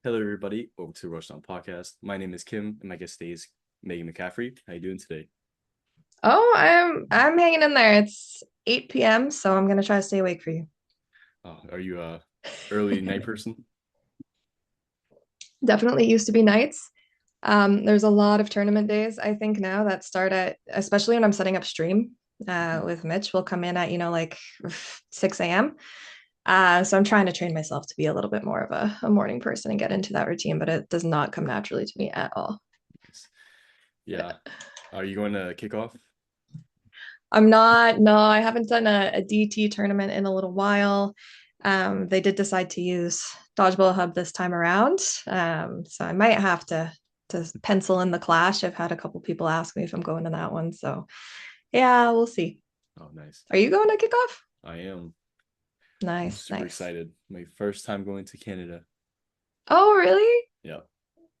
Hello, everybody. Welcome to the Rushdown Podcast. My name is Kim, and my guest today is Megan McCaffrey. How you doing today? Oh, I'm hanging in there. It's 8 p.m., so I'm gonna try to stay awake for you. Are you a early night person? Definitely used to be nights. There's a lot of tournament days, I think now that start at, especially when I'm setting up stream Mhm. with Mitch, will come in at, like 6 a.m. So I'm trying to train myself to be a little bit more of a morning person and get into that routine, but it does not come naturally to me at all. Nice. Yeah. Are you going to kick off? I'm not, no, I haven't done a DT tournament in a little while. They did decide to use Dodgeball Hub this time around. So I might have to pencil in the clash. I've had a couple people ask me if I'm going to that one. So yeah, we'll see. Oh, nice. Are you going to kick off? I am. I'm Nice, super nice. excited. My first time going to Canada. Oh, really? Yeah.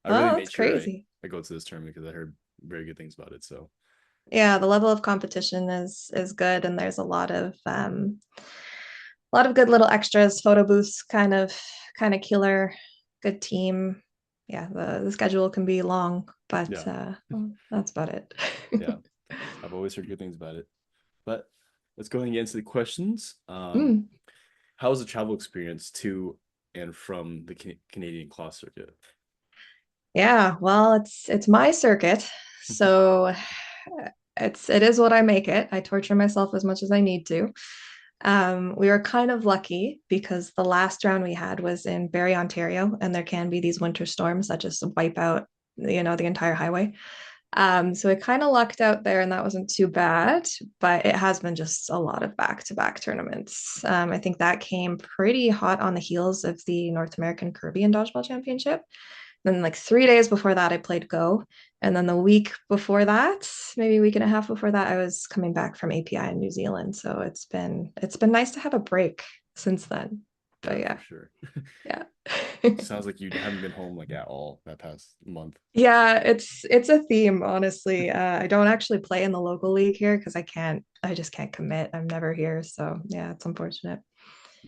I really Oh, made that's sure crazy. I go to this tournament because I heard very good things about it. So, Yeah, the level of competition is good, and there's a lot of good little extras, photo booths, kind of killer, good team. Yeah, the schedule can be long, but yeah. well, that's about it. Yeah. I've always heard good things about it. But let's go ahead and get into the questions. Mm, How was the travel experience to and from the Canadian claw circuit? yeah, well, it's my circuit, so it is what I make it. I torture myself as much as I need to. We were kind of lucky because the last round we had was in Barrie, Ontario, and there can be these winter storms that just wipe out, the entire highway. So it kind of lucked out there, and that wasn't too bad, but it has been just a lot of back-to-back tournaments. I think that came pretty hot on the heels of the North American Caribbean Dodgeball Championship. Then, like 3 days before that, I played Go. And then the week before that, maybe a week and a half before that, I was coming back from API in New Zealand. So it's been nice to have a break since then. But Yeah, yeah, for sure. yeah. Sounds like you haven't been home like at all that past month. Yeah, it's a theme, honestly. I don't actually play in the local league here because I just can't commit. I'm never here. So yeah, it's unfortunate.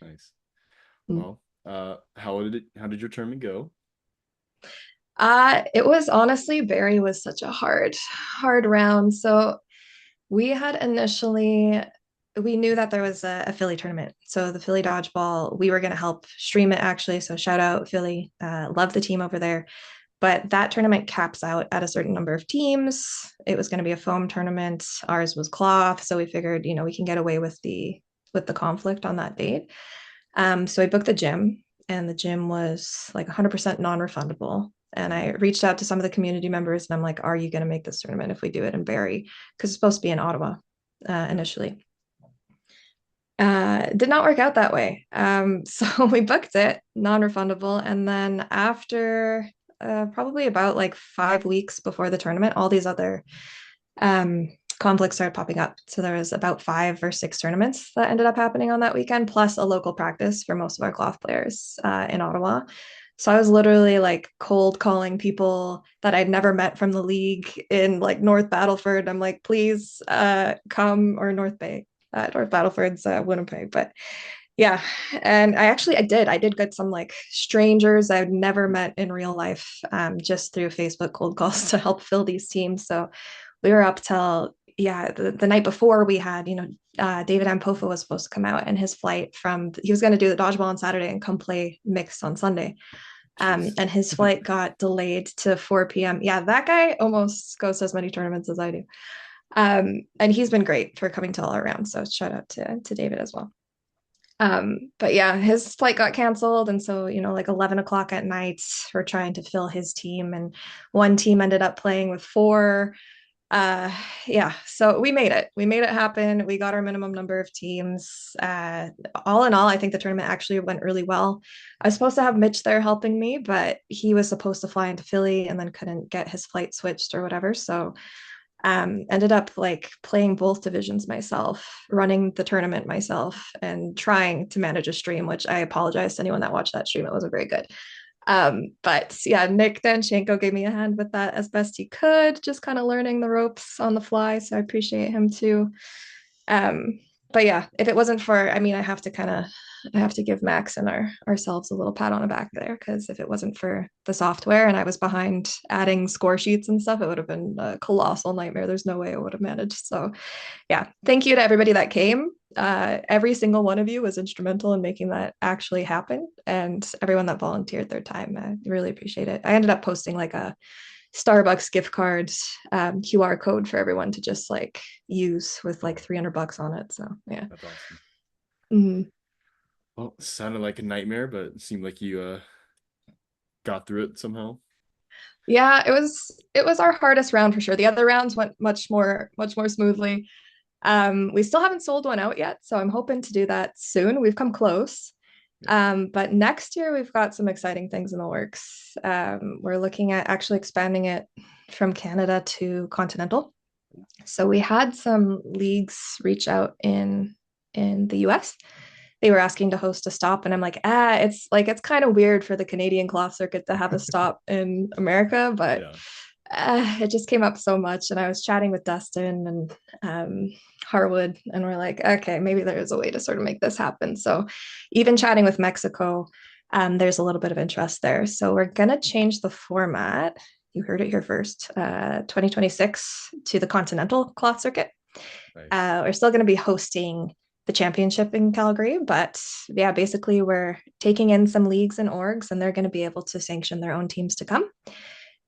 Nice. Mm. Well, how did your tournament go? It was honestly, Barry was such a hard round. So we had initially, we knew that there was a Philly tournament. So the Philly Dodgeball, we were going to help stream it actually. So shout out Philly. Love the team over there. But that tournament caps out at a certain number of teams. It was going to be a foam tournament. Ours was cloth. So we figured, we can get away with the conflict on that date. So I booked the gym, and the gym was like 100% non-refundable. And I reached out to some of the community members, and I'm like, "Are you going to make this tournament if we do it in Barrie? Because it's supposed to be in Ottawa Yeah. initially." Did not work out that way. So we booked it non-refundable, and then after probably about like 5 weeks before the tournament, all these other um, conflicts started popping up. So there was about 5 or 6 tournaments that ended up happening on that weekend, plus a local practice for most of our cloth players in Ottawa. So I was literally like cold calling people that I'd never met from the league in like North Battleford. I'm like, please come, or North Bay. North Battleford's Winnipeg, but yeah. And I did get some like strangers I'd never met in real life, just through Facebook cold calls to help fill these teams. So we were up till, yeah, the night before we had, David Ampofa was supposed to come out, and his flight he was going to do the dodgeball on Saturday and come play mixed on Sunday. Jeez. And his flight got delayed to 4 p.m. Yeah, that guy almost goes to as many tournaments as I do. And he's been great for coming to all around. So shout out to David as well. But yeah, his flight got canceled. And so, like 11 o'clock at night, we're trying to fill his team. And one team ended up playing with four. uh yeah, so we made it happen. We got our minimum number of teams. All in all, I think the tournament actually went really well. I was supposed to have Mitch there helping me, but he was supposed to fly into Philly and then couldn't get his flight switched or whatever. So ended up like playing both divisions myself, running the tournament myself, and trying to manage a stream, which I apologize to anyone that watched that stream. It wasn't very good. But yeah, Nick Danchenko gave me a hand with that as best he could, just kind of learning the ropes on the fly. So I appreciate him too. Um, but yeah, if it wasn't for, I mean, I have to kind of I have to give Max and ourselves a little pat on the back there, because if it wasn't for the software and I was behind adding score sheets and stuff, it would have been a colossal nightmare. There's no way I would have managed. So yeah, thank you to everybody that came. Every single one of you was instrumental in making that actually happen, and everyone that volunteered their time. I really appreciate it. I ended up posting like a Starbucks gift card QR code for everyone to just like use with like $300 on it. So yeah. That's awesome. Mhm. Well, it sounded like a nightmare, but it seemed like you got through it somehow. Yeah, it was our hardest round for sure. The other rounds went much more smoothly. We still haven't sold one out yet, so I'm hoping to do that soon. We've come close. Yeah. But next year we've got some exciting things in the works. We're looking at actually expanding it from Canada to continental. So we had some leagues reach out in the US. They were asking to host a stop, and I'm like, it's kind of weird for the Canadian cloth circuit to have a stop in America, but Yeah. it just came up so much. And I was chatting with Dustin and Harwood, and we're like, okay, maybe there is a way to sort of make this happen. So even chatting with Mexico, there's a little bit of interest there. So we're gonna change the format. You heard it here first. 2026 to the continental cloth circuit. Nice. We're still going to be hosting the championship in Calgary, but yeah, basically we're taking in some leagues and orgs, and they're going to be able to sanction their own teams to come.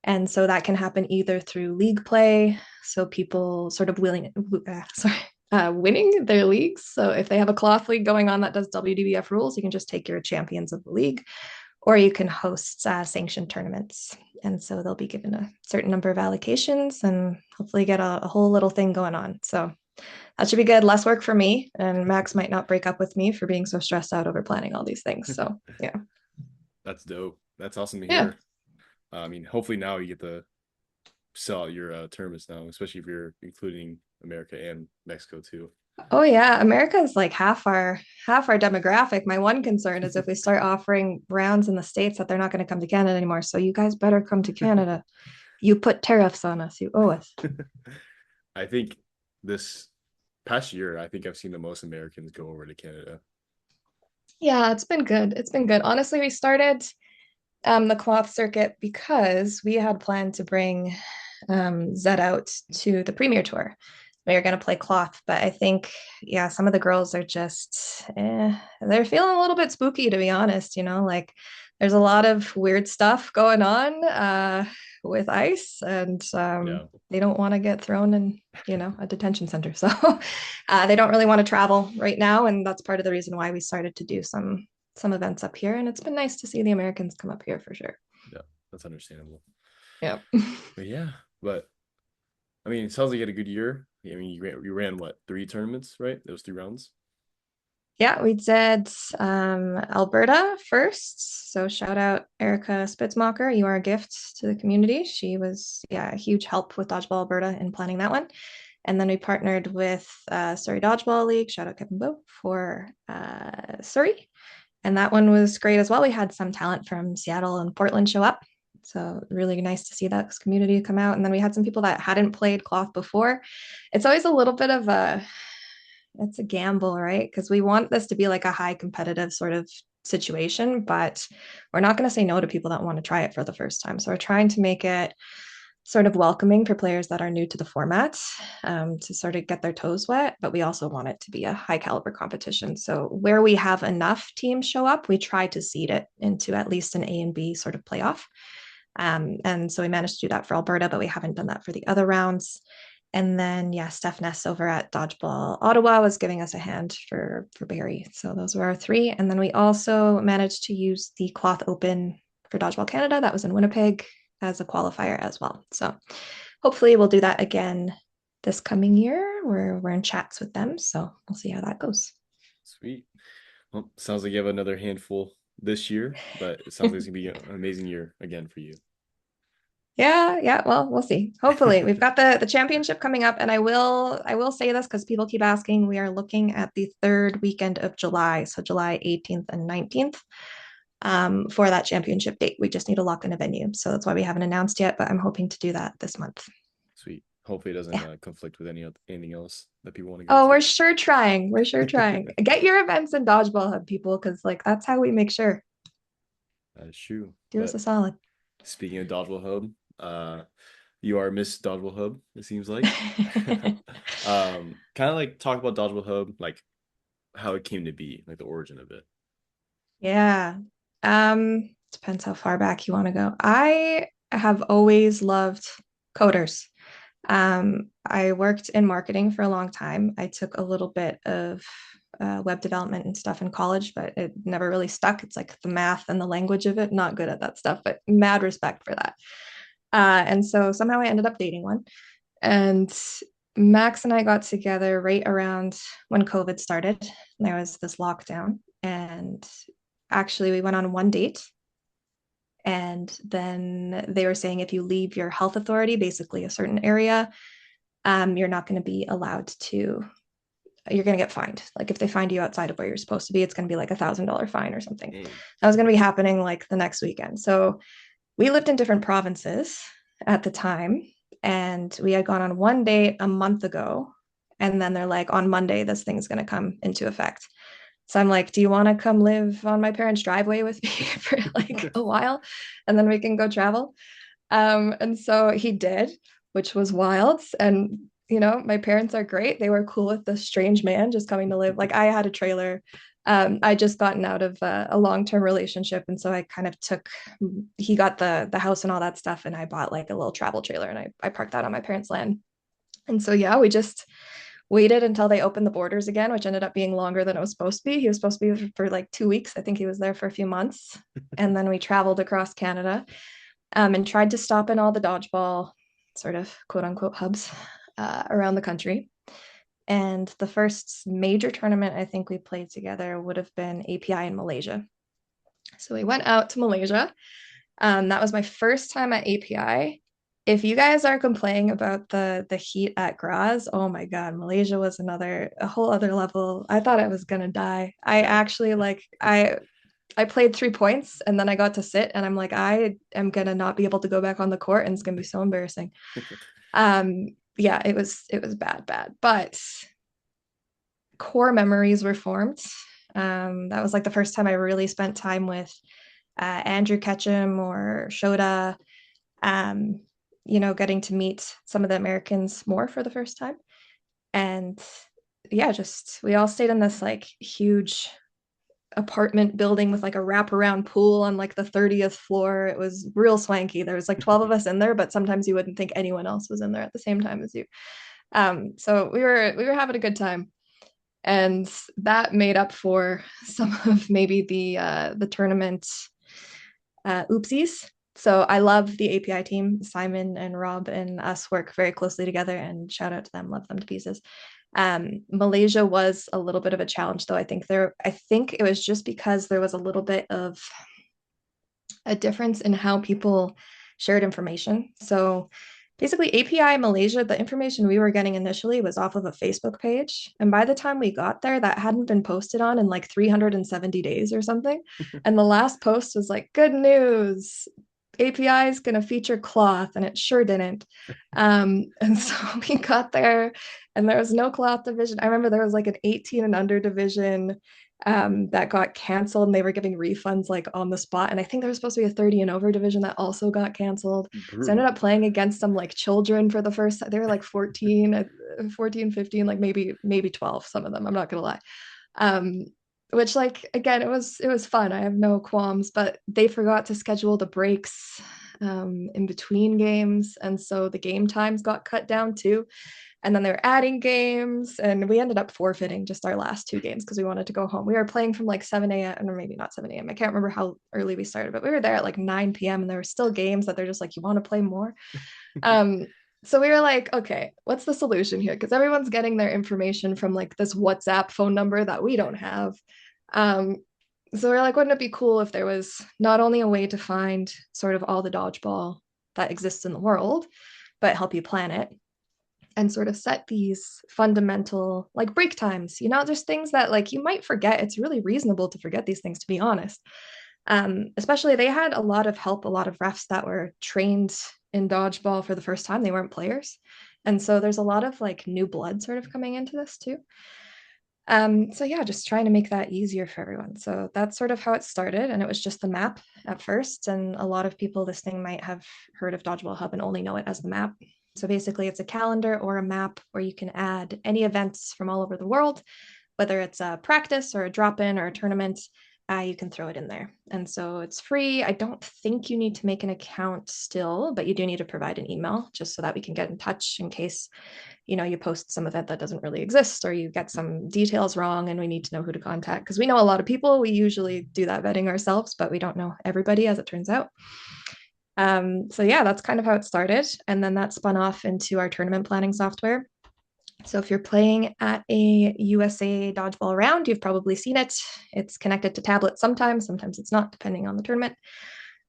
And so that can happen either through league play, so people sort of winning their leagues. So if they have a cloth league going on that does WDBF rules, you can just take your champions of the league, or you can host sanctioned tournaments. And so they'll be given a certain number of allocations and hopefully get a whole little thing going on. So that should be good. Less work for me, and Max might not break up with me for being so stressed out over planning all these things. So yeah. That's dope. That's awesome to Yeah. hear. I mean, hopefully now you get to sell out your tournaments now, especially if you're including America and Mexico too. Oh yeah, America is like half our demographic. My one concern is if we start offering rounds in the States that they're not going to come to Canada anymore. So you guys better come to Canada. You put tariffs on us. You owe us. I think this past year, I think I've seen the most Americans go over to Canada. Yeah, it's been good. It's been good. Honestly, we started the cloth circuit because we had planned to bring Zed out to the Premier Tour. We were going to play cloth, but I think, yeah, some of the girls are just, they're feeling a little bit spooky, to be honest. Like there's a lot of weird stuff going on with ice, and Yeah. they don't want to get thrown in, a detention center. So they don't really want to travel right now. And that's part of the reason why we started to do some events up here. And it's been nice to see the Americans come up here for sure. Yeah, that's understandable. Yeah. But yeah, but I mean, it sounds like you had a good year. I mean, you ran what, 3 tournaments, right? Those 3 rounds. Yeah, we did Alberta first. So shout out Erica Spitzmacher. You are a gift to the community. She was, yeah, a huge help with Dodgeball Alberta in planning that one. And then we partnered with Surrey Dodgeball League. Shout out Kevin Bow for Surrey. And that one was great as well. We had some talent from Seattle and Portland show up. So really nice to see that community come out. And then we had some people that hadn't played cloth before. It's always a little bit of it's a gamble, right? Because we want this to be like a high competitive sort of situation, but we're not going to say no to people that want to try it for the first time. So we're trying to make it sort of welcoming for players that are new to the format, to sort of get their toes wet, but we also want it to be a high caliber competition. So where we have enough teams show up, we try to seed it into at least an A and B sort of playoff. And so we managed to do that for Alberta, but we haven't done that for the other rounds. And then, yeah, Steph Ness over at Dodgeball Ottawa was giving us a hand for Barry. So those were our 3. And then we also managed to use the Cloth Open for Dodgeball Canada. That was in Winnipeg as a qualifier as well. So hopefully we'll do that again this coming year. We're in chats with them. So we'll see how that goes. Sweet. Well, sounds like you have another handful this year, but it sounds like it's gonna be an amazing year again for you. Yeah. Well, we'll see. Hopefully, we've got the championship coming up, and I will say this because people keep asking. We are looking at the third weekend of July, so July 18th and 19th, for that championship date. We just need to lock in a venue, so that's why we haven't announced yet. But I'm hoping to do that this month. Sweet. Hopefully, it doesn't Yeah. conflict with anything else that people want to go Oh, to. we're sure trying. We're sure trying. Get your events in Dodgeball Hub, people, because like that's how we make sure. That is true. Do us But a solid. speaking of Dodgeball Hub, you are Miss Dodgeball Hub, it seems like. Kind of like talk about Dodgeball Hub, like how it came to be, like the origin of it. Yeah. Depends how far back you want to go. I have always loved coders. I worked in marketing for a long time. I took a little bit of web development and stuff in college, but it never really stuck. It's like the math and the language of it, not good at that stuff, but mad respect for that. And so somehow I ended up dating one. And Max and I got together right around when COVID started. And there was this lockdown. And actually, we went on one date. And then they were saying if you leave your health authority, basically a certain area, you're not going to be allowed to, you're going to get fined. Like if they find you outside of where you're supposed to be, it's going to be like $1,000 fine or something. Dang. That was going to be happening like the next weekend. So we lived in different provinces at the time, and we had gone on one date a month ago. And then they're like, on Monday, this thing's going to come into effect. So I'm like, do you want to come live on my parents' driveway with me for like a while? And then we can go travel. And so he did, which was wild. And, you know, my parents are great. They were cool with this strange man just coming to live. Like I had a trailer. I just gotten out of a long-term relationship. And so I kind of took, he got the house and all that stuff. And I bought like a little travel trailer and I parked that on my parents' land. And so, yeah, we just waited until they opened the borders again, which ended up being longer than it was supposed to be. He was supposed to be for like 2 weeks. I think he was there for a few months. And then we traveled across Canada, and tried to stop in all the dodgeball sort of quote unquote hubs around the country. And the first major tournament I think we played together would have been API in Malaysia. So we went out to Malaysia. That was my first time at API. If you guys are complaining about the heat at Graz, oh my God, Malaysia was a whole other level. I thought I was gonna die. I Yeah. actually like I played 3 points and then I got to sit and I'm like, I am gonna not be able to go back on the court and it's gonna be so embarrassing. Yeah, it was bad, bad, but core memories were formed. That was like the first time I really spent time with Andrew Ketchum or Shota, um, getting to meet some of the Americans more for the first time. And yeah, just we all stayed in this like huge apartment building with like a wraparound pool on like the 30th floor. It was real swanky. There was like 12 of us in there, but sometimes you wouldn't think anyone else was in there at the same time as you. So we were having a good time. And that made up for some of maybe the tournament oopsies. So I love the API team. Simon and Rob and us work very closely together, and shout out to them, love them to pieces. Malaysia was a little bit of a challenge, though. I think it was just because there was a little bit of a difference in how people shared information. So basically, API Malaysia, the information we were getting initially was off of a Facebook page. And by the time we got there, that hadn't been posted on in like 370 days or something. And the last post was like, good news. API is going to feature cloth, and it sure didn't. And so we got there, and there was no cloth division. I remember there was like an 18 and under division that got canceled, and they were giving refunds like on the spot. And I think there was supposed to be a 30 and over division that also got canceled. So I ended Brutal. up playing against some like children for the first time. They were like 14, 15, like maybe 12, some of them. I'm not gonna lie. Um, which like again, it was fun. I have no qualms, but they forgot to schedule the breaks in between games, and so the game times got cut down too. And then they were adding games, and we ended up forfeiting just our last 2 games because we wanted to go home. We were playing from like 7 a.m. or maybe not 7 a.m. I can't remember how early we started, but we were there at like 9 p.m. and there were still games that they're just like, you want to play more? Um, so we were like, okay, what's the solution here? Because everyone's getting their information from like this WhatsApp phone number that we don't have. Um, so we're like, wouldn't it be cool if there was not only a way to find sort of all the dodgeball that exists in the world, but help you plan it and sort of set these fundamental like break times. There's things that like you might forget. It's really reasonable to forget these things, to be honest. Especially they had a lot of help, a lot of refs that were trained in dodgeball for the first time. They weren't players. And so there's a lot of like new blood sort of coming into this too. So yeah, just trying to make that easier for everyone. So that's sort of how it started. And it was just the map at first. And a lot of people listening might have heard of Dodgeball Hub and only know it as the map. So basically, it's a calendar or a map where you can add any events from all over the world, whether it's a practice or a drop in or a tournament. You can throw it in there. And so it's free. I don't think you need to make an account still, but you do need to provide an email just so that we can get in touch in case you post some event that doesn't really exist or you get some details wrong and we need to know who to contact because we know a lot of people. We usually do that vetting ourselves, but we don't know everybody, as it turns out. So yeah, that's kind of how it started, and then that spun off into our tournament planning software. So if you're playing at a USA dodgeball round, you've probably seen it. It's connected to tablets sometimes it's not, depending on the tournament.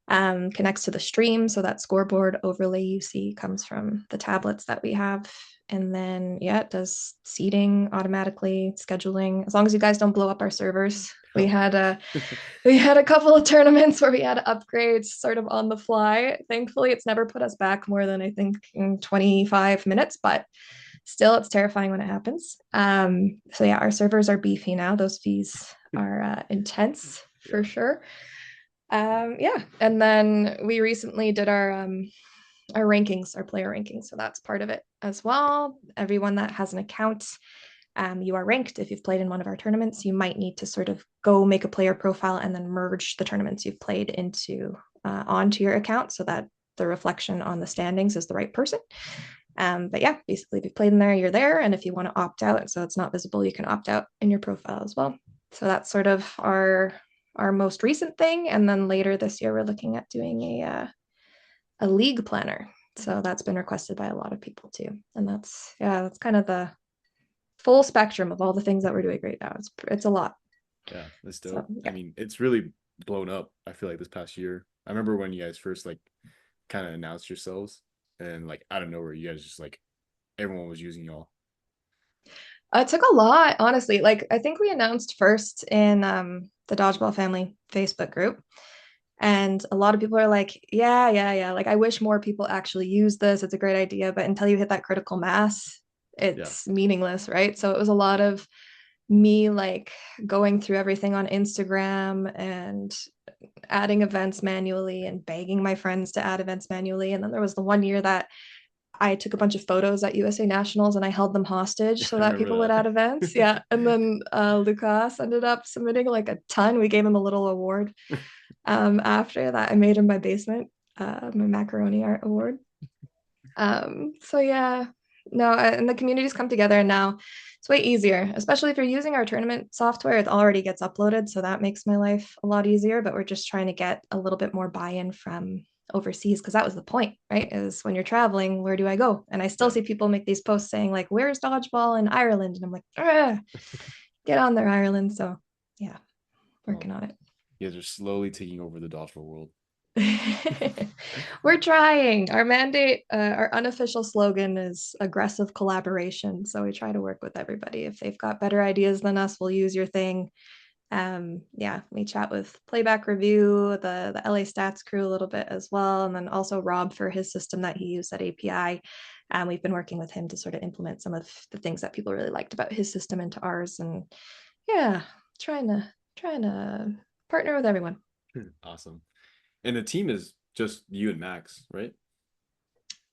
Connects to the stream. So that scoreboard overlay you see comes from the tablets that we have. And then, yeah, it does seating automatically, scheduling, as long as you guys don't blow up our servers. We had a couple of tournaments where we had upgrades sort of on the fly. Thankfully, it's never put us back more than I think in 25 minutes, but still, it's terrifying when it happens. So yeah, our servers are beefy now. Those fees are intense for Yeah. sure. Yeah, and then we recently did our rankings, our player rankings. So that's part of it as well. Everyone that has an account, you are ranked. If you've played in one of our tournaments, you might need to sort of go make a player profile and then merge the tournaments you've played into onto your account so that the reflection on the standings is the right person. But yeah, basically, if you played in there, you're there. And if you want to opt out, so it's not visible, you can opt out in your profile as well. So that's sort of our most recent thing. And then later this year, we're looking at doing a league planner. So that's been requested by a lot of people too. And that's kind of the full spectrum of all the things that we're doing right now. It's a lot. Yeah, that's So dope. I yeah. mean, it's really blown up, I feel like, this past year. I remember when you guys first like kind of announced yourselves and like out of nowhere, you guys just like everyone was using y'all. It took a lot, honestly. Like I think we announced first in the Dodgeball Family Facebook group. And a lot of people are like, yeah, yeah, yeah. Like, I wish more people actually use this. It's a great idea. But until you hit that critical mass, Yeah. it's meaningless, right? So it was a lot of me like going through everything on Instagram and adding events manually and begging my friends to add events manually. And then there was the one year that I took a bunch of photos at USA Nationals and I held them hostage so I that people would remember add events. that. Yeah. And then Lucas ended up submitting like a ton. We gave him a little award after that. I made in my basement, my macaroni art award. So yeah, no, and the communities come together and now it's way easier, especially if you're using our tournament software. It already gets uploaded, so that makes my life a lot easier. But we're just trying to get a little bit more buy-in from overseas because that was the point, right? Is when you're traveling, where do I go? And I still Yeah. see people make these posts saying like, "Where's dodgeball in Ireland?" And I'm like, get on there, Ireland. So yeah, Well, working on it. you guys are slowly taking over the dodgeball world. We're trying. Our mandate, our unofficial slogan is aggressive collaboration. So we try to work with everybody. If they've got better ideas than us, we'll use your thing. Yeah, we chat with Playback Review, the LA Stats crew a little bit as well, and then also Rob for his system that he used at API. We've been working with him to sort of implement some of the things that people really liked about his system into ours, and yeah, trying to partner with everyone. Awesome. And the team is just you and Max, right?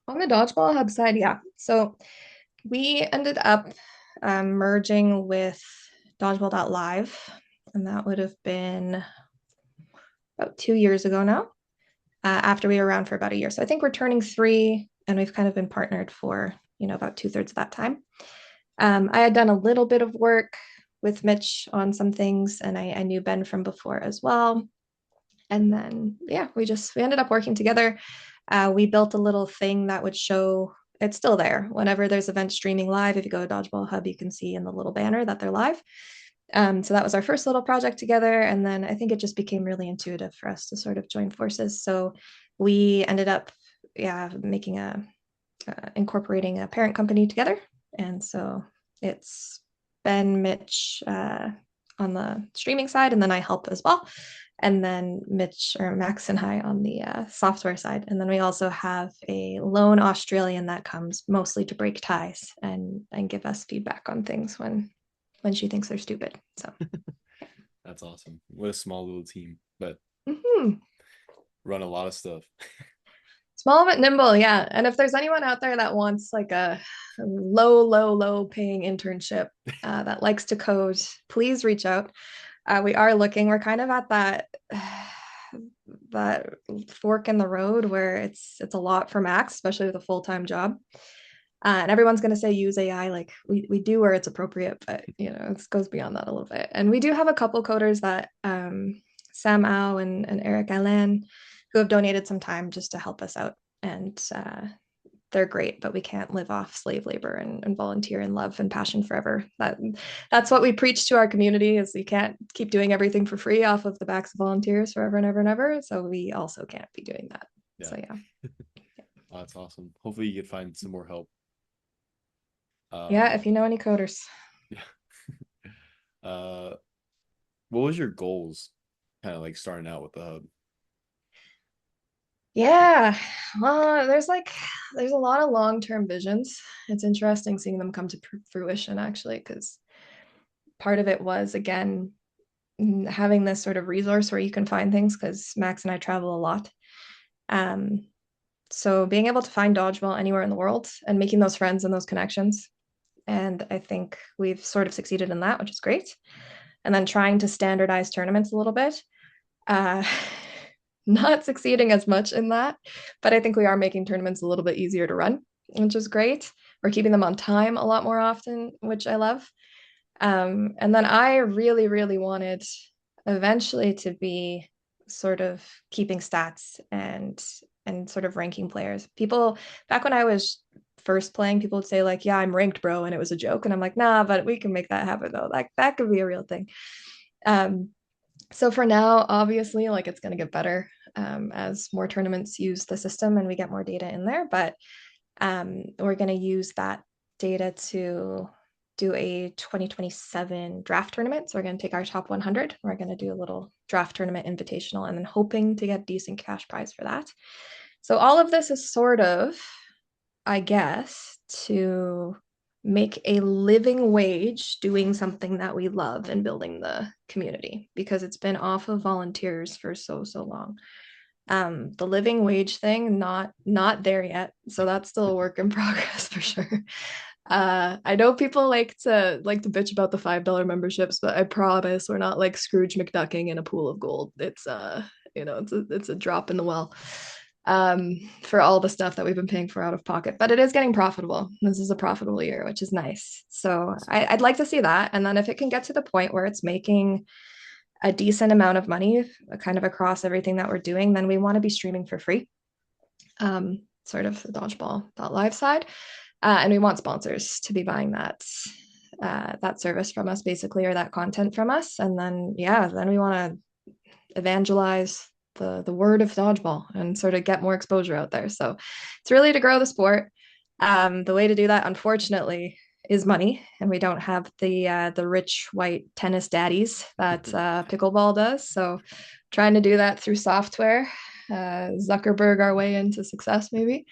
On the Dodgeball Hub side, yeah. So we ended up merging with Dodgeball.live, and that would have been about 2 years ago now, after we were around for about a year. So I think we're turning 3, and we've kind of been partnered for, about 2/3 of that time. I had done a little bit of work with Mitch on some things, and I knew Ben from before as well. And then, yeah, we ended up working together. We built a little thing that would show it's still there. Whenever there's events streaming live, if you go to Dodgeball Hub, you can see in the little banner that they're live. So that was our first little project together. And then I think it just became really intuitive for us to sort of join forces. So we ended up, yeah, making incorporating a parent company together. And so it's Ben, Mitch on the streaming side, and then I help as well. and then Mitch or Max and I on the software side. And then we also have a lone Australian that comes mostly to break ties and give us feedback on things when she thinks they're stupid. So That's awesome. What a small little team, but mhm. run a lot of stuff. Small but nimble, yeah. And if there's anyone out there that wants like a low paying internship that likes to code, please reach out. We are looking. We're kind of at that fork in the road where it's a lot for Max, especially with a full-time job. And everyone's going to say use AI. Like we do where it's appropriate, but it goes beyond that a little bit. And we do have a couple coders that Sam Au and Eric Allen who have donated some time just to help us out. And they're great, but we can't live off slave labor and volunteer and love and passion forever. That's what we preach to our community is you can't keep doing everything for free off of the backs of volunteers forever and ever and ever. So we also can't be doing that. Yeah. So yeah. Oh, that's awesome. Hopefully you can find some more help. Yeah, Uh if you know any coders. yeah. What was your goals kind of like starting out with the hub? Yeah. There's a lot of long-term visions. It's interesting seeing them come to fruition actually, because part of it was again having this sort of resource where you can find things because Max and I travel a lot. Um, so being able to find dodgeball anywhere in the world and making those friends and those connections. And I think we've sort of succeeded in that, which is great. And then trying to standardize tournaments a little bit. Uh, not succeeding as much in that, but I think we are making tournaments a little bit easier to run, which is great. We're keeping them on time a lot more often, which I love. And then I really, really wanted eventually to be sort of keeping stats and sort of ranking players. People back when I was first playing, people would say like, "Yeah, I'm ranked, bro," and it was a joke. And I'm like, "Nah, but we can make that happen though. Like that could be a real thing." Um, so for now, obviously, like it's going to get better as more tournaments use the system and we get more data in there. But we're going to use that data to do a 2027 draft tournament. So we're going to take our top 100. We're going to do a little draft tournament invitational and then hoping to get decent cash prize for that. So all of this is sort of, I guess, to make a living wage doing something that we love and building the community because it's been off of volunteers for so long. The living wage thing, not there yet, so that's still a work in progress for sure. I know people like to bitch about the $5 memberships, but I promise we're not like Scrooge McDucking in a pool of gold. It's a drop in the well for all the stuff that we've been paying for out of pocket. But it is getting profitable. This is a profitable year, which is nice. So Awesome. I'd like to see that. And then if it can get to the point where it's making a decent amount of money kind of across everything that we're doing, then we want to be streaming for free. Sort of the dodgeball.live side. And we want sponsors to be buying that service from us basically or that content from us. And then then we want to evangelize the word of dodgeball and sort of get more exposure out there. So it's really to grow the sport. The way to do that, unfortunately, is money, and we don't have the rich white tennis daddies that pickleball does. So trying to do that through software, Zuckerberg our way into success, maybe.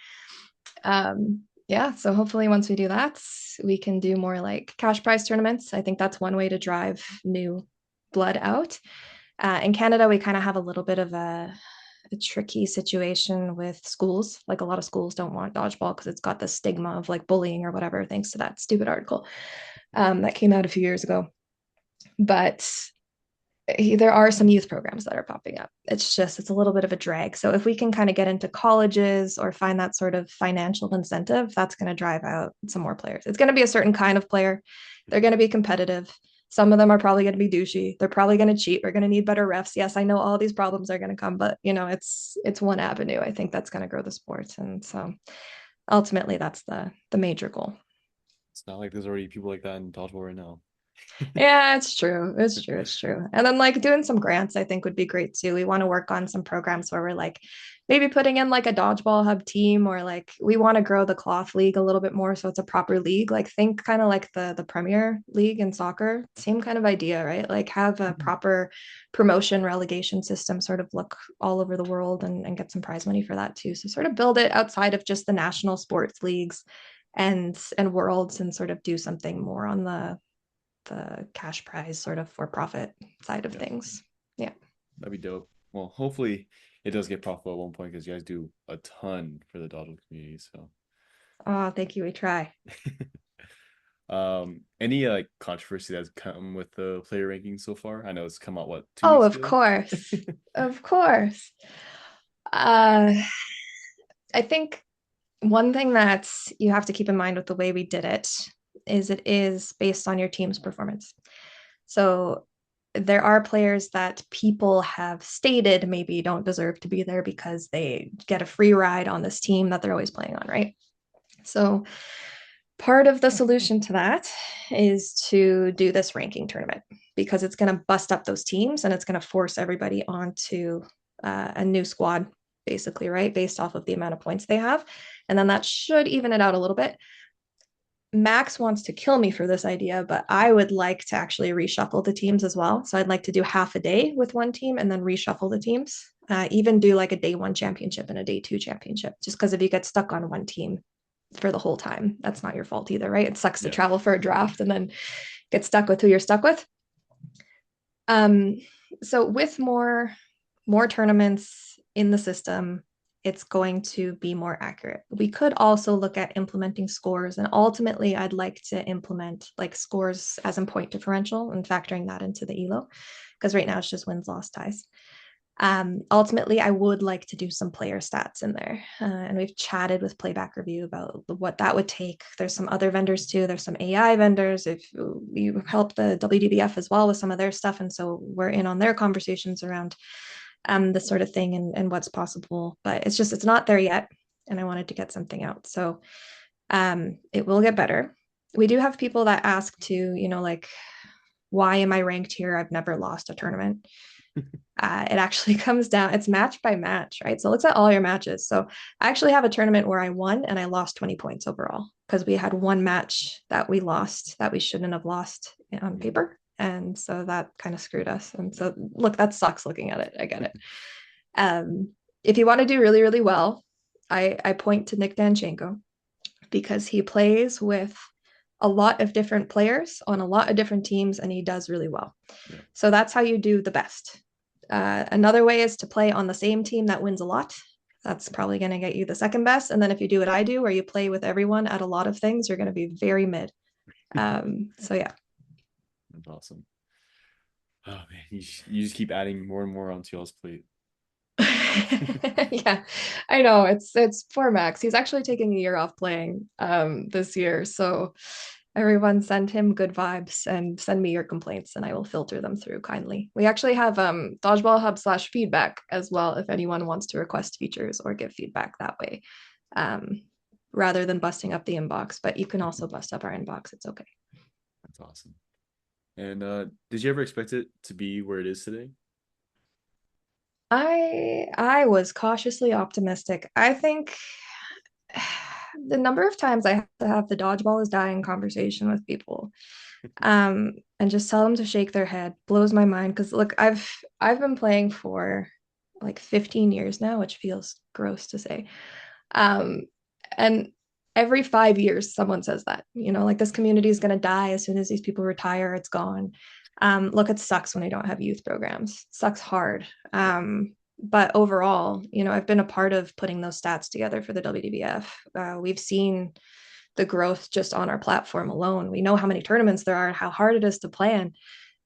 Yeah, so hopefully once we do that, we can do more like cash prize tournaments. I think that's one way to drive new blood out. In Canada, we kind of have a little bit of a tricky situation with schools. Like a lot of schools don't want dodgeball because it's got the stigma of like bullying or whatever, thanks to that stupid article that came out a few years ago. But there are some youth programs that are popping up. It's a little bit of a drag. So if we can kind of get into colleges or find that sort of financial incentive, that's going to drive out some more players. It's going to be a certain kind of player. They're going to be competitive. Some of them are probably going to be douchey. They're probably going to cheat. We're going to need better refs. Yes, I know all these problems are going to come, but it's one avenue. I think that's going to grow the sport, and so ultimately, that's the major goal. It's not like there's already people like that in dodgeball right now. Yeah, it's true. It's true. It's true. And then like doing some grants, I think would be great too. We want to work on some programs where we're like maybe putting in like a dodgeball hub team, or like we want to grow the cloth league a little bit more so it's a proper league. Like think kind of like the Premier League in soccer, same kind of idea, right? Like have a proper promotion relegation system, sort of look all over the world and get some prize money for that too. So sort of build it outside of just the national sports leagues and worlds, and sort of do something more on the cash prize sort of for profit side of Yeah, things. Yeah. that'd be dope. Well, hopefully it does get profitable at one point because you guys do a ton for the dodgeball community. So, Oh, thank you. We try. any like controversy that's come with the player rankings so far? I know it's come out what, two Oh, weeks of ago? course. Of course. Uh, I think one thing that you have to keep in mind with the way we did it is based on your team's performance. So there are players that people have stated maybe don't deserve to be there because they get a free ride on this team that they're always playing on, right? So part of the solution to that is to do this ranking tournament, because it's going to bust up those teams and it's going to force everybody onto a new squad, basically, right? Based off of the amount of points they have. And then that should even it out a little bit. Max wants to kill me for this idea, but I would like to actually reshuffle the teams as well. So I'd like to do half a day with one team and then reshuffle the teams. Even do like a day one championship and a day two championship, just because if you get stuck on one team for the whole time, that's not your fault either, right? It sucks to Yeah. travel for a draft and then get stuck with who you're stuck with. Um, so with more tournaments in the system, it's going to be more accurate. We could also look at implementing scores, and ultimately I'd like to implement like scores as in point differential and factoring that into the elo, because right now it's just wins, loss, ties. Ultimately, I would like to do some player stats in there. And we've chatted with Playback Review about what that would take. There's some other vendors too. There's some AI vendors. If you help the WDBF as well with some of their stuff. And so we're in on their conversations around this sort of thing and what's possible. But it's not there yet. And I wanted to get something out. So it will get better. We do have people that ask too, like, why am I ranked here? I've never lost a tournament. It actually comes down, it's match by match, right? So it looks at all your matches. So I actually have a tournament where I won and I lost 20 points overall, because we had one match that we lost that we shouldn't have lost on Mhm. paper. And so that kind of screwed us. And so, look, that sucks looking at it. I get it. Um, if you want to do really, really well, I point to Nick Danchenko, because he plays with a lot of different players on a lot of different teams and he does really well. Yeah. So that's how you do the best. Another way is to play on the same team that wins a lot. That's probably going to get you the second best. And then if you do what I do, where you play with everyone at a lot of things, you're going to be very mid. So yeah. That's awesome. Oh man, you just keep adding more and more onto y'all's plate. Yeah, I know it's poor Max. He's actually taking a year off playing this year. So everyone send him good vibes and send me your complaints and I will filter them through kindly. We actually have Dodgeball Hub / feedback as well if anyone wants to request features or give feedback that way. Um, rather than busting up the inbox, but you can also bust up our inbox. It's okay. That's awesome. And did you ever expect it to be where it is today? I was cautiously optimistic. I think the number of times I have to have the dodgeball is dying conversation with people, and just tell them to shake their head blows my mind. Because look, I've been playing for like 15 years now, which feels gross to say. Um, and every 5 years, someone says that, like this community is going to die as soon as these people retire, it's gone. Look, it sucks when I don't have youth programs. It sucks hard. Yeah. But overall, I've been a part of putting those stats together for the WDBF. We've seen the growth just on our platform alone. We know how many tournaments there are, how hard it is to plan.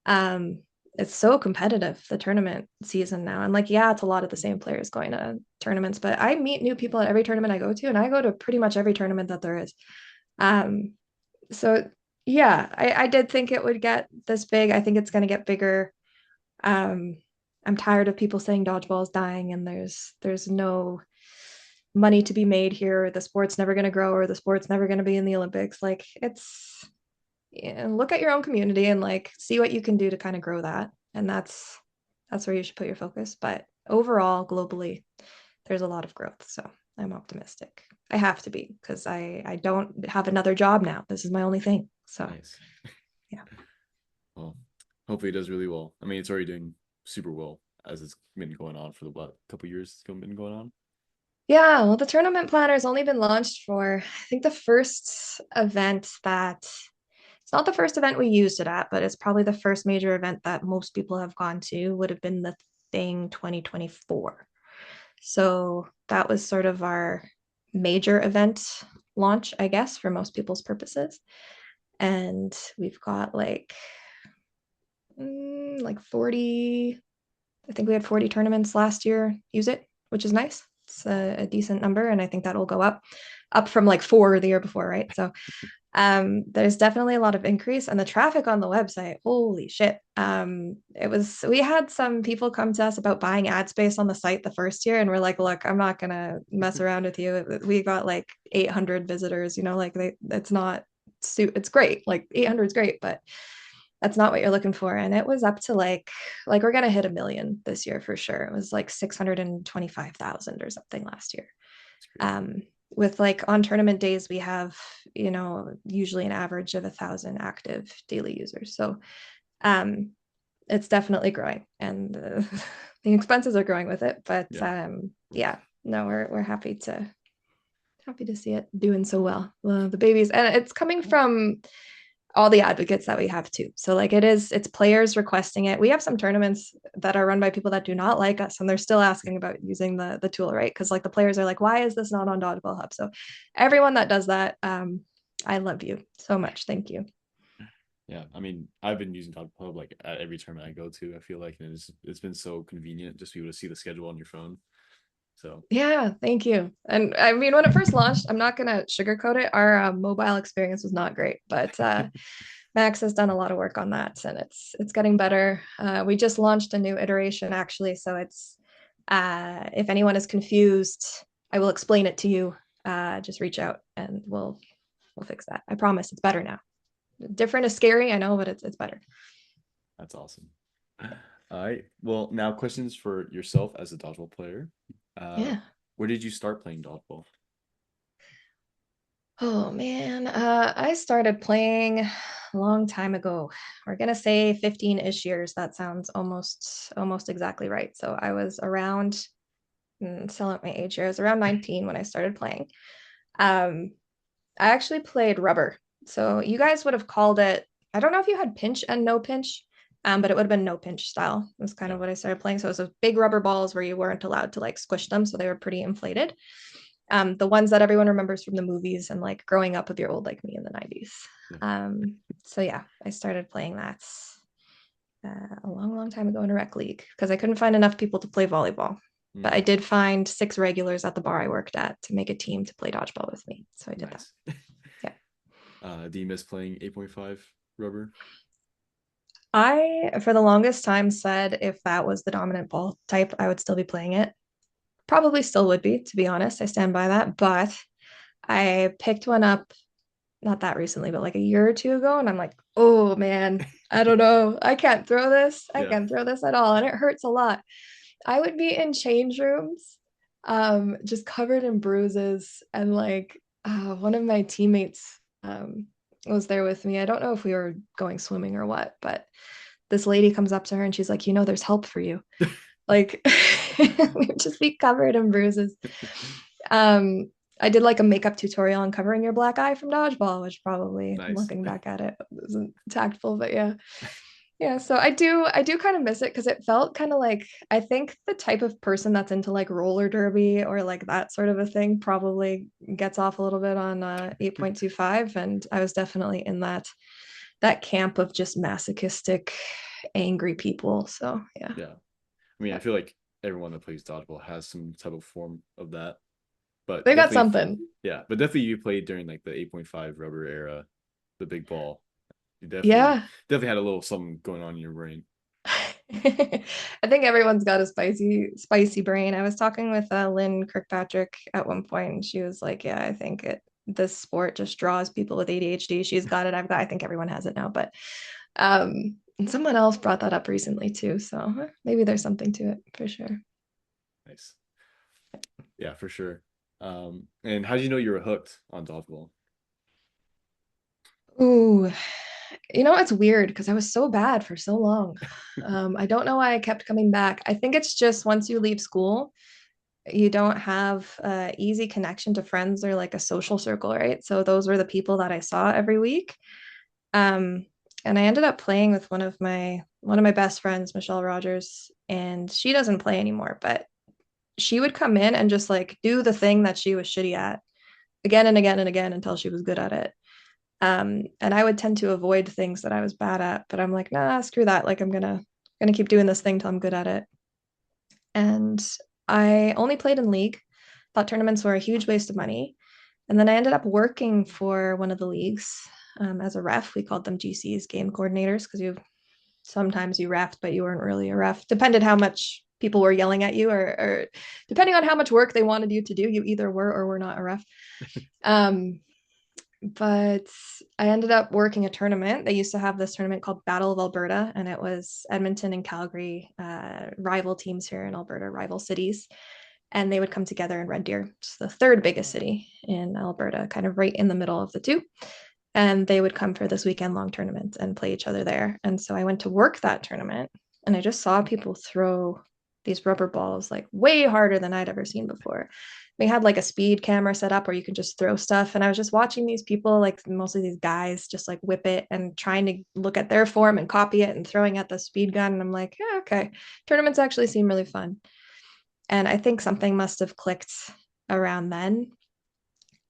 Um, it's so competitive, the tournament season now. And like, yeah, it's a lot of the same players going to tournaments, but I meet new people at every tournament I go to, and I go to pretty much every tournament that there is. Um, so yeah, I did think it would get this big. I think it's going to get bigger. Um, I'm tired of people saying dodgeball is dying and there's no money to be made here, or the sport's never going to grow, or the sport's never going to be in the Olympics. Like and look at your own community and like see what you can do to kind of grow that. And that's where you should put your focus. But overall, globally, there's a lot of growth. So I'm optimistic. I have to be because I don't have another job now. This is my only thing. So Nice. yeah. Well, hopefully it does really well. I mean, it's already doing super well as it's been going on for the what couple years it's been going on. Yeah, well, the tournament planner has only been launched for, I think the first event that it's not the first event we used it at, but it's probably the first major event that most people have gone to would have been the thing 2024. So that was sort of our major event launch, I guess, for most people's purposes. And we've got like 40, I think we had 40 tournaments last year use it, which is nice. It's a decent number. And I think that'll go up from like 4 the year before, right? So there's definitely a lot of increase and the traffic on the website, holy shit. We had some people come to us about buying ad space on the site the first year and we're like, look, I'm not gonna mess around with you. We got like 800 visitors, like it's not it's great, like 800 is great, but that's not what you're looking for. And it was up to like we're gonna hit 1 million this year for sure. It was like 625,000 or something last year. It's crazy. um with like on tournament days we have usually an average of 1,000 active daily users. So um it's definitely growing and the expenses are growing with it, but Yeah. yeah, no, we're happy to see it doing so well. The babies, and it's coming from all the advocates that we have too. So like it's players requesting it. We have some tournaments that are run by people that do not like us and they're still asking about using the tool, right? Because like the players are like, why is this not on Dodgeball Hub? So everyone that does that, I love you so much. Thank you. Yeah, I mean, I've been using Dodgeball like at every tournament I go to. I feel like and it's been so convenient just to be able to see the schedule on your phone. So Yeah, thank you. And I mean, when it first launched, I'm not gonna sugarcoat it. Our mobile experience was not great, but Max has done a lot of work on that, and it's getting better. We just launched a new iteration actually, so it's if anyone is confused, I will explain it to you. Just reach out and we'll fix that. I promise it's better now. Different is scary, I know, but it's better. that's awesome. All right. Well, now questions for yourself as a dodgeball player. Uh, Yeah. where did you start playing dodgeball? Oh man, I started playing a long time ago. We're gonna say 15-ish years. That sounds almost exactly right. So I was around, sell out my age here. I was around 19 when I started playing. Um, I actually played rubber. So you guys would have called it, I don't know if you had pinch and no pinch, but it would have been no pinch style. That's kind of Yeah. what I started playing. So it was those big rubber balls where you weren't allowed to like squish them. So they were pretty inflated. The ones that everyone remembers from the movies and like growing up with your old like me in the 90s. Yeah. So yeah, I started playing that a long time ago in a rec league because I couldn't find enough people to play volleyball. But I Mm, did find 6 regulars at the bar I worked at to make a team to play dodgeball with me. So I did that. nice. Yeah. Do you miss playing 8.5 rubber? I, for the longest time, said if that was the dominant ball type, I would still be playing it. Probably still would be, to be honest. I stand by that. But I picked one up not that recently, but like a year or two ago. And I'm like, oh man, I don't know. I can't throw this. I Yeah. can't throw this at all. And it hurts a lot. I would be in change rooms, just covered in bruises. And like one of my teammates was there with me. I don't know if we were going swimming or what, but this lady comes up to her and she's like, there's help for you. Like, we'd just be covered in bruises. Um, I did like a makeup tutorial on covering your black eye from dodgeball, which probably Nice. looking back at it isn't tactful, but yeah. Yeah, so I do kind of miss it because it felt kind of like I think the type of person that's into like roller derby or like that sort of a thing probably gets off a little bit on 8.25, and I was definitely in that camp of just masochistic angry people. So yeah. Yeah. I mean, I feel like everyone that plays dodgeball has some type of form of that, but They got definitely, something. yeah, but definitely you played during like the 8.5 rubber era, the big ball. You Yeah. definitely had a little something going on in your brain. I think everyone's got a spicy brain. I was talking with Lynn Kirkpatrick at one point, and she was like, "Yeah, I think it this sport just draws people with ADHD. She's got it. I've got, I think everyone has it now, but um, someone else brought that up recently too. So maybe there's something to it for sure. Nice. Yeah, for sure. And how did you know you were hooked on dodgeball? Ooh, it's weird because I was so bad for so long. I don't know why I kept coming back. I think it's just once you leave school, you don't have a easy connection to friends or like a social circle, right? So those were the people that I saw every week. Um, and I ended up playing with one of my best friends, Michelle Rogers, and she doesn't play anymore, but she would come in and just like do the thing that she was shitty at again and again and again until she was good at it. And I would tend to avoid things that I was bad at, but I'm like, nah, screw that. Like I'm gonna keep doing this thing till I'm good at it. And I only played in league. Thought tournaments were a huge waste of money. And then I ended up working for one of the leagues as a ref. We called them GCs, game coordinators, because sometimes you refed, but you weren't really a ref. Depended how much people were yelling at you, or depending on how much work they wanted you to do, you either were or were not a ref. Um, but I ended up working a tournament. They used to have this tournament called Battle of Alberta, and it was Edmonton and Calgary, rival teams here in Alberta, rival cities. And they would come together in Red Deer, it's the third biggest city in Alberta, kind of right in the middle of the two. And they would come for this weekend long tournament and play each other there. And so I went to work that tournament, and I just saw people throw these rubber balls like way harder than I'd ever seen before. They had like a speed camera set up where you could just throw stuff. And I was just watching these people, like mostly these guys, just like whip it and trying to look at their form and copy it and throwing at the speed gun. And I'm like, yeah, okay. Tournaments actually seem really fun. And I think something must have clicked around then.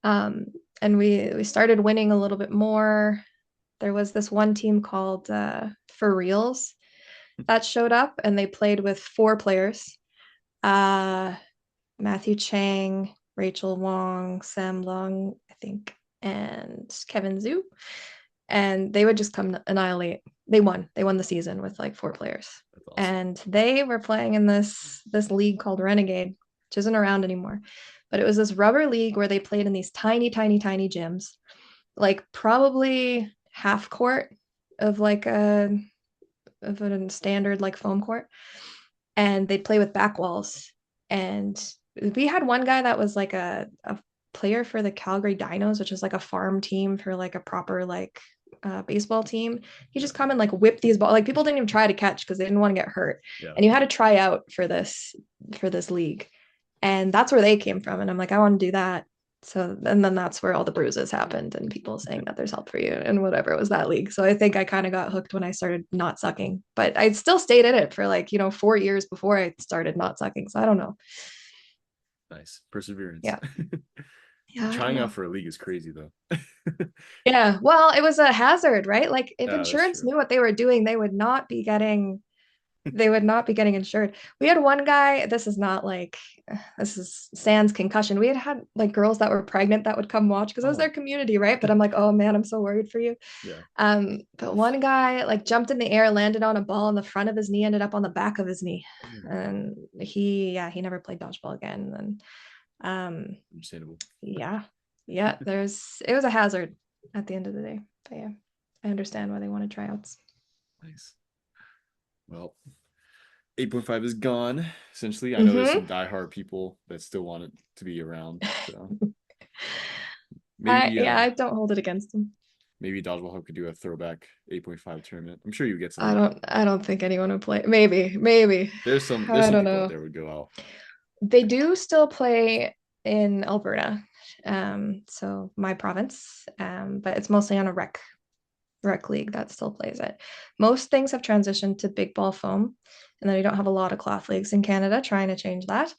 Um, and we started winning a little bit more. There was this one team called For Reals that showed up, and they played with four players. Uh, Matthew Chang, Rachel Wong, Sam Long, I think, and Kevin Zhu. And they would just come to annihilate. They won. They won the season with like four players. That's awesome. And they were playing in this league called Renegade, which isn't around anymore. But it was this rubber league where they played in these tiny, tiny, tiny gyms, like probably half court of like a standard like foam court, and they'd play with back walls. And we had one guy that was like a player for the Calgary Dinos, which is like a farm team for like a proper like baseball team. He Yeah. just come and like whip these balls. Like people didn't even try to catch because they didn't want to get hurt. Yeah. And you had to try out for this league, and that's where they came from. And I'm like, I want to do that. So, and then that's where all the bruises happened and people saying that there's help for you and whatever. It was that league. So I think I kind of got hooked when I started not sucking, but I still stayed in it for like, 4 years before I started not sucking. So I don't know. Nice. Perseverance. Yeah. Yeah. I don't Trying out know. for a league is crazy though. Yeah. Well, it was a hazard, right? Like if That's insurance true. knew what they were doing, they would not be getting insured. We had one guy, this is sans concussion. We had like girls that were pregnant that would come watch because it was Oh, their community, right? But I'm like, oh man, I'm so worried for you. yeah. But one guy like jumped in the air, landed on a ball in the front of his knee, ended up on the back of his knee. Oh, And he never played dodgeball again. And understandable. yeah, yeah, it was a hazard at the end of the day. But yeah, I understand why they wanted tryouts. Nice. Well, 8.5 is gone. Essentially, I know there's Mm-hmm. some diehard people that still want it to be around. So maybe Yeah, I don't hold it against them. maybe Dodgeball Hub could do a throwback 8.5 tournament. I'm sure you get I some. don't I don't think anyone would play. Maybe. There's I some don't people out know. there would go out. They do still play in Alberta. So my province. But it's mostly on a rec league that still plays it. Most things have transitioned to big ball foam, and then we don't have a lot of cloth leagues in Canada, trying to change that.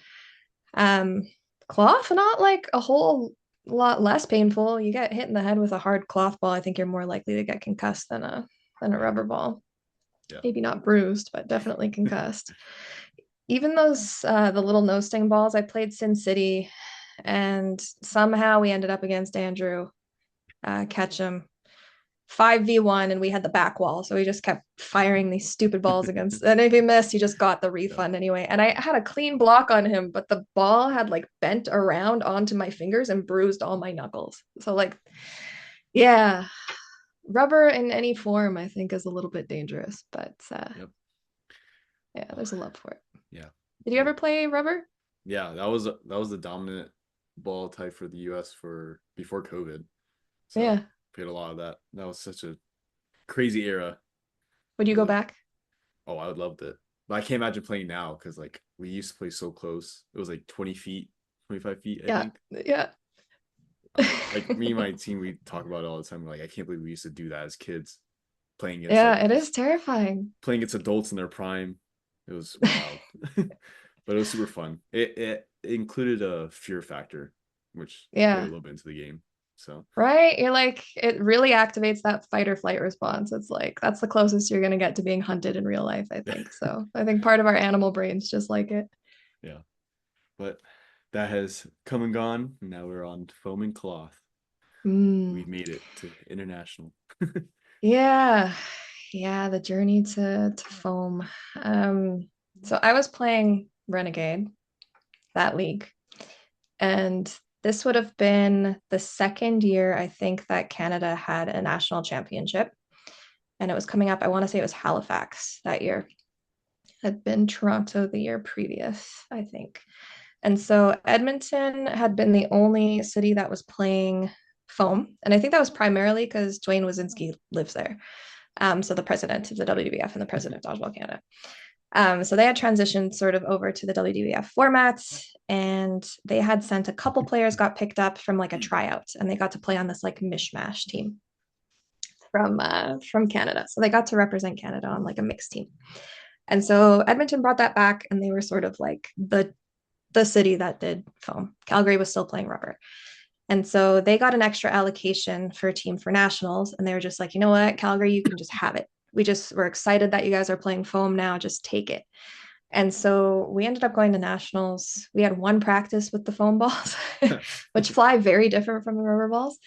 Um, Cloth, not like a whole lot less painful. You get hit in the head with a hard cloth ball, I think you're more likely to get concussed than a Yeah. rubber ball. Yeah. Maybe not bruised, but definitely concussed. Even those the little nose sting balls, I played Sin City, and somehow we ended up against Andrew Ketchum 5v1 and we had the back wall. So we just kept firing these stupid balls against, and if he missed, he just got the Yeah. refund anyway. And I had a clean block on him, but the ball had like bent around onto my fingers and bruised all my knuckles. So like, yeah, rubber in any form, I think, is a little bit dangerous, but Yep. yeah, Oh, there's a love for it. yeah. Did you Like, ever play rubber? yeah, that was the dominant ball type for the US for before COVID. So Yeah. played a lot of that. That was such a crazy era. Would you It was go like, back? oh, I would love it. But I can't imagine playing now because like we used to play so close. It was like 20 feet, 25 feet, I Yeah. think. Yeah. Like me and my team, we talk about it all the time. Like, I can't believe we used to do that as kids, playing against like Yeah, it is these terrifying. playing against adults in their prime. It was wild. But it was super fun. It included a fear factor, which played a Yeah. little bit into the game. So Right? You're like, it really activates that fight or flight response. It's like, that's the closest you're going to get to being hunted in real life, I think. So I think part of our animal brains just like it. yeah, but that has come and gone. Now we're on foam and cloth. Mm. We've made it to international. Yeah. Yeah. The journey to foam. Um, so I was playing Renegade, that league. And this would have been the second year, I think, that Canada had a national championship. And it was coming up, I want to say it was Halifax that year. Had been Toronto the year previous, I think. And so Edmonton had been the only city that was playing foam. And I think that was primarily because Dwayne Wazinski lives there. So the president of the WWF and the president of Dodgeball Canada. So they had transitioned sort of over to the WWF formats, and they had sent a couple players got picked up from like a tryout, and they got to play on this like mishmash team from Canada. So they got to represent Canada on like a mixed team. And so Edmonton brought that back, and they were sort of like the city that did foam. Calgary was still playing rubber. And so they got an extra allocation for a team for nationals. And they were just like, you know what, Calgary, you can just have it. We're excited that you guys are playing foam now. Just take it. And so we ended up going to nationals. We had one practice with the foam balls, which fly very different from the rubber balls.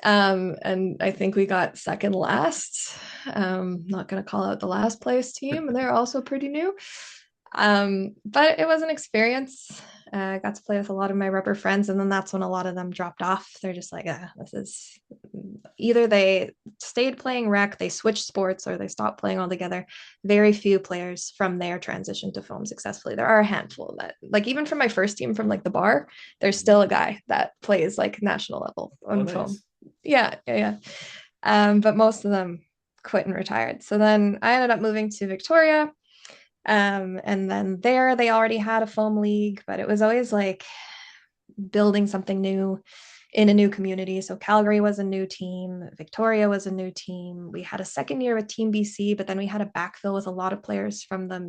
And I think we got second last. Not going to call out the last place team, and they're also pretty new. But it was an experience. I got to play with a lot of my rubber friends, and then that's when a lot of them dropped off. They're just like, this is either they stayed playing rec, they switched sports, or they stopped playing altogether. Very few players from there transitioned to foam successfully. There are a handful that, like, even from my first team from like the bar, there's still a guy that plays like national level Oh, on foam. nice. Yeah, yeah, yeah. But most of them quit and retired. So then I ended up moving to Victoria. And then there they already had a foam league, but it was always like building something new in a new community. So Calgary was a new team, Victoria was a new team. We had a second year with Team BC, but then we had a backfill with a lot of players from the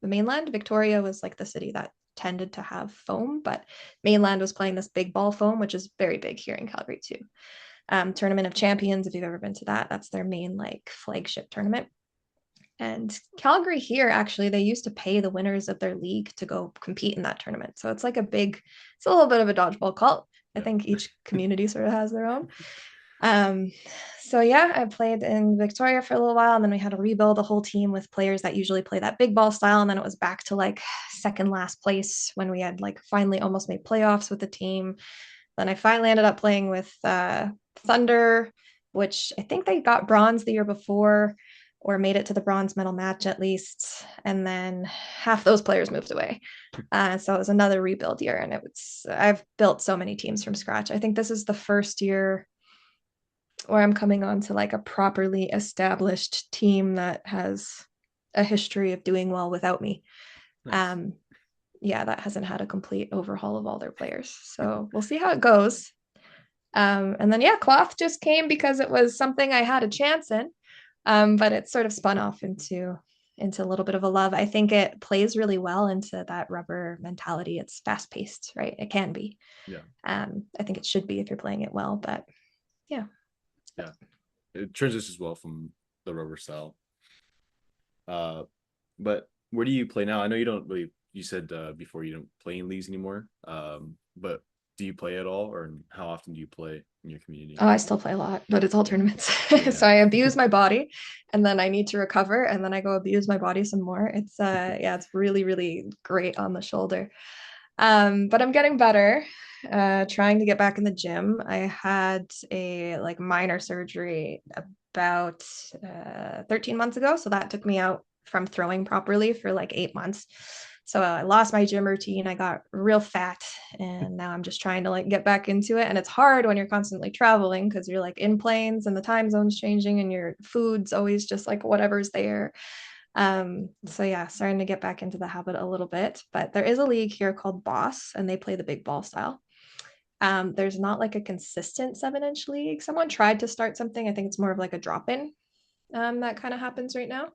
mainland. Victoria was like the city that tended to have foam, but mainland was playing this big ball foam, which is very big here in Calgary too. Tournament of Champions, if you've ever been to that, that's their main like flagship tournament. And Calgary here, actually, they used to pay the winners of their league to go compete in that tournament. So it's like it's a little bit of a dodgeball cult. I Yeah. think each community sort of has their own. Um, so yeah, I played in Victoria for a little while, and then we had to rebuild a whole team with players that usually play that big ball style. And then it was back to like second last place when we had like finally almost made playoffs with the team. Then I finally ended up playing with Thunder, which I think they got bronze the year before or made it to the bronze medal match at least. And then half those players moved away. So it was another rebuild year. And I've built so many teams from scratch. I think this is the first year where I'm coming on to like a properly established team that has a history of doing well without me. Nice. Um, yeah, that hasn't had a complete overhaul of all their players. So we'll see how it goes. And then yeah, cloth just came because it was something I had a chance in. But it sort of spun off into a little bit of a love. I think it plays really well into that rubber mentality. It's fast paced, right? It can be. Yeah. I think it should be if you're playing it well, but yeah. Yeah. It transitions well from the rubber style. Uh, but where do you play now? I know you don't really. You said before you don't play in leagues anymore. But do you play at all, or how often do you play in your community? Oh, I still play a lot, but it's all tournaments. Yeah. So I abuse my body and then I need to recover and then I go abuse my body some more. It's yeah, it's really, really great on the shoulder. But I'm getting better. Trying to get back in the gym. I had a like minor surgery about 13 months ago, so that took me out from throwing properly for like 8 months. So I lost my gym routine. I got real fat, and now I'm just trying to like get back into it. And it's hard when you're constantly traveling because you're like in planes and the time zone's changing, and your food's always just like whatever's there. So yeah, starting to get back into the habit a little bit, but there is a league here called Boss and they play the big ball style. There's not like a consistent 7-inch league. Someone tried to start something. I think it's more of like a drop-in that kind of happens right now.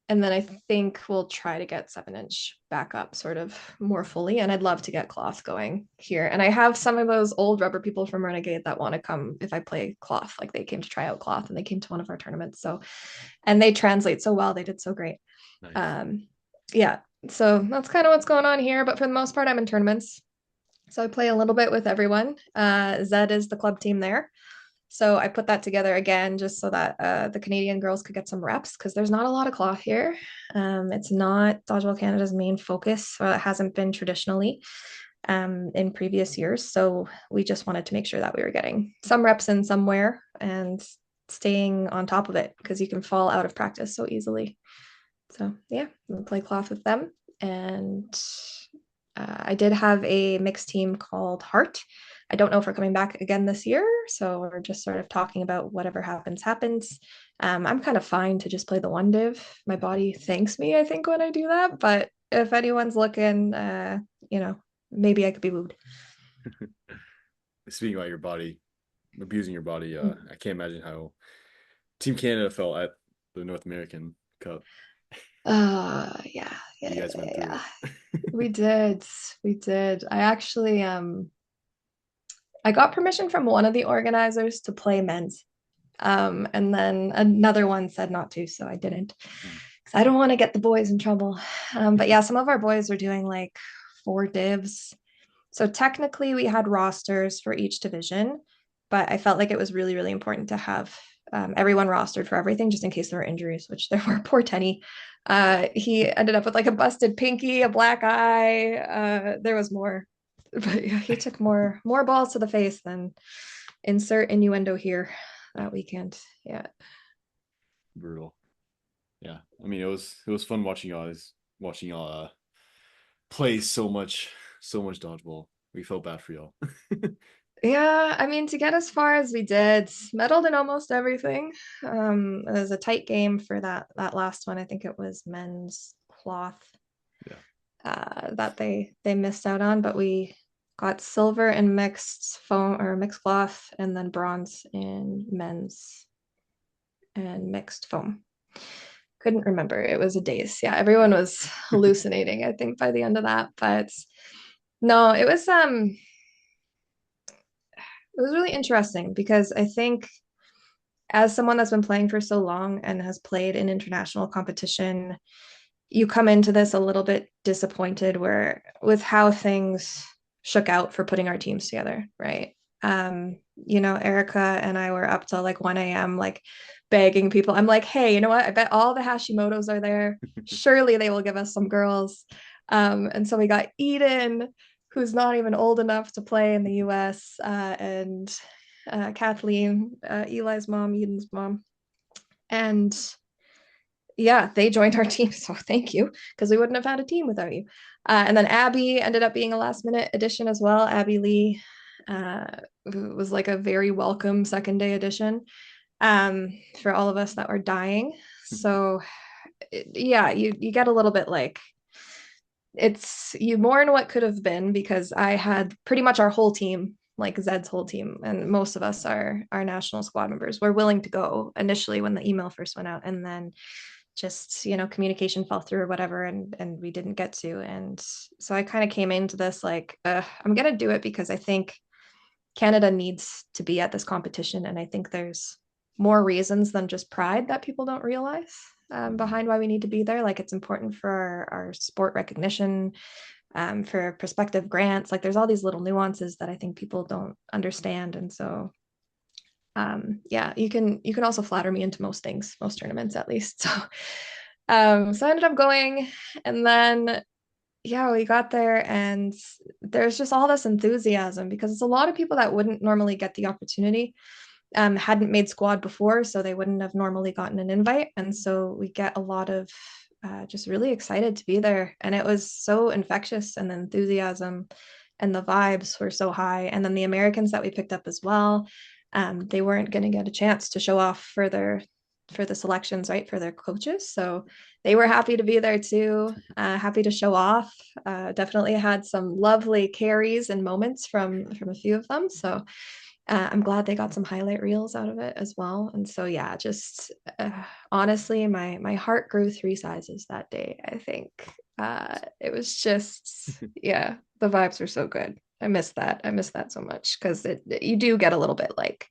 And then I think we'll try to get 7-inch back up sort of more fully. And I'd love to get cloth going here. And I have some of those old rubber people from Renegade that want to come if I play cloth. Like they came to try out cloth and they came to one of our tournaments. So, and they translate so well. They did so great. Nice. Um, yeah, so that's kind of what's going on here. But for the most part, I'm in tournaments. So I play a little bit with everyone. Zed is the club team there. So I put that together again just so that the Canadian girls could get some reps because there's not a lot of cloth here. It's not Dodgeball Canada's main focus. So it hasn't been traditionally in previous years. So we just wanted to make sure that we were getting some reps in somewhere and staying on top of it because you can fall out of practice so easily. So yeah, we'll play cloth with them. And I did have a mixed team called Heart. I don't know if we're coming back again this year. So we're just sort of talking about whatever happens, happens. I'm kind of fine to just play the one div. My body thanks me, I think, when I do that. But if anyone's looking, you know, maybe I could be wooed. Speaking about your body, abusing your body, Mm. I can't imagine how Team Canada felt at the North American Cup. Yeah, yeah, You guys yeah, went through yeah. it. We did. We did. I actually I got permission from one of the organizers to play men's. And then another one said not to, so I didn't. Because I don't want to get the boys in trouble. But yeah, some of our boys are doing like 4 divs. So technically we had rosters for each division, but I felt like it was really, really important to have everyone rostered for everything just in case there were injuries, which there were. Poor Tenny. He ended up with like a busted pinky, a black eye. There was more, but yeah, he took more balls to the face than insert innuendo here that weekend. Yeah. Brutal. Yeah. I mean, it was fun watching y'all play so much dodgeball. We felt bad for y'all. Yeah, I mean, to get as far as we did, medaled in almost everything. It was a tight game for that last one. I think it was men's cloth Yeah. that they missed out on, but we got silver in mixed foam or mixed cloth, and then bronze in men's and mixed foam. Couldn't remember. It was a daze. Yeah, everyone was hallucinating, I think, by the end of that. But no, it was really interesting because I think as someone that's been playing for so long and has played in international competition, you come into this a little bit disappointed where with how things shook out for putting our teams together, right? Erica and I were up till like 1 a.m. like begging people. I'm like, hey, you know what? I bet all the Hashimoto's are there. Surely they will give us some girls. And so we got Eden, who's not even old enough to play in the US, and Kathleen, Eli's mom, Eden's mom. And yeah, they joined our team. So thank you, because we wouldn't have had a team without you. And then Abby ended up being a last minute addition as well. Abby Lee was like a very welcome second day addition for all of us that were dying. So yeah, you get a little bit like you mourn what could have been because I had pretty much our whole team, like Zed's whole team, and most of us are our national squad members were willing to go initially when the email first went out, and then just communication fell through or whatever, and we didn't get to. And so I kind of came into this like I'm gonna do it because I think Canada needs to be at this competition, and I think there's more reasons than just pride that people don't realize behind why we need to be there. Like it's important for our sport recognition. for prospective grants. Like there's all these little nuances that I think people don't understand. And so yeah, you can also flatter me into most things, most tournaments at least. So I ended up going, and then yeah, we got there, and there's just all this enthusiasm because it's a lot of people that wouldn't normally get the opportunity, hadn't made squad before, so they wouldn't have normally gotten an invite. And so we get a lot of just really excited to be there. And it was so infectious, and the enthusiasm and the vibes were so high. And then the Americans that we picked up as well, they weren't going to get a chance to show off for the selections, right, for their coaches. So they were happy to be there too, happy to show off. Definitely had some lovely carries and moments from a few of them. So I'm glad they got some highlight reels out of it as well. And so yeah, just honestly, my heart grew 3 sizes that day. I think it was just yeah, the vibes were so good. I miss that. I miss that so much because you do get a little bit like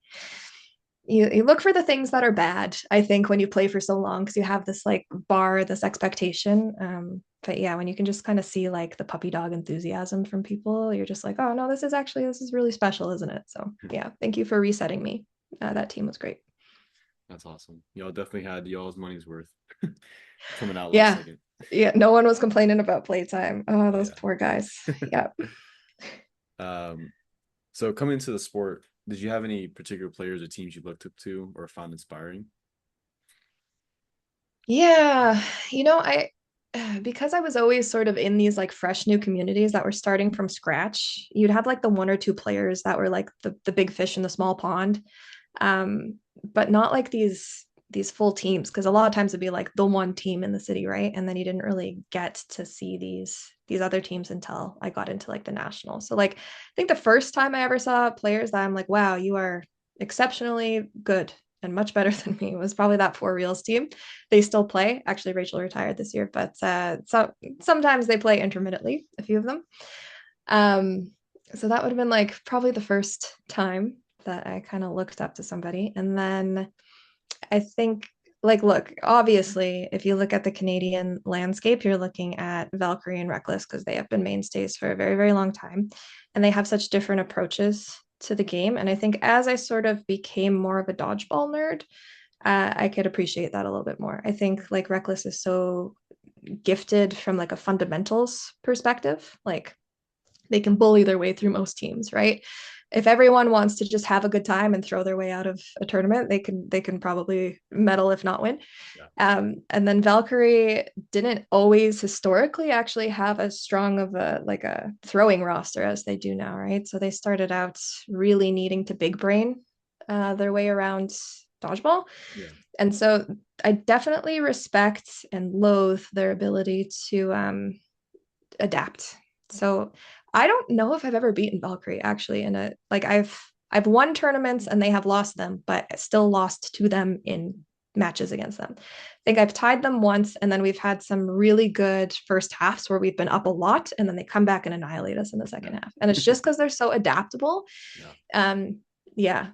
you look for the things that are bad, I think, when you play for so long because you have this like bar, this expectation. But yeah, when you can just kind of see like the puppy dog enthusiasm from people, you're just like, oh no, this is really special, isn't it? So yeah, thank you for resetting me. That team was great. That's awesome. Y'all definitely had y'all's money's worth coming out last Yeah, second. yeah, no one was complaining about playtime. Oh, those Yeah. poor guys. Yeah. um, so coming into the sport, did you have any particular players or teams you looked up to or found inspiring? Yeah, I because I was always sort of in these like fresh new communities that were starting from scratch, you'd have like the one or two players that were like the big fish in the small pond. But not like these full teams, because a lot of times it'd be like the one team in the city, right? And then you didn't really get to see these other teams until I got into like the national. So like I think the first time I ever saw players that I'm like, wow, you are exceptionally good and much better than me was probably that Four Reels team. They still play. Actually, Rachel retired this year, but so sometimes they play intermittently, a few of them. Um, so that would have been like probably the first time that I kind of looked up to somebody. And then I think, like, look, obviously, if you look at the Canadian landscape, you're looking at Valkyrie and Reckless because they have been mainstays for a very, very long time. And they have such different approaches to the game. And I think as I sort of became more of a dodgeball nerd, I could appreciate that a little bit more. I think like Reckless is so gifted from like a fundamentals perspective. Like they can bully their way through most teams, right? If everyone wants to just have a good time and throw their way out of a tournament, they can probably medal if not win. Yeah. And then Valkyrie didn't always historically actually have as strong of a like a throwing roster as they do now, right? So they started out really needing to big brain their way around dodgeball. Yeah. And so I definitely respect and loathe their ability to adapt. So I don't know if I've ever beaten Valkyrie actually in a like I've won tournaments and they have lost them, but still lost to them in matches against them. I think I've tied them once, and then we've had some really good first halves where we've been up a lot and then they come back and annihilate us in the second Yeah. half. And it's just because they're so adaptable. Yeah. Yeah.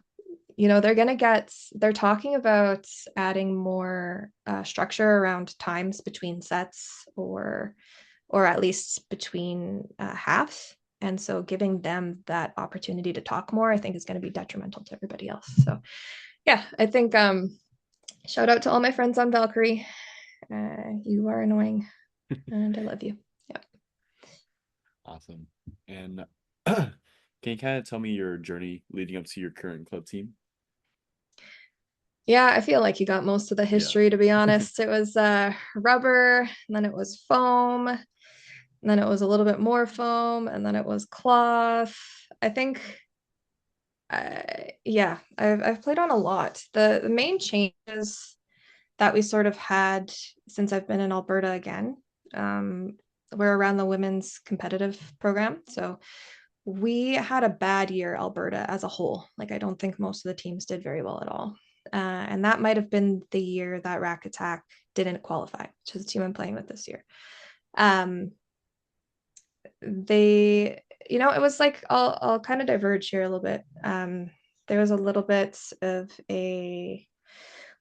They're talking about adding more structure around times between sets or at least between halves. And so giving them that opportunity to talk more, I think is going to be detrimental to everybody else. So yeah, I think shout out to all my friends on Valkyrie. You are annoying and I love you. Yeah. Awesome. And can you kind of tell me your journey leading up to your current club team? Yeah, I feel like you got most of the Yeah. history, to be honest. It was rubber, and then it was foam, and then it was a little bit more foam, and then it was cloth. I think yeah, I've played on a lot. The main changes that we sort of had since I've been in Alberta again, um, were around the women's competitive program. So we had a bad year, Alberta as a whole. Like I don't think most of the teams did very well at all. And that might have been the year that Rack Attack didn't qualify, which is the team I'm playing with this year. Um, they it was like I'll kind of diverge here a little bit. There was a little bit of a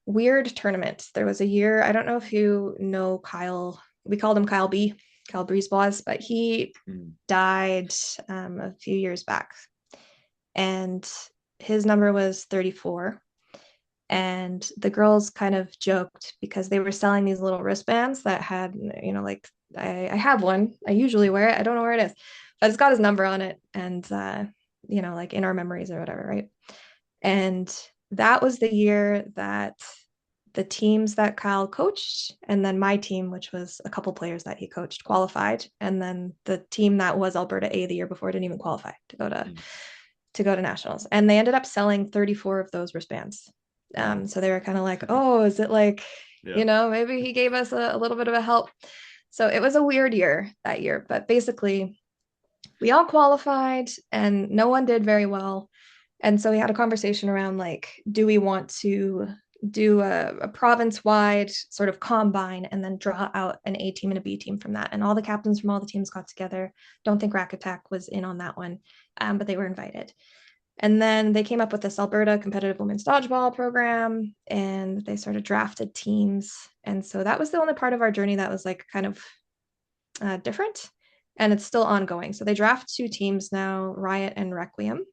weird tournament. There was a year, I don't know if you know Kyle, we called him Kyle B Cal Brisebois, but he Mm. died a few years back, and his number was 34. And the girls kind of joked because they were selling these little wristbands that had, like I have one. I usually wear it. I don't know where it is, but it's got his number on it, and like in our memories or whatever, right? And that was the year that the teams that Kyle coached, and then my team, which was a couple players that he coached, qualified, and then the team that was Alberta A the year before didn't even qualify Mm. to go to nationals, and they ended up selling 34 of those wristbands. Wow. So they were kind of like, oh, is it like, Yeah. maybe he gave us a little bit of a help. So it was a weird year that year, but basically we all qualified and no one did very well. And so we had a conversation around like, do we want to do a province-wide sort of combine and then draw out an A team and a B team from that? And all the captains from all the teams got together. Don't think Rack Attack was in on that one, but they were invited. And then they came up with this Alberta competitive women's dodgeball program, and they sort of drafted teams. And so that was the only part of our journey that was like kind of different, and it's still ongoing. So they draft two teams now, Riot and Requiem.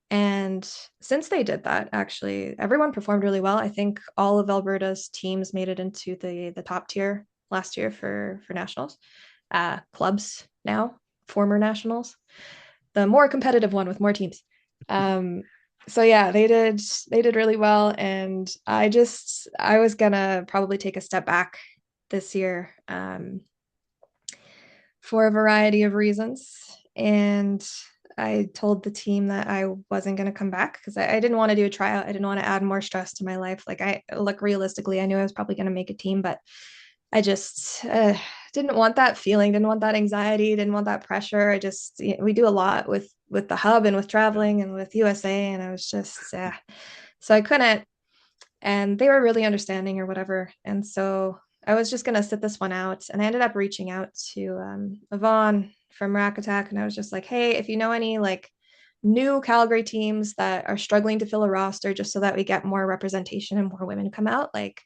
And since they did that, actually, everyone performed really well. I think all of Alberta's teams made it into the top tier last year for nationals. Clubs now, former nationals, the more competitive one with more teams. Um, so yeah, they did really well, and I was gonna probably take a step back this year for a variety of reasons. And I told the team that I wasn't going to come back because I didn't want to do a tryout. I didn't want to add more stress to my life. Like, I look realistically, I knew I was probably going to make a team, but I just didn't want that feeling, didn't want that anxiety, didn't want that pressure. We do a lot with the hub and with Yeah. traveling and with USA, and I was just, so I couldn't. And they were really understanding or whatever. And so I was just going to sit this one out. And I ended up reaching out to Yvonne from Rack Attack. And I was just like, hey, if you know any like new Calgary teams that are struggling to fill a roster just so that we get more representation and more women come out, like,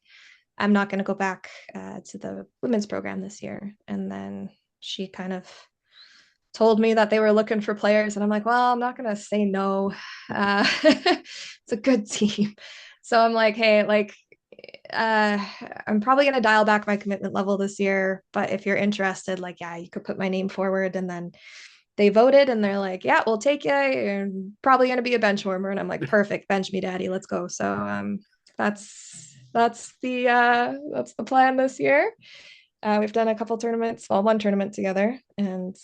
I'm not going to go back to the women's program this year. And then she kind of told me that they were looking for players. And I'm like, well, I'm not going to say no. It's a good team. So I'm like, hey, like, uh, I'm probably going to dial back my commitment level this year. But if you're interested, like, yeah, you could put my name forward. And then they voted and they're like, yeah, we'll take you. You're probably going to be a bench warmer. And I'm like, perfect. Bench me, daddy. Let's go. So that's the plan this year. We've done a couple tournaments, well, one tournament together, and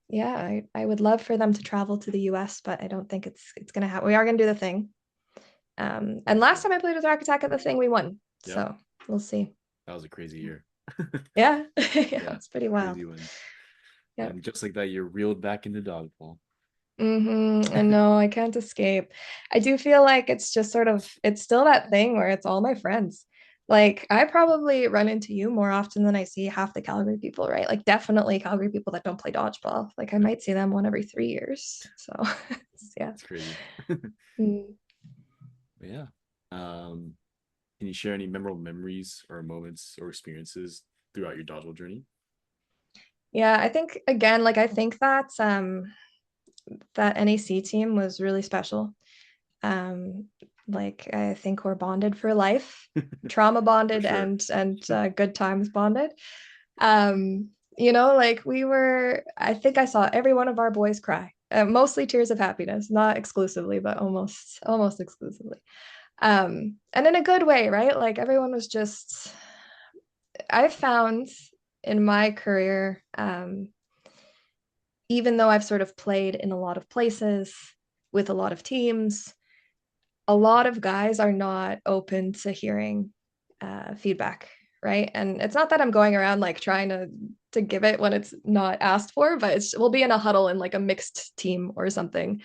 yeah, I would love for them to travel to the US, but I don't think it's gonna happen. We are gonna do the thing. And last time I played with Rock Attack at the thing, we won. Yeah. So we'll see. That was a crazy year. Yeah, yeah, Yeah. it's pretty wild. Crazy win. Yeah. And just like that, you're reeled back into dodgeball. I know I can't escape. I do feel like it's just sort of it's still that thing where it's all my friends. Like I probably run into you more often than I see half the Calgary people, right? Like definitely Calgary people that don't play dodgeball. Like I Yeah. might see them one every 3 years. So yeah. It's crazy. Mm. But yeah. Can you share any memorable memories or moments or experiences throughout your dodgeball journey? Yeah, I think again, like I think that NAC team was really special. Um, like I think we're bonded for life, trauma For bonded sure. and good times bonded. Like I think I saw every one of our boys cry. Mostly tears of happiness, not exclusively, but almost exclusively. And in a good way, right? Like everyone was just I found in my career, even though I've sort of played in a lot of places with a lot of teams, a lot of guys are not open to hearing feedback, right? And it's not that I'm going around like trying to give it when it's not asked for, but we'll be in a huddle in like a mixed team or something,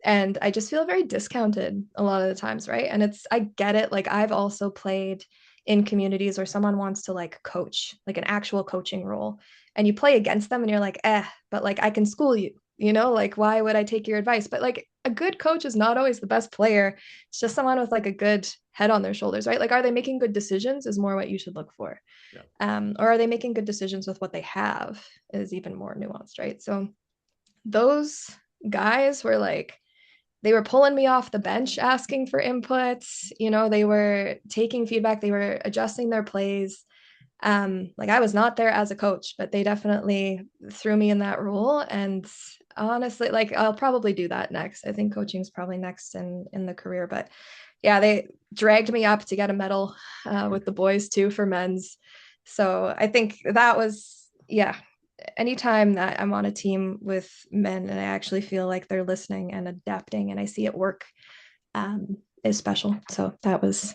and I just feel very discounted a lot of the times, right? And I get it. Like I've also played in communities where someone wants to like coach, like an actual coaching role, and you play against them, and you're like, but like I can school you. like why would I take your advice? But like a good coach is not always the best player. It's just someone with like a good head on their shoulders, right? Like, are they making good decisions is more what you should look for. Yeah. Or are they making good decisions with what they have is even more nuanced, right? So those guys were like, they were pulling me off the bench asking for inputs, they were taking feedback, they were adjusting their plays. Like I was not there as a coach, but they definitely threw me in that role. And honestly, like I'll probably do that next. I think coaching is probably next in the career. But yeah, they dragged me up to get a medal with the boys too for men's. So I think that was, yeah, anytime that I'm on a team with men and I actually feel like they're listening and adapting and I see it work, is special. So that was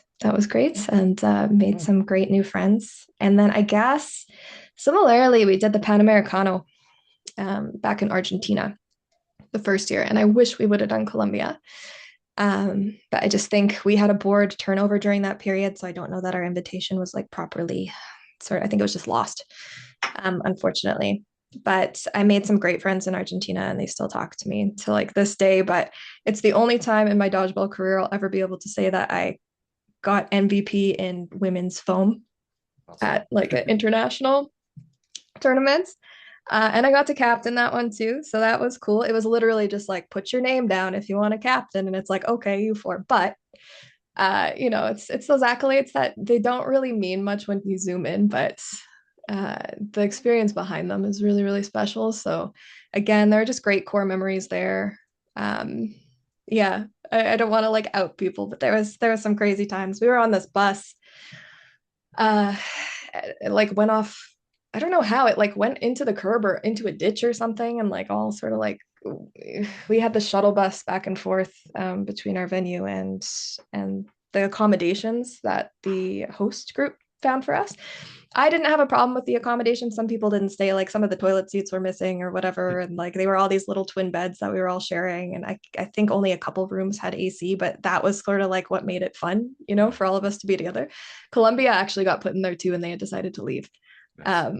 great, and made some great new friends. And then I guess similarly, we did the Pan Americano back in Argentina the first year, and I wish we would have done Colombia. But I just think we had a board turnover during that period, so I don't know that our invitation was like properly sort of, I think it was just lost, unfortunately. But I made some great friends in Argentina and they still talk to me to like this day. But it's the only time in my dodgeball career I'll ever be able to say that I got MVP in women's foam Awesome. at like an international tournaments. And I got to captain that one too. So that was cool. It was literally just like, put your name down if you want to captain. And it's like, okay, you four. But it's those accolades that they don't really mean much when you zoom in, but the experience behind them is really, really special. So again, there are just great core memories there. Yeah, I don't want to like out people, but there was some crazy times. We were on this bus. Uh, it like went off. I don't know how it like went into the curb or into a ditch or something, and like all sort of like we had the shuttle bus back and forth between our venue and the accommodations that the host group found for us. I didn't have a problem with the accommodation. Some people didn't stay, like some of the toilet seats were missing or whatever. And like they were all these little twin beds that we were all sharing. And I think only a couple of rooms had AC, but that was sort of like what made it fun, for all of us to be together. Columbia actually got put in there too, and they had decided to leave. Nice.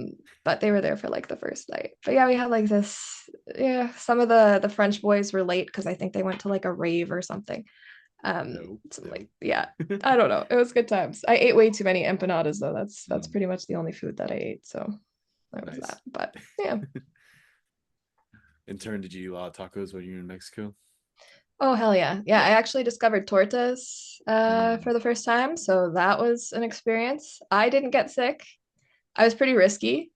But they were there for like the first night. But yeah, we had like this, yeah, some of the French boys were late because I think they went to like a rave or something. No, So no. like, yeah, I don't know. It was good times. I ate way too many empanadas though. That's Mm, pretty much the only food that I ate. So that was nice. that. But yeah. In turn, did you eat a lot of tacos when you were in Mexico? Oh hell yeah. Yeah, I actually discovered tortas Mm, for the first time. So that was an experience. I didn't get sick. I was pretty risky.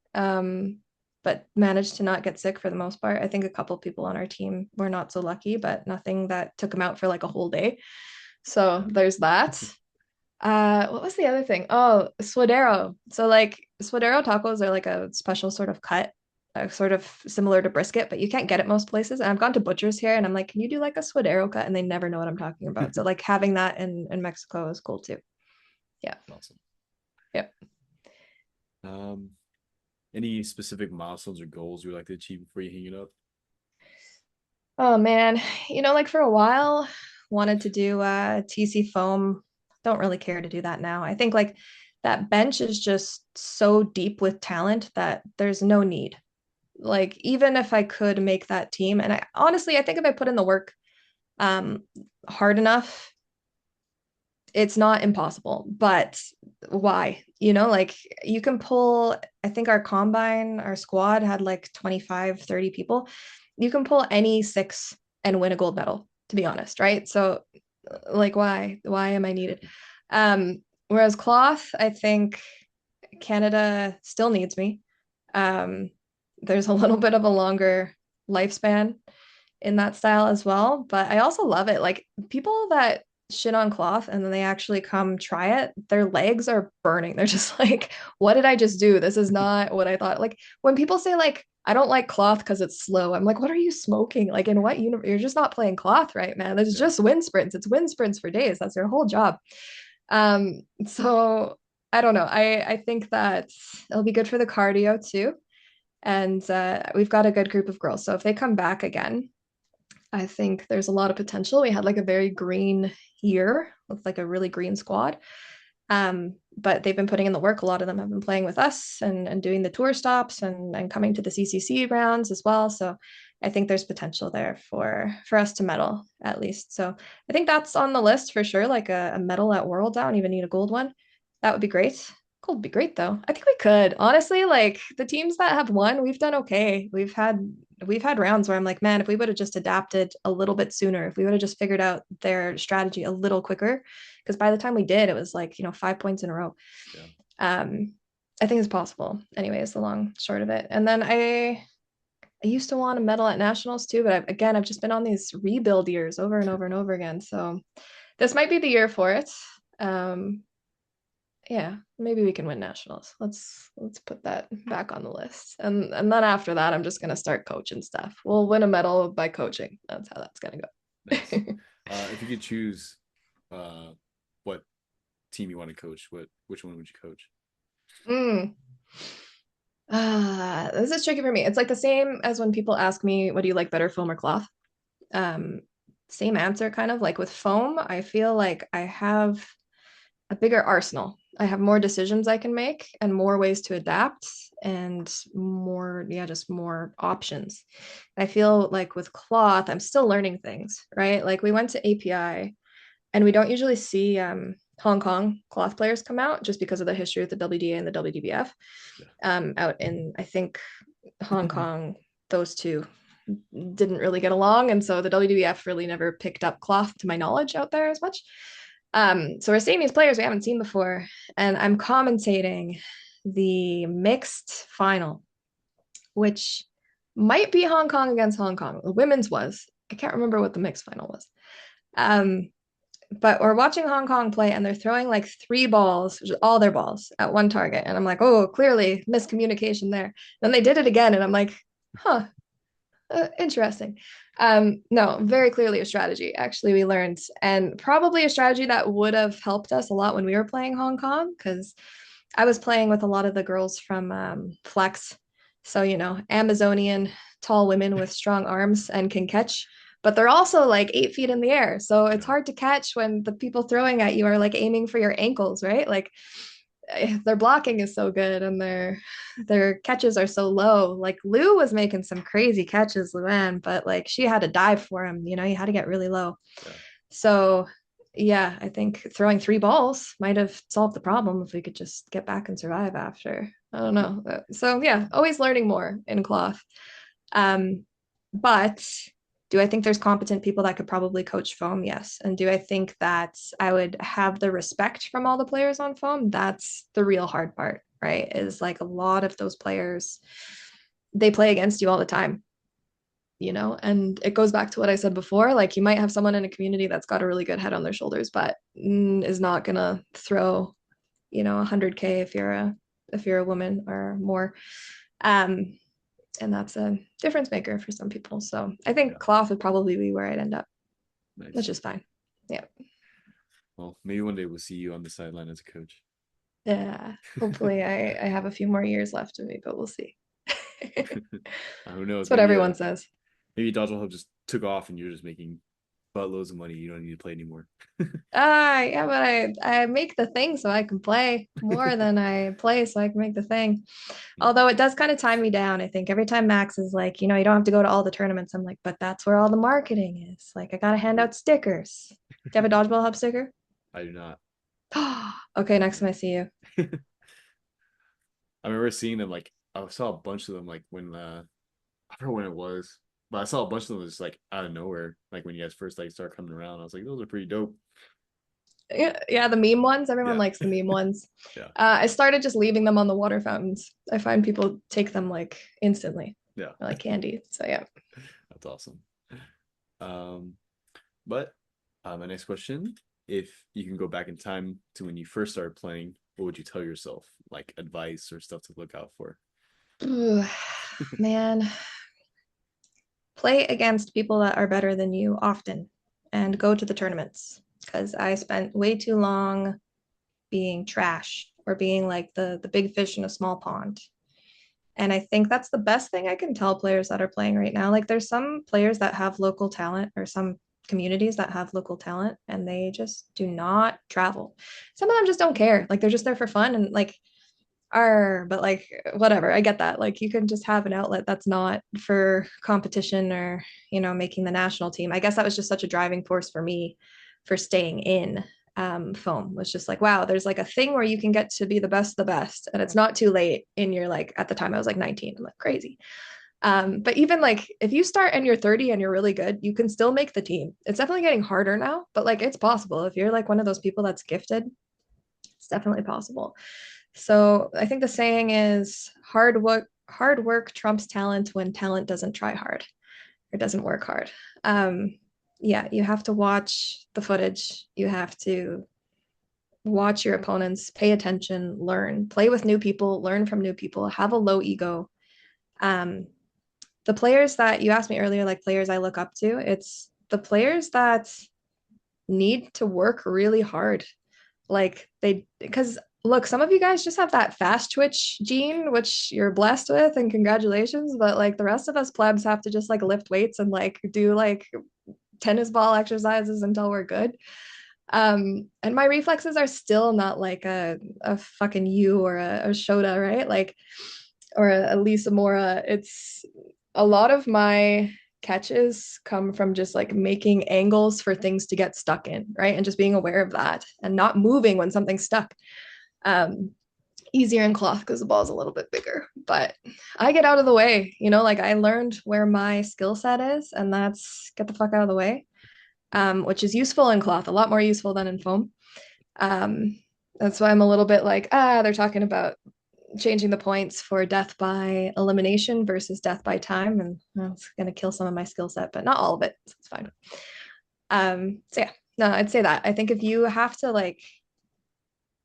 But managed to not get sick for the most part. I think a couple people on our team were not so lucky, but nothing that took them out for like a whole day. So yeah. there's that. What was the other thing? Oh, suadero. So like suadero tacos are like a special sort of cut, sort of similar to brisket, but you can't get it most places. And I've gone to butchers here and I'm like, can you do like a suadero cut? And they never know what I'm talking about. So like having that in Mexico is cool too. Yeah. Awesome. Yep. Um, any specific milestones or goals you would like to achieve before you hang it up? Oh man, like for a while, wanted to do TC foam. Don't really care to do that now. I think like that bench is just so deep with talent that there's no need. Like even if I could make that team, and I honestly, I think if I put in the work um hard enough, it's not impossible. But why? Like you can pull, I think our combine, our squad had like 25, 30 people. You can pull any six and win a gold medal, to be honest, right? So like why am I needed? Whereas cloth, I think Canada still needs me. Um, there's a little bit of a longer lifespan in that style as well, but I also love it. Like people that shit on cloth and then they actually come try it, their legs are burning. They're just like, what did I just do? This is not what I thought. Like when people say like I don't like cloth because it's slow. I'm like, what are you smoking? Like in what universe? You're just not playing cloth right, man. It's Yeah. just wind sprints. It's wind sprints for days. That's your whole job. So I don't know. I think that it'll be good for the cardio too. And we've got a good group of girls. So if they come back again, I think there's a lot of potential. We had like a very green year with like a really green squad. But they've been putting in the work. A lot of them have been playing with us and doing the tour stops and coming to the CCC rounds as well. So I think there's potential there for us to medal at least. So I think that's on the list for sure. Like a medal at Worlds. I don't even need a gold one. That would be great. Gold would be great though. I think we could honestly. Like the teams that have won, we've done okay. We've had rounds where I'm like, man, if we would have just adapted a little bit sooner, if we would have just figured out their strategy a little quicker, because by the time we did, it was like 5 points in a row. Yeah. I think it's possible. Anyways, the long short of it. And then I used to want a medal at nationals too, but I've just been on these rebuild years over and over and over again. So this might be the year for it. Um, yeah, maybe we can win nationals. Let's put that back on the list. And then after that, I'm just gonna start coaching stuff. We'll win a medal by coaching. That's how that's gonna Nice. go. If you could choose what team you want to coach, which one would you coach? Mm. This is tricky for me. It's like the same as when people ask me, what do you like better, foam or cloth? Um, Same answer, kind of like with foam. I feel like I have a bigger arsenal. I have more decisions I can make and more ways to adapt and more, yeah, just more options. I feel like with cloth, I'm still learning things, right? Like we went to API and we don't usually see Hong Kong cloth players come out just because of the history with the WDA and the WDBF. Yeah. Out in, I think, Hong Kong, those two didn't really get along. And so the WDBF really never picked up cloth, to my knowledge, out there as much. So we're seeing these players we haven't seen before. And I'm commentating the mixed final, which might be Hong Kong against Hong Kong. The women's was. I can't remember what the mixed final was. But we're watching Hong Kong play and they're throwing like 3 balls, all their balls at one target. And I'm like, oh, clearly miscommunication there. Then they did it again. And I'm like, huh, interesting. No, very clearly a strategy, actually, we learned. And probably a strategy that would have helped us a lot when we were playing Hong Kong, because I was playing with a lot of the girls from Flex. So, Amazonian tall women with strong arms and can catch, but they're also like 8 feet in the air. So it's Yeah. hard to catch when the people throwing at you are like aiming for your ankles, right? Like their blocking is so good and their catches are so low. Like Lou was making some crazy catches, Luann, but like she had to dive for him, you had to get really low. Yeah. So yeah, I think throwing 3 balls might have solved the problem if we could just get back and survive after. I don't know. So yeah, always learning more in cloth. Um, but do I think there's competent people that could probably coach foam? Yes. And do I think that I would have the respect from all the players on foam? That's the real hard part, right? Is like a lot of those players, they play against you all the time, and it goes back to what I said before. Like you might have someone in a community that's got a really good head on their shoulders, but is not gonna throw, 100K if you're a woman or more. Um, and that's a difference maker for some people. So I think Yeah. cloth would probably be where I'd end up, which Nice. is fine. Yeah. Well, maybe one day we'll see you on the sideline as a coach. Yeah. Hopefully I have a few more years left of me, but we'll see. Who knows? That's what everyone says. Maybe Dodgeball Hub just took off and you're just making buttloads of money. You don't need to play anymore. Yeah, but I make the thing so I can play more than I play so I can make the thing. Yeah. Although it does kind of tie me down. I think every time Max is like, you don't have to go to all the tournaments. I'm like, but that's where all the marketing is. Like I gotta hand out stickers. Do you have a Dodgeball Hub sticker? I do not. Okay, next time I see you. I remember seeing them like I saw a bunch of them like when I don't know when it was, but I saw a bunch of them just like out of nowhere. Like when you guys first like start coming around, I was like, those are pretty dope. Yeah, the meme ones. Everyone Yeah. likes the meme ones. Yeah. I started just leaving them on the water fountains. I find people take them like instantly, Yeah. like candy. So yeah. That's awesome. Um, but my next question, if you can go back in time to when you first started playing, what would you tell yourself? Like advice or stuff to look out for? Ooh, man, play against people that are better than you often and go to the tournaments because I spent way too long being trash or being like the big fish in a small pond. And I think that's the best thing I can tell players that are playing right now. Like there's some players that have local talent or some communities that have local talent and they just do not travel. Some of them just don't care. Like they're just there for fun. And like but like whatever, I get that. Like you can just have an outlet that's not for competition or, making the national team. I guess that was just such a driving force for me for staying in foam, was just like, wow, there's like a thing where you can get to be the best of the best and it's not too late in your, like, at the time I was like 19. I'm like crazy. But even like if you start and you're 30 and you're really good, you can still make the team. It's definitely getting harder now, but like it's possible. If you're like one of those people that's gifted, it's definitely possible. So I think the saying is hard work trumps talent when talent doesn't try hard or doesn't work hard. Um, yeah, you have to watch the footage. You have to watch your opponents, pay attention, learn, play with new people, learn from new people, have a low ego. Um, the players that you asked me earlier, like players I look up to, it's the players that need to work really hard. Like because look, some of you guys just have that fast twitch gene, which you're blessed with, and congratulations. But like the rest of us plebs have to just like lift weights and like do like tennis ball exercises until we're good. And my reflexes are still not like a fucking you or a Shota, right? Like, or a Lisa Mora. It's a lot of my catches come from just like making angles for things to get stuck in, right? And just being aware of that and not moving when something's stuck. Um, Easier in cloth because the ball's a little bit bigger, but I get out of the way, like I learned where my skill set is, and that's get the fuck out of the way, which is useful in cloth, a lot more useful than in foam. Um, that's why I'm a little bit like, they're talking about changing the points for death by elimination versus death by time, and it's going to kill some of my skill set, but not all of it, so it's fine. So yeah, no, I'd say that. I think if you have to like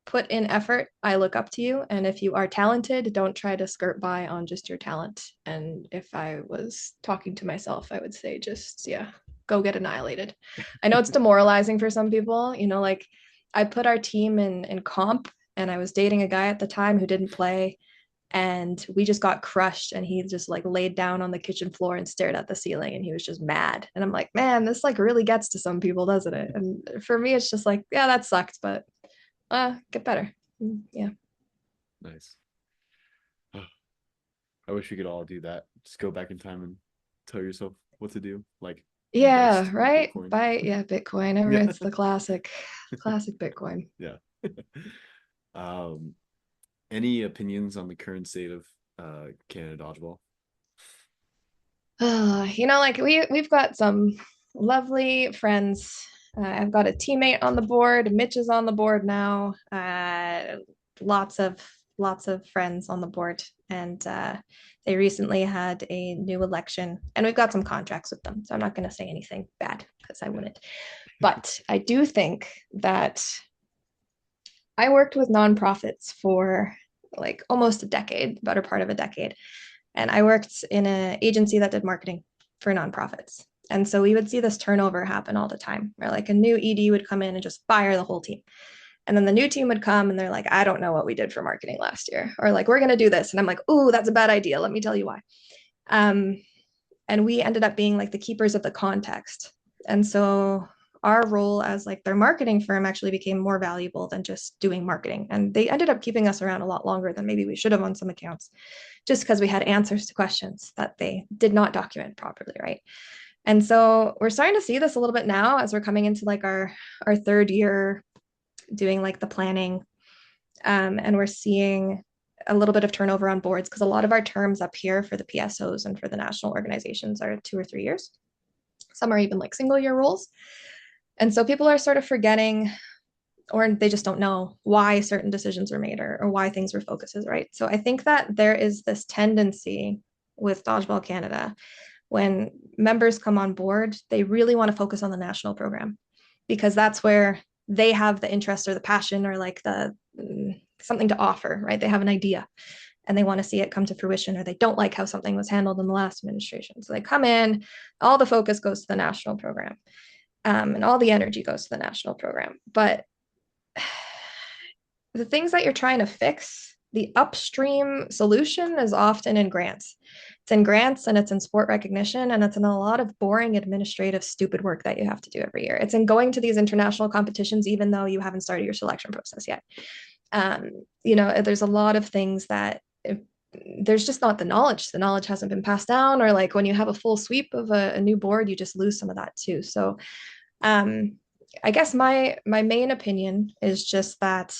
put in effort, I look up to you, and if you are talented, don't try to skirt by on just your talent. And if I was talking to myself, I would say just, yeah, go get annihilated. I know it's demoralizing for some people, like I put our team in comp, and I was dating a guy at the time who didn't play, and we just got crushed, and he just like laid down on the kitchen floor and stared at the ceiling, and he was just mad. And I'm like, man, this like really gets to some people, doesn't it? And for me it's just like, yeah, that sucked, but get better. Yeah. Nice. I wish we could all do that. Just go back in time and tell yourself what to do, like Yeah, invest in right. Bitcoin. Yeah, Bitcoin. Yeah. It's the classic Bitcoin. Yeah. Um, any opinions on the current state of Canada dodgeball? Like we've got some lovely friends. I've got a teammate on the board. Mitch is on the board now. Lots of friends on the board, and they recently had a new election, and we've got some contracts with them. So I'm not going to say anything bad because I wouldn't. But I do think that I worked with nonprofits for like almost a decade, the better part of a decade. And I worked in an agency that did marketing for nonprofits. And so we would see this turnover happen all the time, where like a new ED would come in and just fire the whole team. And then the new team would come and they're like, I don't know what we did for marketing last year. Or like, we're going to do this. And I'm like, ooh, that's a bad idea. Let me tell you why. Um, and we ended up being like the keepers of the context. And so our role as like their marketing firm actually became more valuable than just doing marketing. And they ended up keeping us around a lot longer than maybe we should have on some accounts, just because we had answers to questions that they did not document properly, right? And so we're starting to see this a little bit now as we're coming into like our third year doing like the planning, and we're seeing a little bit of turnover on boards because a lot of our terms up here for the PSOs and for the national organizations are 2 or 3 years. Some are even like single year roles. And so people are sort of forgetting, or they just don't know why certain decisions were made, or why things were focuses, right? So I think that there is this tendency with Dodgeball Canada, when members come on board, they really want to focus on the national program because that's where they have the interest or the passion or like the something to offer, right? They have an idea and they want to see it come to fruition, or they don't like how something was handled in the last administration. So they come in, all the focus goes to the national program, and all the energy goes to the national program. But the things that you're trying to fix, the upstream solution is often in grants. It's in grants and it's in sport recognition, and it's in a lot of boring administrative stupid work that you have to do every year. It's in going to these international competitions even though you haven't started your selection process yet. Um, there's a lot of things that there's just not the knowledge. The knowledge hasn't been passed down, or like when you have a full sweep of a new board, you just lose some of that too. So um, I guess my main opinion is just that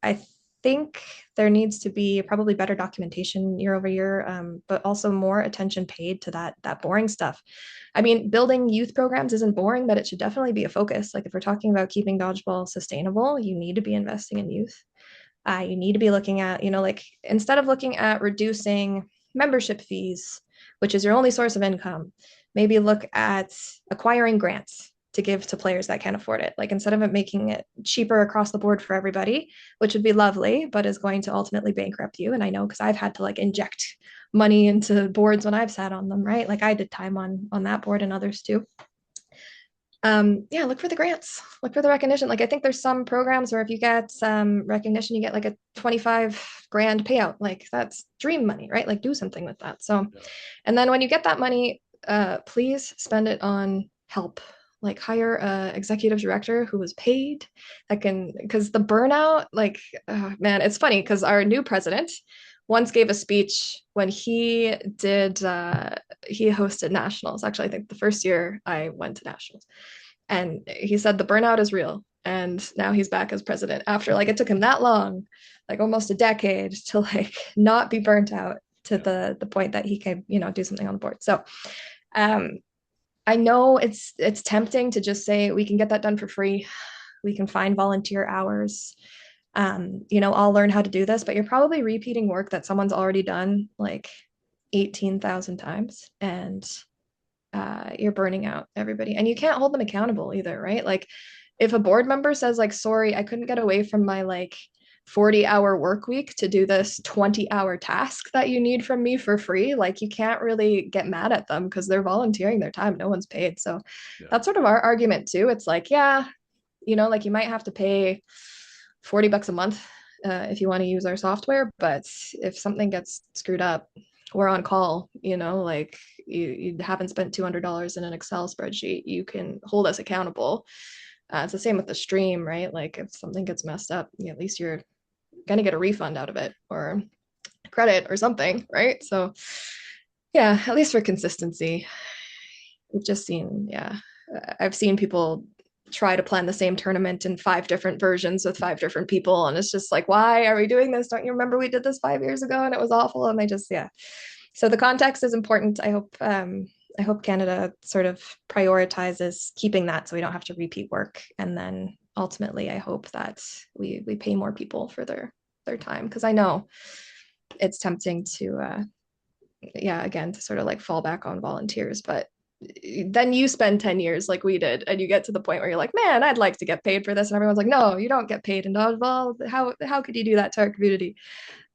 I think there needs to be probably better documentation year over year, but also more attention paid to that boring stuff. I mean, building youth programs isn't boring, but it should definitely be a focus. Like if we're talking about keeping dodgeball sustainable, you need to be investing in youth. You need to be looking at, like instead of looking at reducing membership fees, which is your only source of income, maybe look at acquiring grants to give to players that can't afford it. Like instead of it making it cheaper across the board for everybody, which would be lovely, but is going to ultimately bankrupt you. And I know because I've had to like inject money into boards when I've sat on them, right? Like I did time on that board and others too. Yeah, look for the grants, look for the recognition. Like I think there's some programs where if you get recognition, you get like a 25 grand payout. Like that's dream money, right? Like do something with that. So, Yeah. and then when you get that money, please spend it on help. Like hire a executive director who was paid that can, because the burnout, like, man, it's funny because our new president once gave a speech when he hosted nationals. Actually, I think the first year I went to nationals, and he said the burnout is real. And now he's back as president after like it took him that long, like almost a decade, to like not be burnt out to Yeah. the point that he could, do something on the board. So um I know it's tempting to just say we can get that done for free. We can find volunteer hours. I'll learn how to do this, but you're probably repeating work that someone's already done like 18,000 times. And you're burning out everybody. And you can't hold them accountable either, right? Like if a board member says like, sorry, I couldn't get away from my like 40-hour work week to do this 20-hour task that you need from me for free, like you can't really get mad at them because they're volunteering their time. No one's paid. So Yeah. that's sort of our argument too. It's like, yeah, like you might have to pay 40 bucks a month if you want to use our software, but if something gets screwed up, we're on call, like you haven't spent $200 in an Excel spreadsheet. You can hold us accountable. It's the same with the stream, right? Like if something gets messed up, at least you're going to get a refund out of it or credit or something, right? So yeah, at least for consistency, we've just seen, yeah, I've seen people try to plan the same tournament in 5 different versions with 5 different people. And it's just like, why are we doing this? Don't you remember we did this 5 years ago and it was awful? And they just, yeah. So the context is important. I hope Canada sort of prioritizes keeping that so we don't have to repeat work. And then ultimately, I hope that we pay more people for their time. Because I know it's tempting to yeah, again, to sort of like fall back on volunteers, but then you spend 10 years like we did and you get to the point where you're like, man, I'd like to get paid for this, and everyone's like, no, you don't get paid in dodgeball. How could you do that to our community?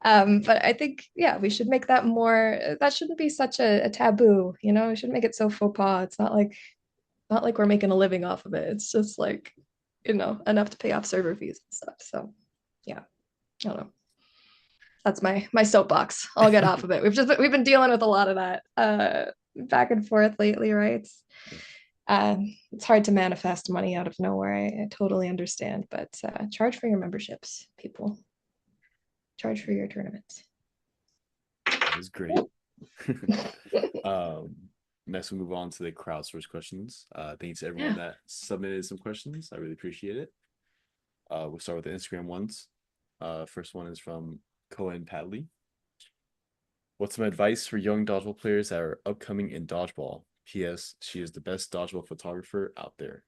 But I think, yeah, we should make that more, that shouldn't be such a taboo, we should make it so faux pas. It's not like we're making a living off of it. It's just like, enough to pay off server fees and stuff. So yeah, I don't know. That's my soapbox. I'll get off of it. We've been dealing with a lot of that back and forth lately, right? It's hard to manifest money out of nowhere. I totally understand, but charge for your memberships, people. Charge for your tournaments. That was great. um, Next we'll move on to the crowdsourced questions. Thanks to everyone Yeah. that submitted some questions. I really appreciate it. We'll start with the Instagram ones. First one is from Cohen Padley. What's some advice for young dodgeball players that are upcoming in dodgeball? P.S. She is the best dodgeball photographer out there.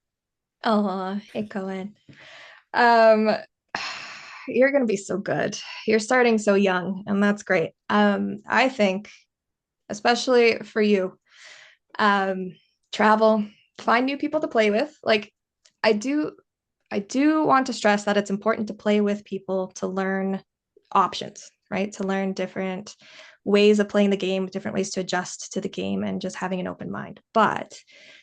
Oh, hey, Cohen. Um, you're gonna be so good. You're starting so young, and that's great. I think, especially for you, um, travel, find new people to play with. Like, I do, I do want to stress that it's important to play with people to learn options, right? To learn different ways of playing the game, different ways to adjust to the game, and just having an open mind. But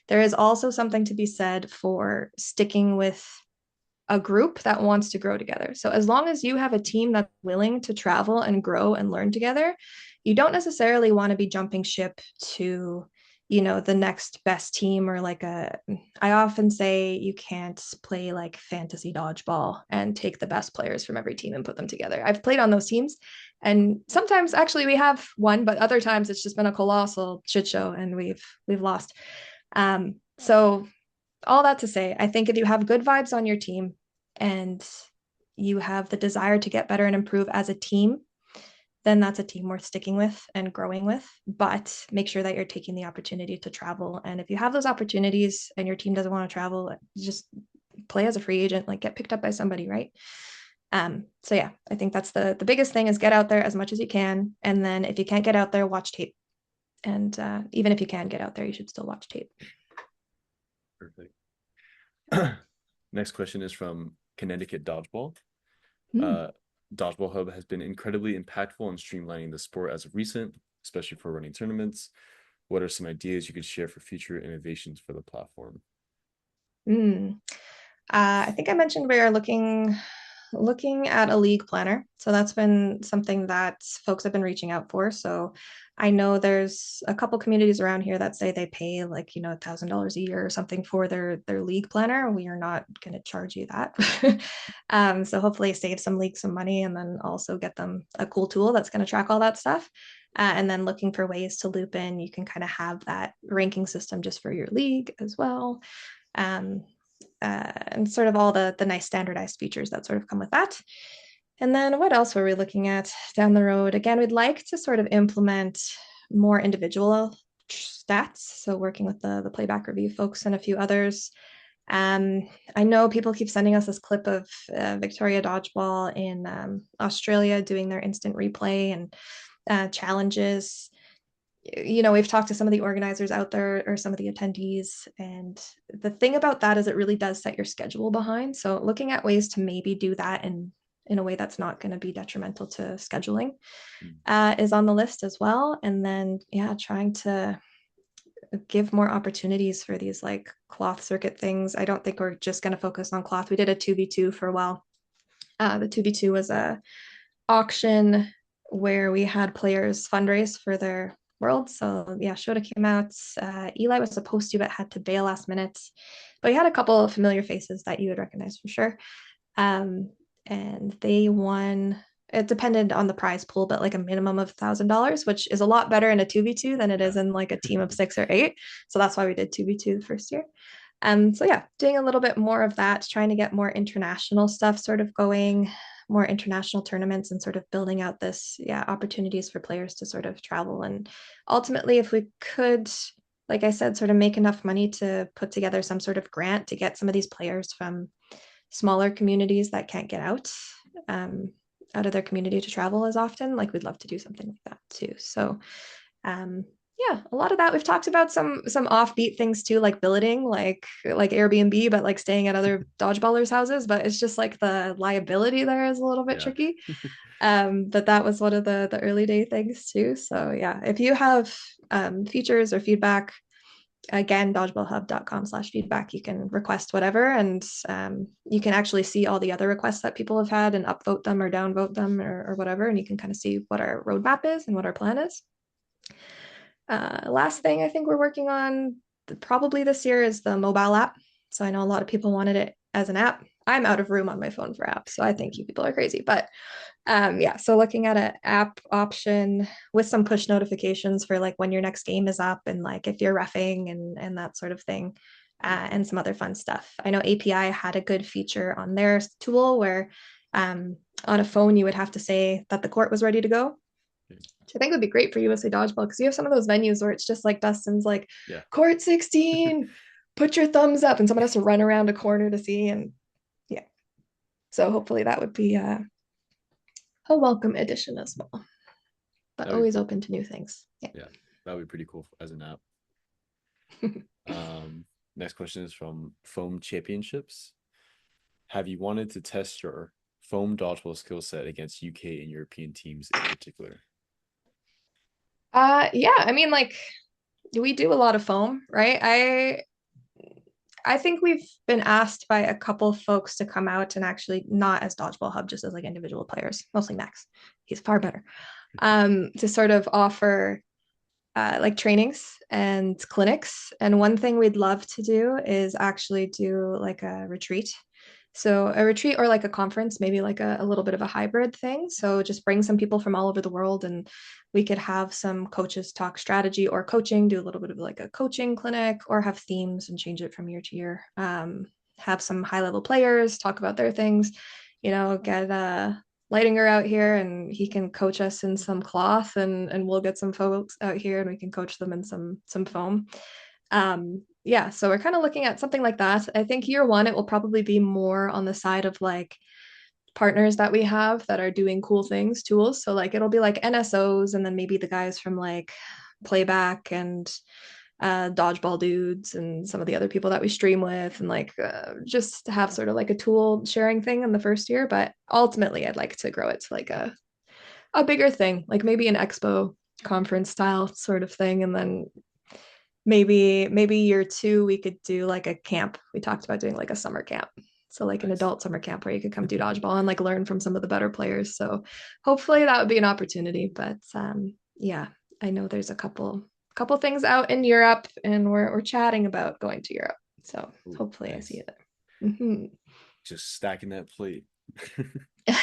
there is also something to be said for sticking with a group that wants to grow together. So as long as you have a team that's willing to travel and grow and learn together, you don't necessarily want to be jumping ship to the next best team, or I often say you can't play like fantasy dodgeball and take the best players from every team and put them together. I've played on those teams, and sometimes actually we have won, but other times it's just been a colossal shit show and we've lost. So all that to say, I think if you have good vibes on your team and you have the desire to get better and improve as a team, then that's a team worth sticking with and growing with. But make sure that you're taking the opportunity to travel. And if you have those opportunities and your team doesn't want to travel, just play as a free agent, like get picked up by somebody, right? So yeah, I think that's the biggest thing is get out there as much as you can. And then if you can't get out there, watch tape. And even if you can get out there, you should still watch tape. Perfect. Next question is from Connecticut Dodgeball. Mm. Uh, Dodgeball Hub has been incredibly impactful in streamlining the sport as of recent, especially for running tournaments. What are some ideas you could share for future innovations for the platform? Mm. I think I mentioned we are looking at a league planner. So that's been something that folks have been reaching out for. So I know there's a couple communities around here that say they pay like, $1,000 a year or something for their league planner. We are not going to charge you that. So hopefully save some leagues some money and then also get them a cool tool that's going to track all that stuff. And then looking for ways to loop in, you can kind of have that ranking system just for your league as well. Um, and sort of all the nice standardized features that sort of come with that. And then what else were we looking at down the road? Again, we'd like to sort of implement more individual stats. So working with the playback review folks and a few others. I know people keep sending us this clip of Victoria Dodgeball in Australia doing their instant replay and challenges. We've talked to some of the organizers out there or some of the attendees, and the thing about that is it really does set your schedule behind. So looking at ways to maybe do that in a way that's not going to be detrimental to scheduling is on the list as well. And then, yeah, trying to give more opportunities for these like cloth circuit things. I don't think we're just going to focus on cloth. We did a 2v2 for a while. The 2v2 was a auction where we had players fundraise for their world. So yeah, Shota came out. Eli was supposed to, but had to bail last minute. But we had a couple of familiar faces that you would recognize for sure. And they won. It depended on the prize pool, but like a minimum of $1,000, which is a lot better in a 2v2 than it is in like a team of 6 or 8. So that's why we did 2v2 the first year. So yeah, doing a little bit more of that, trying to get more international stuff sort of going, more international tournaments, and sort of building out this, opportunities for players to sort of travel. And ultimately, if we could, like I said, sort of make enough money to put together some sort of grant to get some of these players from smaller communities that can't get um, out of their community to travel as often, like we'd love to do something like that too. So yeah, a lot of that we've talked about some offbeat things too, like billeting, like Airbnb, but like staying at other dodgeballers' houses. But it's just like the liability there is a little bit Yeah. tricky. But that was one of the early day things too. So yeah, if you have features or feedback, again, dodgeballhub.com/feedback, you can request whatever, and you can actually see all the other requests that people have had and upvote them or downvote them or whatever, and you can kind of see what our roadmap is and what our plan is. Last thing I think we're working on probably this year is the mobile app. So I know a lot of people wanted it as an app. I'm out of room on my phone for apps, so I think you people are crazy. But yeah, so looking at an app option with some push notifications for like when your next game is up and like if you're reffing and that sort of thing, and some other fun stuff. I know API had a good feature on their tool where on a phone you would have to say that the court was ready to go, which I think would be great for USA Dodgeball because you have some of those venues where it's just like Dustin's like, Yeah. court 16, put your thumbs up, and someone has to run around a corner to see. And yeah, so hopefully that would be a welcome addition as well, but That'd be always pretty open to new things. Yeah. Yeah, that would be pretty cool as an app. Next question is from Foam Championships. Have you wanted to test your foam dodgeball skill set against UK and European teams in particular? Yeah, I mean, like we do a lot of foam, right? I think we've been asked by a couple folks to come out and actually not as Dodgeball Hub, just as like individual players, mostly Max. He's far better. To sort of offer like trainings and clinics. And one thing we'd love to do is actually do like a retreat. So a retreat or like a conference, maybe like a little bit of a hybrid thing. So just bring some people from all over the world and we could have some coaches talk strategy or coaching, do a little bit of like a coaching clinic or have themes and change it from year to year. Have some high level players talk about their things, get Lightinger out here and he can coach us in some cloth and we'll get some folks out here and we can coach them in some foam. Yeah, so we're kind of looking at something like that. I think year one, it will probably be more on the side of like partners that we have that are doing cool things, tools. So like it'll be like NSOs and then maybe the guys from like Playback and Dodgeball dudes and some of the other people that we stream with and like just have sort of like a tool sharing thing in the first year. But ultimately, I'd like to grow it to like a bigger thing, like maybe an expo conference style sort of thing. And then maybe year two, we could do like a camp. We talked about doing like a summer camp. So like an Nice. adult summer camp where you could come do dodgeball and like learn from some of the better players. So hopefully that would be an opportunity. But yeah, I know there's a couple things out in Europe and we're chatting about going to Europe. So Ooh, hopefully I see nice. you there. Mm-hmm. Just stacking that plate.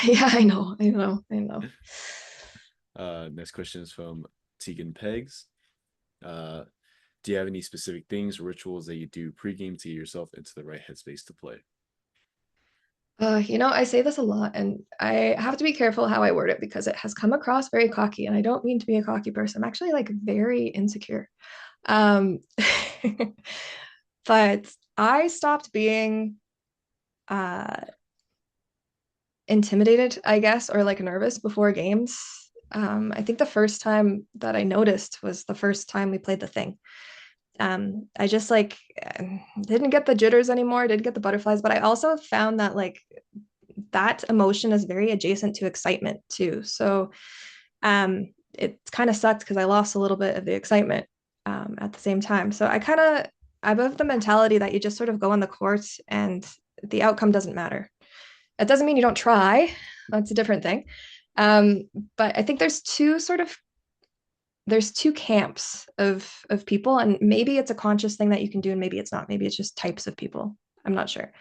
Yeah, I know. Next question is from Tegan Pegs. Uh, do you have any specific things or rituals that you do pregame to get yourself into the right headspace to play? I say this a lot and I have to be careful how I word it because it has come across very cocky and I don't mean to be a cocky person. I'm actually like very insecure. Um, but I stopped being uh intimidated, I guess, or like nervous before games. I think the first time that I noticed was the first time we played the thing. I just like didn't get the jitters anymore, didn't get the butterflies, but I also found that like that emotion is very adjacent to excitement too. So it kind of sucked because I lost a little bit of the excitement at the same time. So I'm of the mentality that you just sort of go on the court and the outcome doesn't matter. That doesn't mean you don't try. That's a different thing. Um, but I think there's two camps of people, and maybe it's a conscious thing that you can do, and maybe it's not. Maybe it's just types of people. I'm not sure.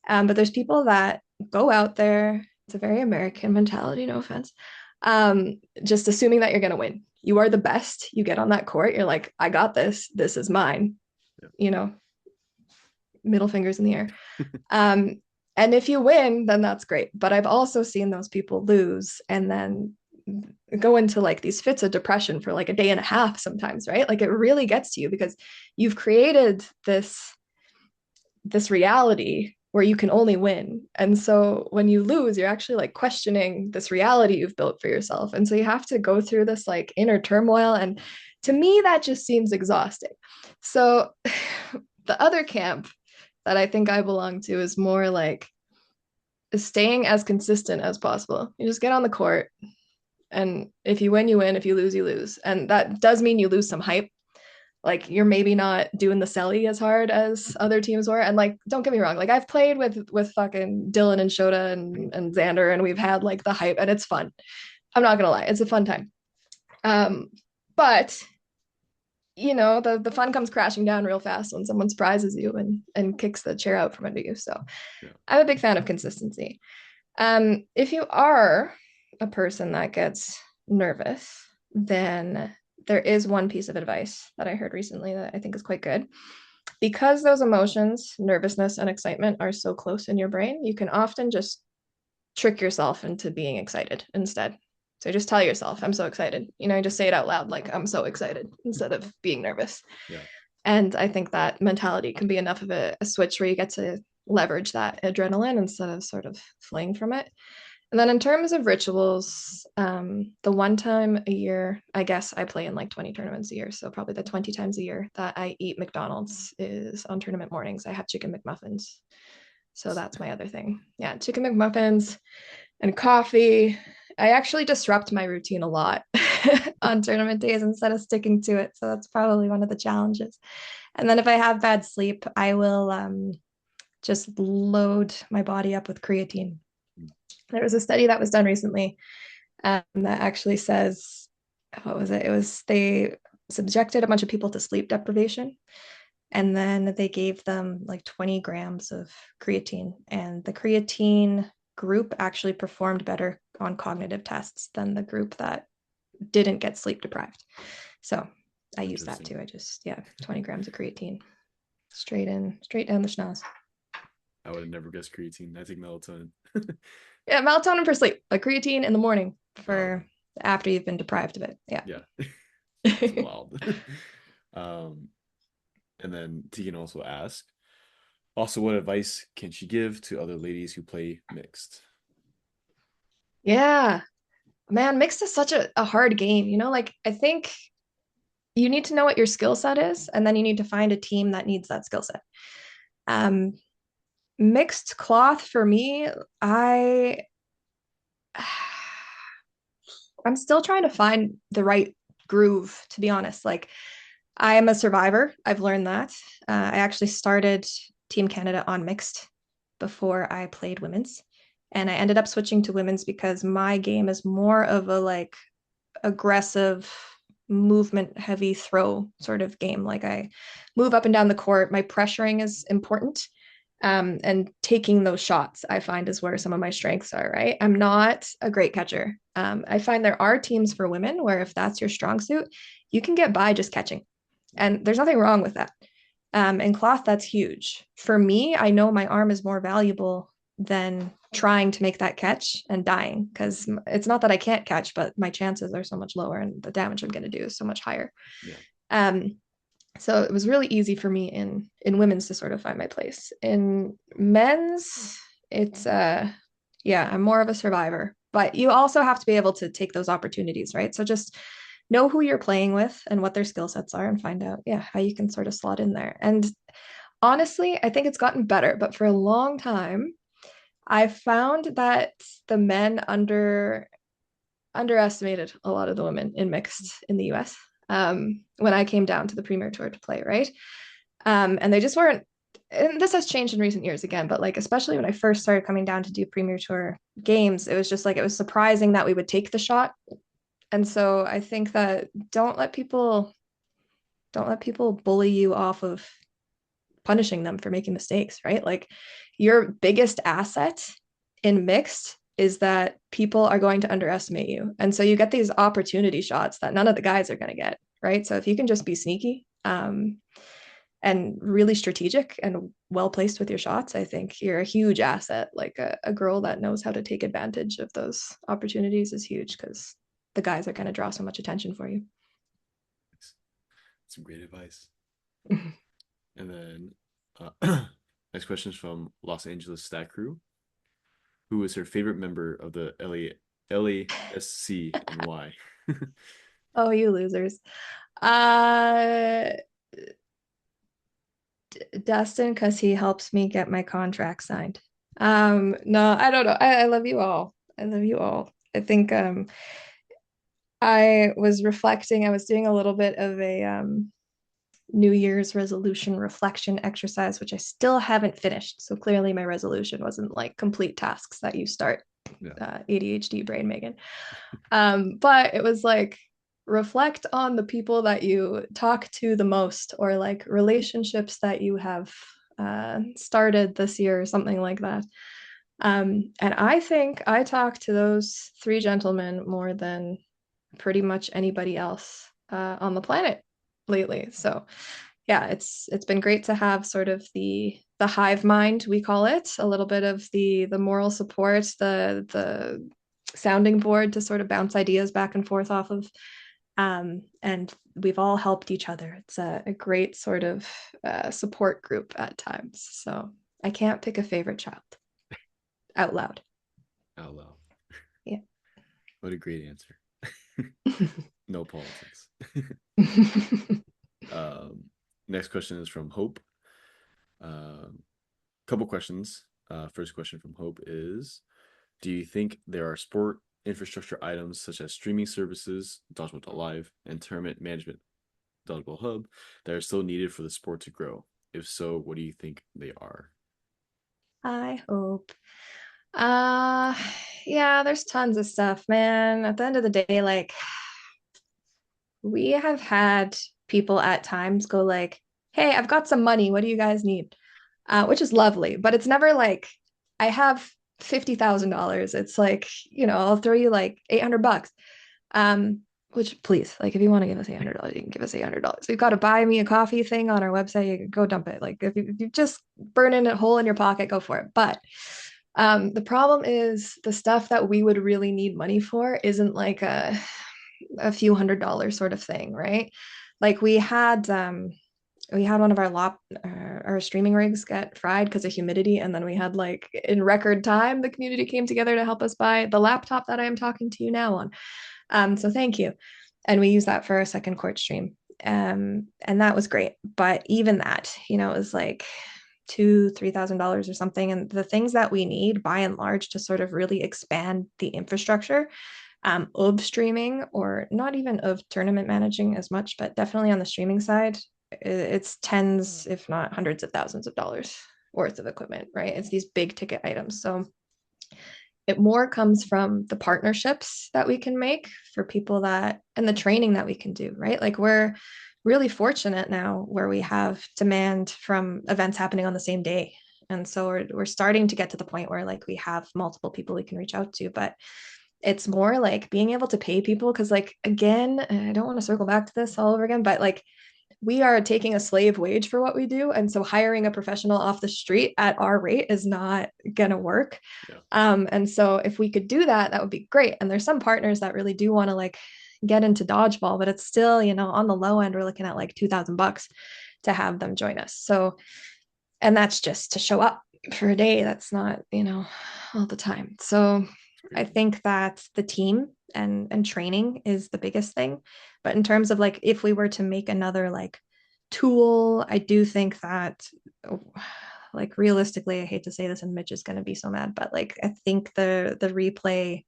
But there's people that go out there. It's a very American mentality, no offense. Just assuming that you're going to win. You are the best. You get on that court. You're like, I got this. This is mine. Yeah. You know, middle fingers in the air. Um, and if you win, then that's great. But I've also seen those people lose and then go into like these fits of depression for like a day and a half sometimes, right? Like it really gets to you because you've created this reality where you can only win. And so when you lose, you're actually like questioning this reality you've built for yourself. And so you have to go through this like inner turmoil. And to me, that just seems exhausting. So the other camp that I think I belong to is more like staying as consistent as possible. You just get on the court, and if you win, you win. If you lose, you lose. And that does mean you lose some hype. Like you're maybe not doing the celly as hard as other teams were. And like, don't get me wrong. Like I've played with fucking Dylan and Shota and Xander, and we've had like the hype, and it's fun. I'm not gonna lie, it's a fun time. Um, but the fun comes crashing down real fast when someone surprises you and kicks the chair out from under you. So Yeah. I'm a big fan of consistency. If you are a person that gets nervous, then there is one piece of advice that I heard recently that I think is quite good. Because those emotions, nervousness and excitement, are so close in your brain, you can often just trick yourself into being excited instead. So just tell yourself, I'm so excited. Just say it out loud, like, I'm so excited instead of being nervous. Yeah. And I think that mentality can be enough of a switch where you get to leverage that adrenaline instead of sort of fleeing from it. And then in terms of rituals, the one time a year, I guess I play in like 20 tournaments a year. So probably the 20 times a year that I eat McDonald's is on tournament mornings. I have chicken McMuffins. So that's my other thing. Yeah, chicken McMuffins and coffee. I actually disrupt my routine a lot on tournament days instead of sticking to it. So that's probably one of the challenges. And then if I have bad sleep, I will just load my body up with creatine. There was a study that was done recently that actually says, what was it? It was they subjected a bunch of people to sleep deprivation. And then they gave them like 20 grams of creatine. And the creatine group actually performed better on cognitive tests than the group that didn't get sleep deprived. So I use that Interesting. too. I just, yeah, 20 grams of creatine straight in, straight down the schnoz. I would have never guessed creatine. I take melatonin. Yeah, melatonin for sleep, but creatine in the morning Oh, for after you've been deprived of it. Yeah. yeah. That's wild. um, and then Tegan also asked, also, what advice can she give to other ladies who play mixed? Yeah. Man, mixed is such a hard game. Like I think you need to know what your skill set is, and then you need to find a team that needs that skill set. Um, Mixed cloth for me, I'm still trying to find the right groove, to be honest. Like I am a survivor. I've learned that. I actually started Team Canada on mixed before I played women's. And I ended up switching to women's because my game is more of a like aggressive movement heavy throw sort of game. Like I move up and down the court. My pressuring is important. And taking those shots, I find is where some of my strengths are, right? I'm not a great catcher. I find there are teams for women where if that's your strong suit, you can get by just catching. And there's nothing wrong with that. In cloth, that's huge. For me, I know my arm is more valuable than trying to make that catch and dying because it's not that I can't catch, but my chances are so much lower and the damage I'm going to do is so much higher. Yeah. Um, so it was really easy for me in women's to sort of find my place. In men's, it's yeah, I'm more of a survivor, but you also have to be able to take those opportunities, right? So just know who you're playing with and what their skill sets are and find out, yeah, how you can sort of slot in there. And honestly, I think it's gotten better, but for a long time, I found that the men underestimated a lot of the women in mixed in the US when I came down to the Premier Tour to play, right? And they just weren't, and this has changed in recent years again, but like, especially when I first started coming down to do Premier Tour games, it was just like, it was surprising that we would take the shot. And so I think that don't let people bully you off of punishing them for making mistakes, right? Like your biggest asset in mixed is that people are going to underestimate you. And so you get these opportunity shots that none of the guys are going to get, right? So if you can just be sneaky and really strategic and well placed with your shots, I think you're a huge asset. Like a girl that knows how to take advantage of those opportunities is huge because the guys are going to draw so much attention for you. Some great advice. And then next question is from Los Angeles Stat Crew. Who is her favorite member of the LASC and why? Oh, you losers. Uh, Dustin, because he helps me get my contract signed. No, I don't know. I love you all. I love you all. I think I was reflecting, I was doing a little bit of a New Year's resolution reflection exercise, which I still haven't finished. So clearly my resolution wasn't like complete tasks that you start, Yeah. ADHD brain, Megan. But it was like reflect on the people that you talk to the most or like relationships that you have started this year or something like that. And I think I talk to those three gentlemen more than pretty much anybody else on the planet lately. So yeah, it's been great to have sort of the hive mind, we call it, a little bit of the moral support, the sounding board to sort of bounce ideas back and forth off of. And we've all helped each other. It's a great sort of support group at times. So I can't pick a favorite child out loud. Out loud. Yeah. What a great answer. No politics. um, Next question is from Hope. Couple questions. First question from Hope is: do you think there are sport infrastructure items such as streaming services, Dodgeball Live, and tournament management, Dodgeball Hub, that are still needed for the sport to grow? If so, what do you think they are? I hope. Uh yeah, there's tons of stuff, man. At the end of the day, like we have had people at times go like, "Hey, I've got some money. What do you guys need?" Which is lovely, but it's never like I have $50,000. It's like, I'll throw you like $800. Um, which please, like if you want to give us $800, you can give us $800. You've got to buy me a coffee thing on our website, you can go dump it. Like if you just burn in a hole in your pocket, go for it. But the problem is the stuff that we would really need money for isn't like a few $100 sort of thing, right? Like we had one of our streaming rigs get fried because of humidity, and then we had like in record time the community came together to help us buy the laptop that I am talking to you now on. So thank you. And we used that for our second court stream. And that was great. But even that, it was like $2,000, $3,000 or something. And the things that we need by and large to sort of really expand the infrastructure of streaming, or not even of tournament managing as much, but definitely on the streaming side, it's tens, if not hundreds of thousands of dollars worth of equipment, right? It's these big ticket items. So it more comes from the partnerships that we can make for people and the training that we can do, right? Like we're really fortunate now where we have demand from events happening on the same day. And so we're starting to get to the point where like we have multiple people we can reach out to, but it's more like being able to pay people. Cause like, again, I don't want to circle back to this all over again, but like we are taking a slave wage for what we do. And so hiring a professional off the street at our rate is not going to work. Yeah. And so if we could do that, that would be great. And there's some partners that really do want to like get into dodgeball, but it's still, on the low end, we're looking at like $2,000 to have them join us. So, and that's just to show up for a day. That's not, all the time. So I think that the team and training is the biggest thing. But in terms of like if we were to make another like tool, I do think that like realistically, I hate to say this and Mitch is going to be so mad, but like I think the replay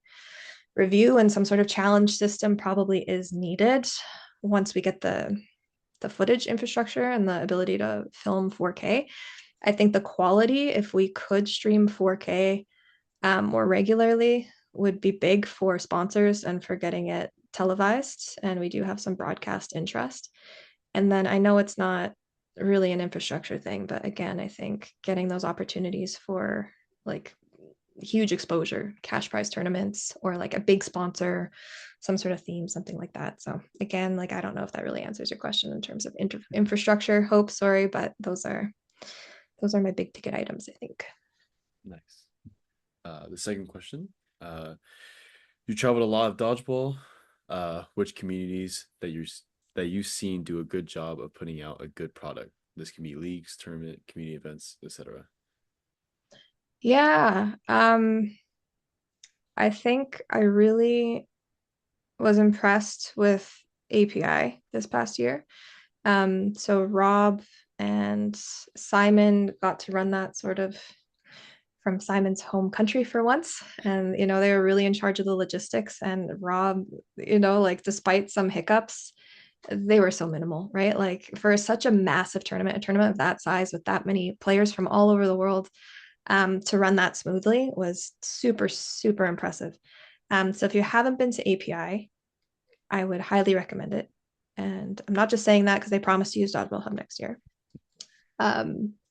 review and some sort of challenge system probably is needed once we get the footage infrastructure and the ability to film 4K. I think the quality, if we could stream 4K more regularly, would be big for sponsors and for getting it televised. And we do have some broadcast interest. And then I know it's not really an infrastructure thing, but again, I think getting those opportunities for like huge exposure, cash prize tournaments, or like a big sponsor, some sort of theme, something like that. So again, like I don't know if that really answers your question in terms of infrastructure. Hope, sorry, but those are my big ticket items, I think. Nice. The second question. You traveled a lot of dodgeball. Which communities that you've seen do a good job of putting out a good product? This can be leagues, tournament, community events, etc. Yeah. I think I really was impressed with API this past year. So Rob and Simon got to run that sort of from Simon's home country for once. And, they were really in charge of the logistics. And Rob, like despite some hiccups, they were so minimal, right? Like for such a massive tournament, a tournament of that size with that many players from all over the world, to run that smoothly was super, super impressive. So if you haven't been to API, I would highly recommend it. And I'm not just saying that because they promised to use Dodgeball Hub next year.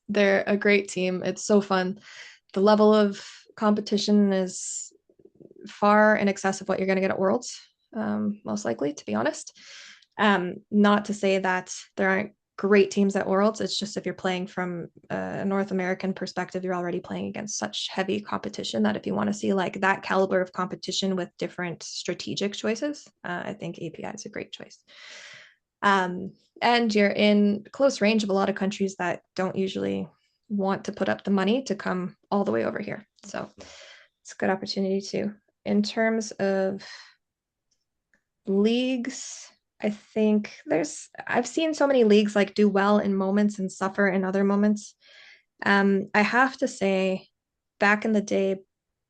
They're a great team. It's so fun. The level of competition is far in excess of what you're going to get at Worlds, most likely, to be honest. Not to say that there aren't great teams at Worlds. It's just if you're playing from a North American perspective, you're already playing against such heavy competition that if you want to see like that caliber of competition with different strategic choices, I think API is a great choice. And you're in close range of a lot of countries that don't usually want to put up the money to come all the way over here. So it's a good opportunity too. In terms of leagues, I think I've seen so many leagues like do well in moments and suffer in other moments. I have to say, back in the day,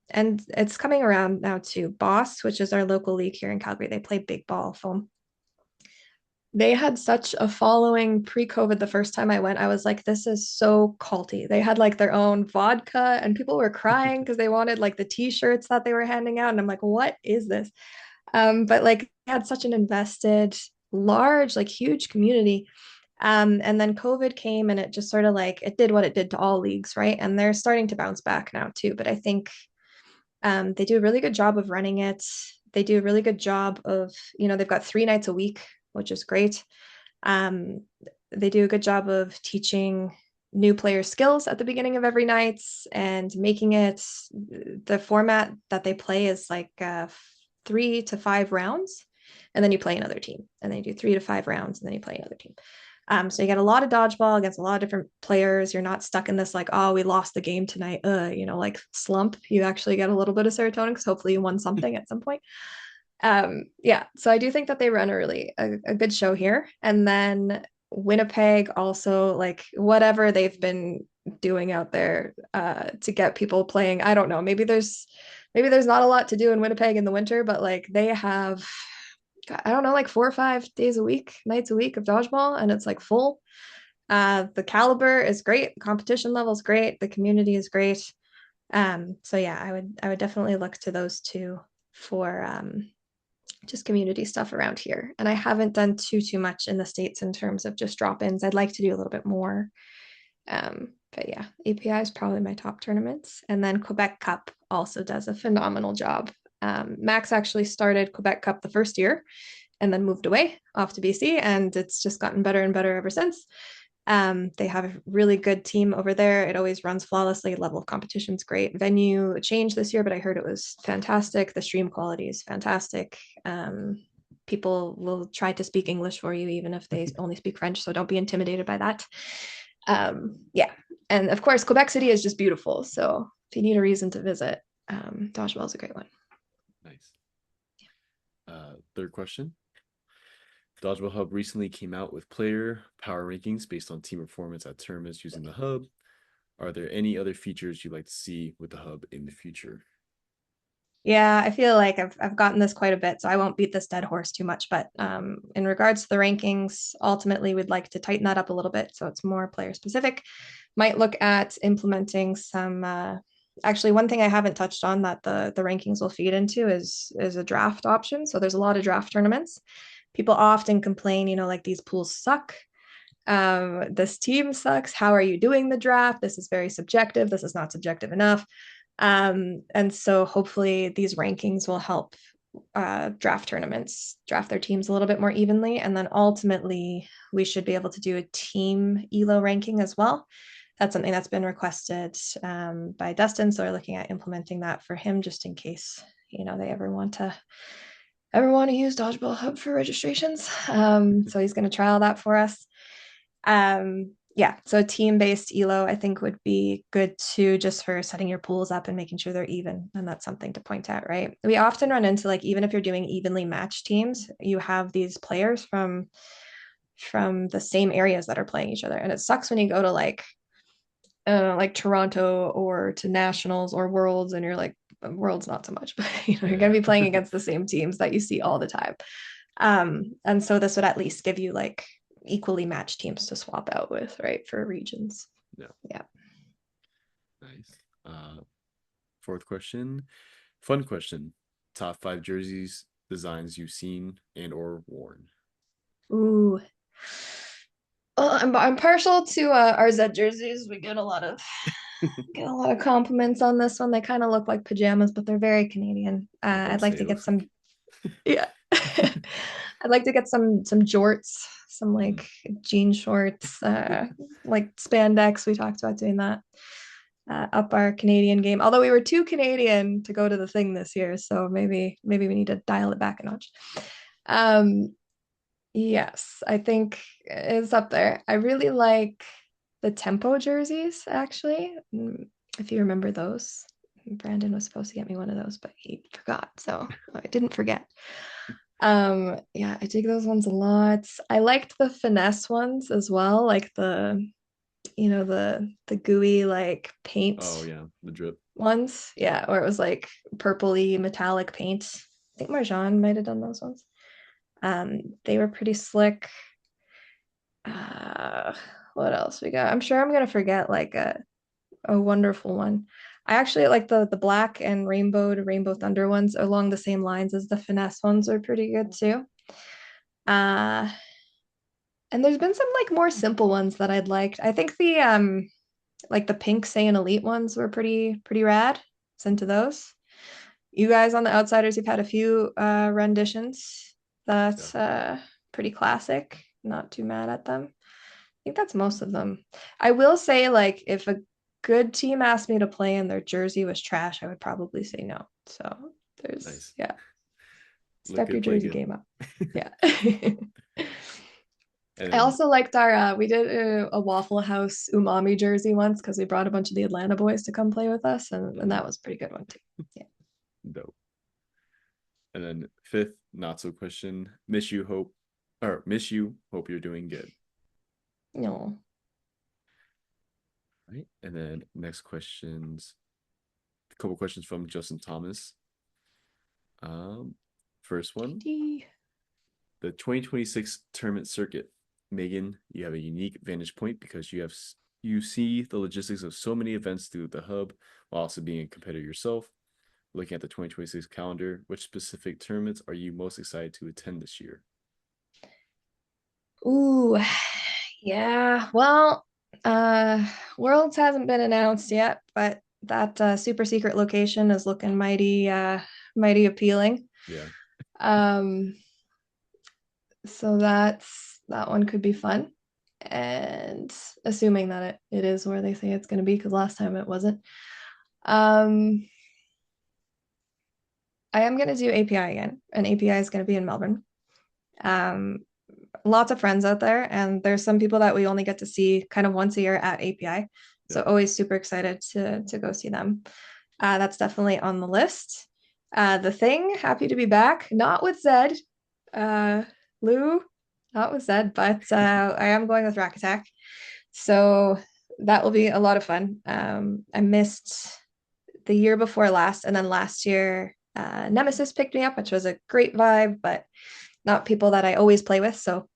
and it's coming around now too, Boss, which is our local league here in Calgary, they play big ball foam. They had such a following pre-COVID. The first time I went, I was like, this is so culty. They had like their own vodka and people were crying because they wanted like the t-shirts that they were handing out. And I'm like, what is this? But like they had such an invested large, like huge community. And then COVID came and it just sort of like it did what it did to all leagues, right? And they're starting to bounce back now too. But I think they do a really good job of running it. They do a really good job of, they've got 3 nights a week, which is great. Um, they do a good job of teaching new player skills at the beginning of every night and making it the format that they play is like 3 to 5 rounds. And then you play another team. And then you do 3 to 5 rounds and then you play another team. So you get a lot of dodgeball against a lot of different players. You're not stuck in this like, oh, we lost the game tonight, like slump. You actually get a little bit of serotonin because hopefully you won something at some point. Yeah, so I do think that they run a good show here. And then Winnipeg also like whatever they've been doing out there to get people playing. I don't know. Maybe there's not a lot to do in Winnipeg in the winter, but like they have I don't know, like 4 or 5 days a week, nights a week of dodgeball, and it's like full. The caliber is great, the competition level is great, the community is great. So yeah, I would definitely look to those two for just community stuff around here. And I haven't done too much in the States in terms of just drop-ins. I'd like to do a little bit more. But yeah, API is probably my top tournaments. And then Quebec Cup also does a phenomenal job. Max actually started Quebec Cup the first year and then moved away off to BC, and it's just gotten better and better ever since. They have a really good team over there. It always runs flawlessly. Level of competition's great. Venue changed this year, but I heard it was fantastic. The stream quality is fantastic. People will try to speak English for you, even if they only speak French. So don't be intimidated by that. Yeah. And of course, Quebec City is just beautiful. So if you need a reason to visit, Dodgeball is a great one. Nice. Third question. Dodgeball Hub recently came out with player power rankings based on team performance at tournaments using the hub. Are there any other features you'd like to see with the hub in the future? Yeah, I feel like I've gotten this quite a bit, so I won't beat this dead horse too much. But in regards to the rankings, ultimately we'd like to tighten that up a little bit so it's more player specific. Might look at implementing some. Actually, one thing I haven't touched on that the rankings will feed into is a draft option. So there's a lot of draft tournaments. People often complain, like these pools suck. This team sucks. How are you doing the draft? This is very subjective. This is not subjective enough. And so hopefully these rankings will help draft tournaments draft their teams a little bit more evenly. And then ultimately, we should be able to do a team ELO ranking as well. That's something that's been requested by Dustin. So we're looking at implementing that for him just in case, they ever want to use Dodgeball Hub for registrations. So he's going to trial that for us. Yeah, so team-based ELO I think would be good too, just for setting your pools up and making sure they're even. And that's something to point out, right? We often run into like, even if you're doing evenly matched teams, you have these players from the same areas that are playing each other. And it sucks when you go to like Toronto or to nationals or worlds and you're like, worlds not so much, but you're going to be playing against the same teams that you see all the time. And so this would at least give you like equally matched teams to swap out with, right, for regions. Yeah. Nice. Fourth question. Fun question. Top 5 jerseys designs you've seen and or worn. Ooh. Well, I'm partial to our Z jerseys. We get a lot of compliments on this one. They kind of look like pajamas, but they're very Canadian. I'd like to get some. Yeah. I'd like to get some jorts, some like jean shorts, like spandex. We talked about doing that. Up our Canadian game. Although we were too Canadian to go to the thing this year, so maybe we need to dial it back a notch. Yes, I think it's up there. I really like the tempo jerseys, actually. If you remember those. Brandon was supposed to get me one of those, but he forgot, so I didn't forget. Yeah, I dig those ones a lot. I liked the finesse ones as well, like the gooey like paint. Oh yeah, the drip ones. Yeah, or it was like purpley metallic paint. I think Marjan might have done those ones. They were pretty slick. What else we got? I'm sure I'm gonna forget like a wonderful one. I actually like the black and rainbow to rainbow thunder ones along the same lines as the finesse ones are pretty good too. Uh, and there's been some like more simple ones that I'd liked. I think the like the pink Saiyan Elite ones were pretty rad. Sent to those. You guys on the Outsiders, you've had a few renditions. Yeah. That's pretty classic. Not too mad at them. I think that's most of them. I will say, like, if a good team asked me to play and their jersey was trash, I would probably say no. So there's, Nice. yeah, Look step your good, play jersey good. game up. Yeah. And I then also liked our, we did a Waffle House umami jersey once because we brought a bunch of the Atlanta boys to come play with us, and mhm, that was a pretty good one too. Yeah. dope. And then fifth, not so question. Miss you, hope, or miss you, hope you're doing good. No. Right. And then next questions, a couple questions from Justin Thomas. Um, First one, the 2026 tournament circuit. Megan, you have a unique vantage point because you see the logistics of so many events through the hub while also being a competitor yourself. Looking at the 2026 calendar, which specific tournaments are you most excited to attend this year? Ooh, yeah. Well, uh, Worlds hasn't been announced yet, but that super secret location is looking mighty appealing. Yeah. Um, so that one could be fun. And assuming that it is where they say it's going to be, because last time it wasn't. Um, I am going to do API again, and API is going to be in Melbourne. Um, Lots of friends out there, and there's some people that we only get to see kind of once a year at API. Yeah. So always super excited to go see them. That's definitely on the list. The Thing, happy to be back. Not with Zed, uh, Lou, not with Zed, but I am going with Rack Attack. So that will be a lot of fun. I missed the year before last, and then last year, Nemesis picked me up, which was a great vibe, but not people that I always play with. So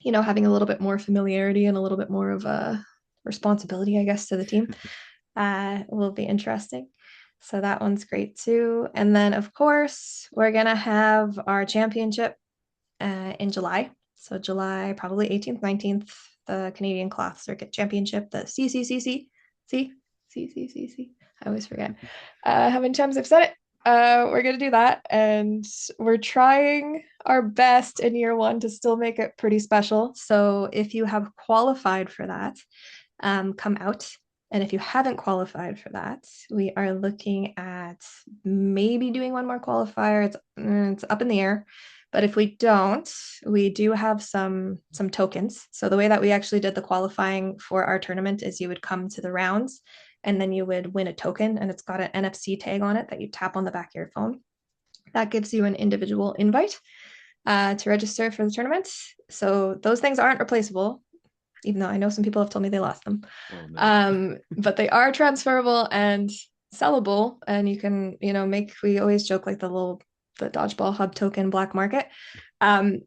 having a little bit more familiarity and a little bit more of a responsibility, I guess, to the team will be interesting. So that one's great too. And then, of course, we're going to have our championship in July. So, July, probably 18th, 19th, the Canadian Cloth Circuit Championship, the CCCC. C. I always forget how many times I've said it. We're going to do that. And we're trying our best in year one to still make it pretty special. So if you have qualified for that, come out. And if you haven't qualified for that, we are looking at maybe doing one more qualifier. It's up in the air. But if we don't, we do have some tokens. So the way that we actually did the qualifying for our tournament is you would come to the rounds and then you would win a token, and it's got an NFC tag on it that you tap on the back of your phone. That gives you an individual invite to register for the tournament. So those things aren't replaceable, even though I know some people have told me they lost them. Oh no. But they are transferable and sellable, and you can, we always joke like the Dodgeball Hub token black market.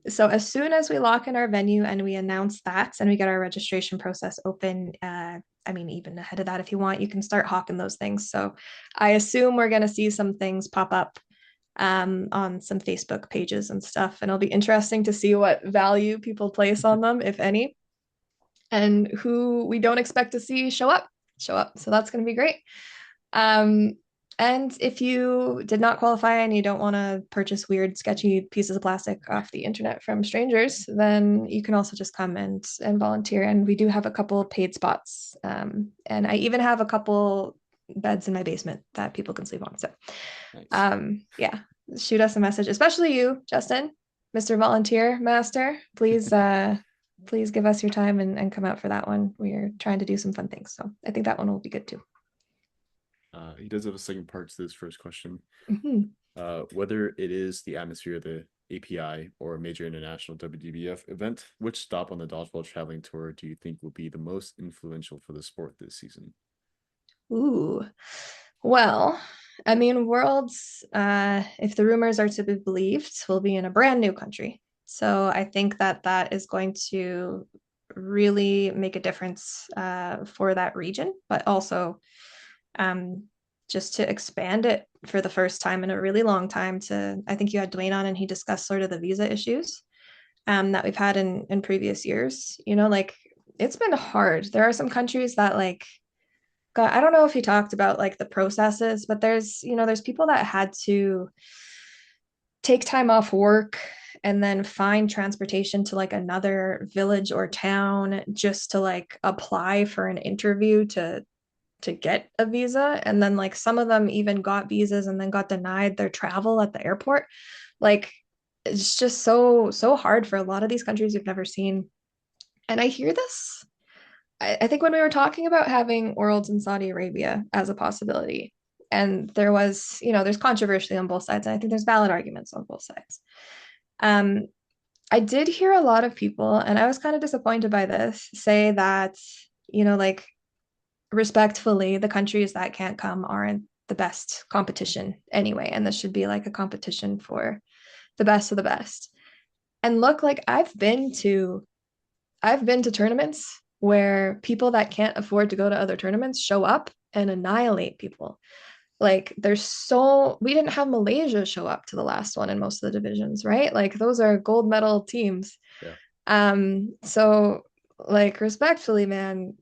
So as soon as we lock in our venue and we announce that and we get our registration process open, I mean, even ahead of that, if you want, you can start hawking those things. So I assume we're going to see some things pop up on some Facebook pages and stuff. And it'll be interesting to see what value people place on them, if any, and who we don't expect to see show up. So that's going to be great. Um, and if you did not qualify and you don't want to purchase weird, sketchy pieces of plastic off the internet from strangers, then you can also just come and volunteer. And we do have a couple paid spots. And I even have a couple beds in my basement that people can sleep on. So, Nice. yeah, shoot us a message, especially you, Justin, Mr. Volunteer Master. Please give us your time and come out for that one. We're trying to do some fun things. So I think that one will be good too. He does have a second part to this first question. Mhm. Whether it is the atmosphere of the API or a major international WDBF event, which stop on the Dodgeball traveling tour do you think will be the most influential for the sport this season? Ooh. Well, I mean, Worlds, if the rumors are to be believed, will be in a brand new country. So I think that that is going to really make a difference for that region, but also um, just to expand it for the first time in a really long time. I think you had Dwayne on and he discussed sort of the visa issues. that we've had in previous years. Like it's been hard. There are some countries that like God, I don't know if he talked about like the processes, but there's people that had to take time off work and then find transportation to like another village or town just to like apply for an interview to get a visa, and then like some of them even got visas and then got denied their travel at the airport. Like it's just so hard for a lot of these countries you've never seen. And I hear this. I think when we were talking about having Worlds in Saudi Arabia as a possibility, and there's controversy on both sides, and I think there's valid arguments on both sides. Um, I did hear a lot of people, and I was kind of disappointed by this, say that, like respectfully, the countries that can't come aren't the best competition anyway, and this should be like a competition for the best of the best. And look, like I've been to tournaments where people that can't afford to go to other tournaments show up and annihilate people. Like we didn't have Malaysia show up to the last one in most of the divisions, right? Like those are gold medal teams. Yeah. So like respectfully, man,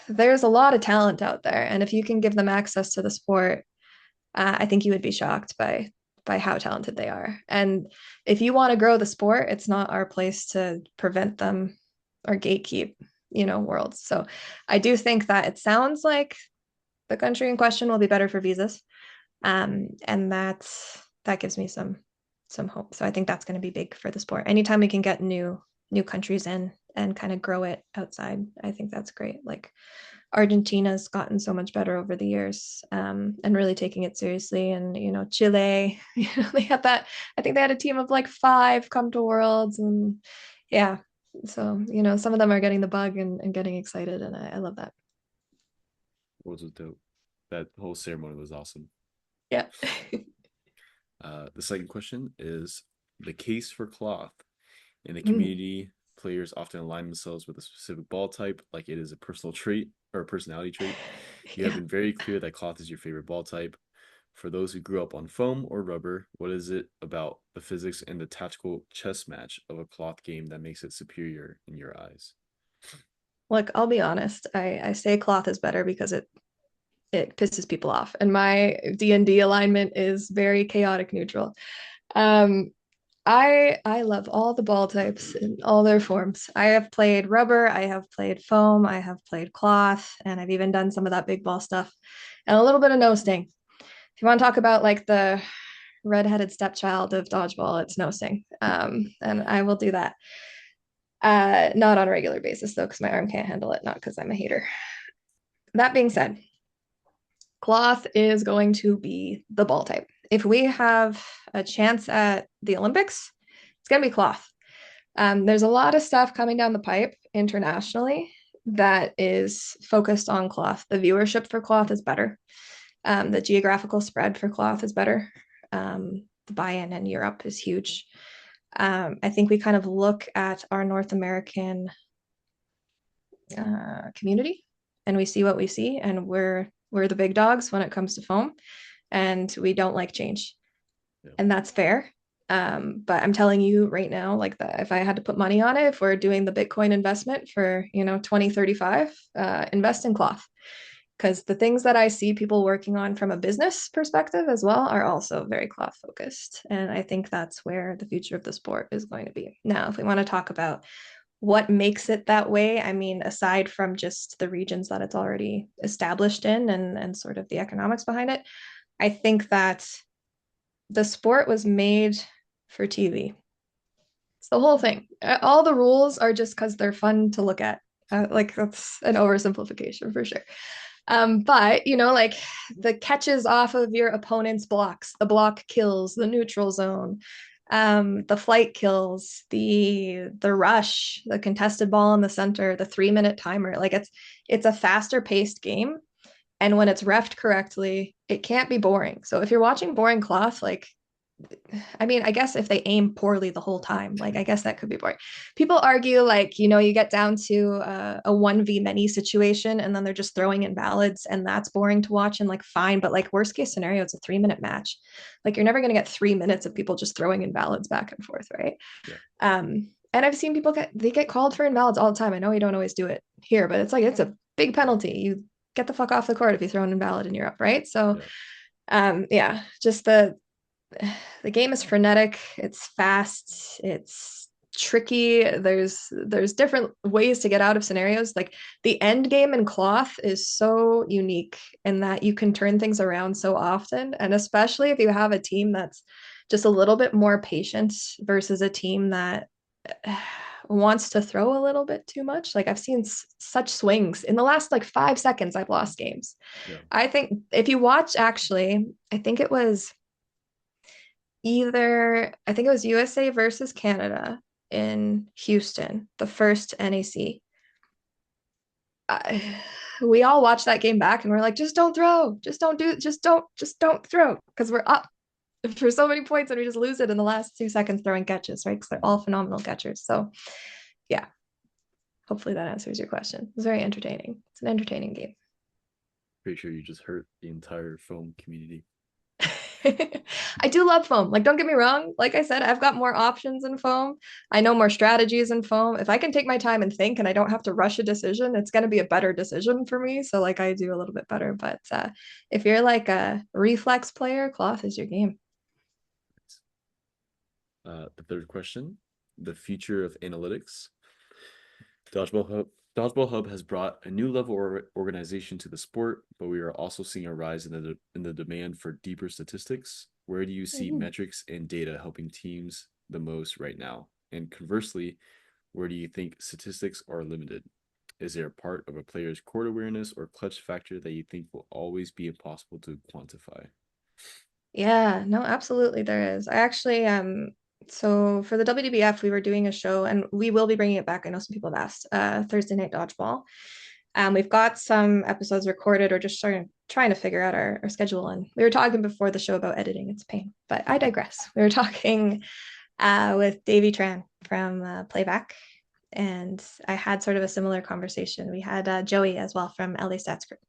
there's a lot of talent out there, and if you can give them access to the sport, I think you would be shocked by how talented they are. And if you want to grow the sport, it's not our place to prevent them or gatekeep, worlds. So I do think that it sounds like the country in question will be better for visas. And that gives me some hope. So I think that's going to be big for the sport. Anytime we can get new countries in and kind of grow it outside, I think that's great. Like Argentina's gotten so much better over the years, and really taking it seriously. And Chile, they had that. I think they had a team of like 5 come to Worlds, and yeah. So some of them are getting the bug and getting excited, and I love that. Worlds was dope. That whole ceremony was awesome. Yeah. The second question is the case for cloth. In the Mm. community, players often align themselves with a specific ball type, like it is a personal trait or a personality trait. You have Yeah. been very clear that cloth is your favorite ball type. For those who grew up on foam or rubber, what is it about the physics and the tactical chess match of a cloth game that makes it superior in your eyes? Look, I'll be honest. I say cloth is better because it pisses people off, and my D&D alignment is very chaotic neutral. Um, I love all the ball types in all their forms. I have played rubber, I have played foam, I have played cloth, and I've even done some of that big ball stuff and a little bit of no sting. If you want to talk about like the redheaded stepchild of dodgeball, it's no sting. And I will do that. Not on a regular basis though, because my arm can't handle it, not because I'm a hater. That being said, cloth is going to be the ball type. If we have a chance at the Olympics, it's going to be cloth. There's a lot of stuff coming down the pipe internationally that is focused on cloth. The viewership for cloth is better. The geographical spread for cloth is better. The buy-in in Europe is huge. I think we kind of look at our North American community and we see what we see, and we're the big dogs when it comes to foam, and we don't like change, Yeah. and that's fair. But I'm telling you right now, like that, if I had to put money on it, if we're doing the Bitcoin investment for 2035, invest in cloth, because the things that I see people working on from a business perspective as well are also very cloth focused, and I think that's where the future of the sport is going to be. Now, if we want to talk about what makes it that way, I mean, aside from just the regions that it's already established in and sort of the economics behind it, I think that the sport was made for TV. It's the whole thing. All the rules are just because they're fun to look at. Like that's an oversimplification for sure. But like the catches off of your opponent's blocks, the block kills, the neutral zone, the flight kills, the rush, the contested ball in the center, the 3-minute timer. Like it's a faster paced game. And when it's refed correctly, it can't be boring. So if you're watching boring cloth, like I mean, I guess if they aim poorly the whole time, like I guess that could be boring. People argue like, you know, you get down to a 1v many situation and then they're just throwing in ballads and that's boring to watch and like fine, but like worst case scenario, it's a 3 minute match. Like you're never going to get 3 minutes of people just throwing in ballads back and forth, right? Yeah. And I've seen people get called for invalids all the time. I know you don't always do it here, but it's like it's a big penalty. You get the fuck off the court if you throw an invalid in Europe, right? So Yeah. yeah, just the game is frenetic, it's fast, it's tricky. There's different ways to get out of scenarios. Like the end game in cloth is so unique in that you can turn things around so often, and especially if you have a team that's just a little bit more patient versus a team that wants to throw a little bit too much. Like I've seen such swings in the last like 5 seconds. I've lost games. Yeah. I think if you watch, actually, I think it was I think it was USA versus Canada in Houston, the first NAC. We all watched that game back and we're like, just don't throw, just don't throw because we're up for so many points and we just lose it in the last 2 seconds throwing catches, right? Because they're all phenomenal catchers. So yeah, hopefully that answers your question. It's very entertaining. It's an entertaining game. Pretty sure you just hurt the entire foam community. I do love foam. Like, don't get me wrong. Like I said, I've got more options in foam. I know more strategies in foam. If I can take my time and think and I don't have to rush a decision, it's going to be a better decision for me. So, like, I do a little bit better. But if you're like a reflex player, cloth is your game. The third question, the future of analytics. Dodgeball Hub has brought a new level of organization to the sport, but we are also seeing a rise in the demand for deeper statistics. Where do you see Ooh. metrics and data helping teams the most right now? And conversely, where do you think statistics are limited? Is there a part of a player's court awareness or clutch factor that you think will always be impossible to quantify? Yeah, no, absolutely there is. I actually so for the WDBF we were doing a show and we will be bringing it back. I know some people have asked. Thursday night dodgeball. We've got some episodes recorded or just trying to figure out our schedule. And we were talking before the show about editing. It's a pain, but I digress. We were talking with Davey Tran from Playback, and I had sort of a similar conversation. We had Joey as well from LA Stats Group.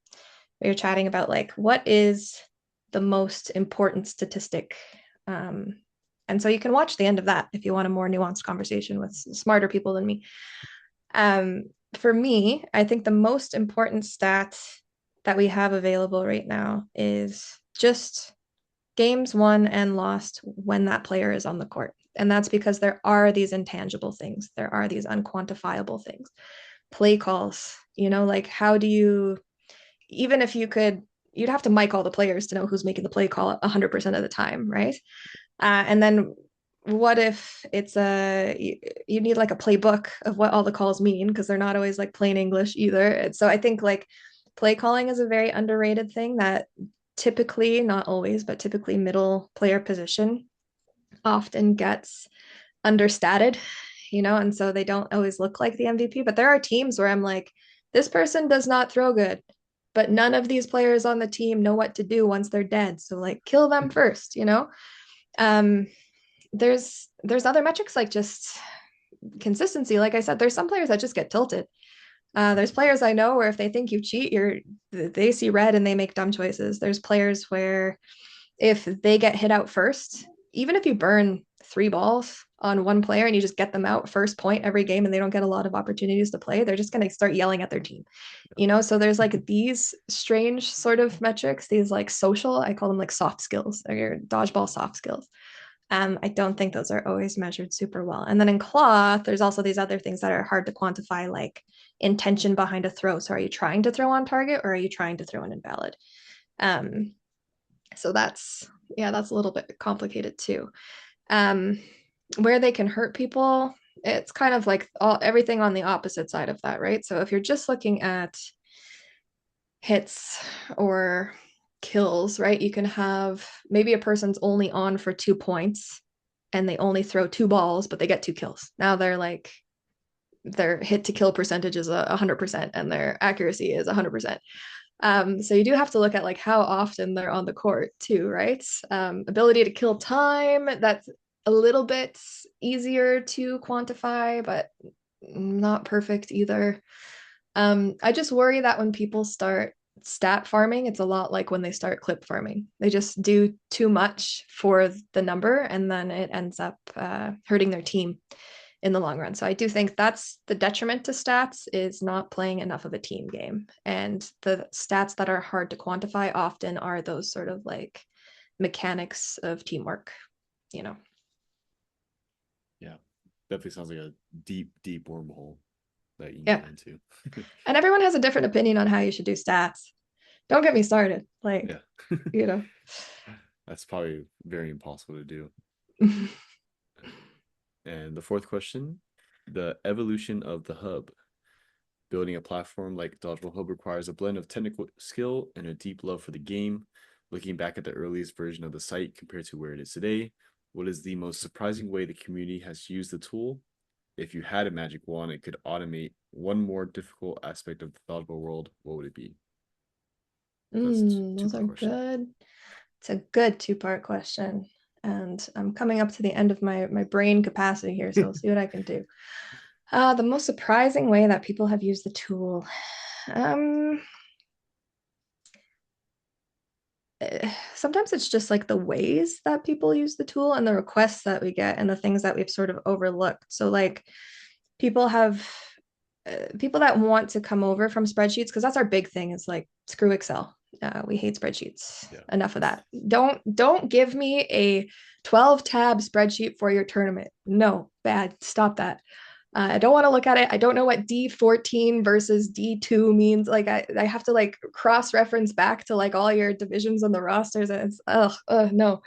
We were chatting about like what is the most important statistic. And so you can watch the end of that if you want a more nuanced conversation with smarter people than me. Um, for me, I think the most important stat that we have available right now is just games won and lost when that player is on the court. And that's because there are these intangible things, there are these unquantifiable things. Play calls, you know, like how do you, even if you could, you'd have to mic all the players to know who's making the play call 100% of the time, right? And then what if it's you need like a playbook of what all the calls mean because they're not always like plain English either. And so I think like play calling is a very underrated thing that typically, not always, but typically middle player position often gets understated, you know, and so they don't always look like the MVP. But there are teams where I'm like, this person does not throw good, but none of these players on the team know what to do once they're dead. So like kill them first, you know? Um, there's other metrics like just consistency. Like I said, there's some players that just get tilted. There's players I know where if they think you cheat, they see red and they make dumb choices. There's players where if they get hit out first, even if you burn 3 balls on one player and you just get them out first point every game and they don't get a lot of opportunities to play, they're just going to start yelling at their team, you know? So there's like these strange sort of metrics, these like social, I call them like soft skills, or your dodgeball soft skills. I don't think those are always measured super well. And then in cloth, there's also these other things that are hard to quantify, like intention behind a throw. So are you trying to throw on target or are you trying to throw an invalid? Um, so that's a little bit complicated too. Um, where they can hurt people, it's kind of like everything on the opposite side of that, right? So if you're just looking at hits or kills, right? You can have maybe a person's only on for 2 points and they only throw 2 balls, but they get 2 kills. Now they're like, their hit to kill percentage is 100% and their accuracy is 100%. So you do have to look at like how often they're on the court too, right? Ability to kill time, that's a little bit easier to quantify, but not perfect either. I just worry that when people start stat farming, it's a lot like when they start clip farming. They just do too much for the number, and then it ends up hurting their team in the long run. So I do think that's the detriment to stats, is not playing enough of a team game. And the stats that are hard to quantify often are those sort of like mechanics of teamwork, you know. Yeah, definitely sounds like a deep, deep wormhole that you can Yeah. get into. And everyone has a different opinion on how you should do stats. Don't get me started. Like, Yeah. you know. That's probably very impossible to do. And the fourth question, the evolution of the hub. Building a platform like Dodgeball Hub requires a blend of technical skill and a deep love for the game. Looking back at the earliest version of the site compared to where it is today, what is the most surprising way the community has used the tool? If you had a magic wand, it could automate one more difficult aspect of the Dodgeball world. What would it be? That's Those two-part are question. good. It's a good two-part question. And I'm coming up to the end of my brain capacity here, so I'll see what I can do. The most surprising way that people have used the tool. Um, Sometimes it's just like the ways that people use the tool and the requests that we get and the things that we've sort of overlooked. So like people have people that want to come over from spreadsheets, because that's our big thing, is like screw Excel. We hate spreadsheets. Yeah. Enough of that. Don't give me a 12 tab spreadsheet for your tournament. No, bad. Stop that. I don't want to look at it. I don't know what D14 versus D2 means. Like I have to like cross reference back to like all your divisions on the rosters, and it's no.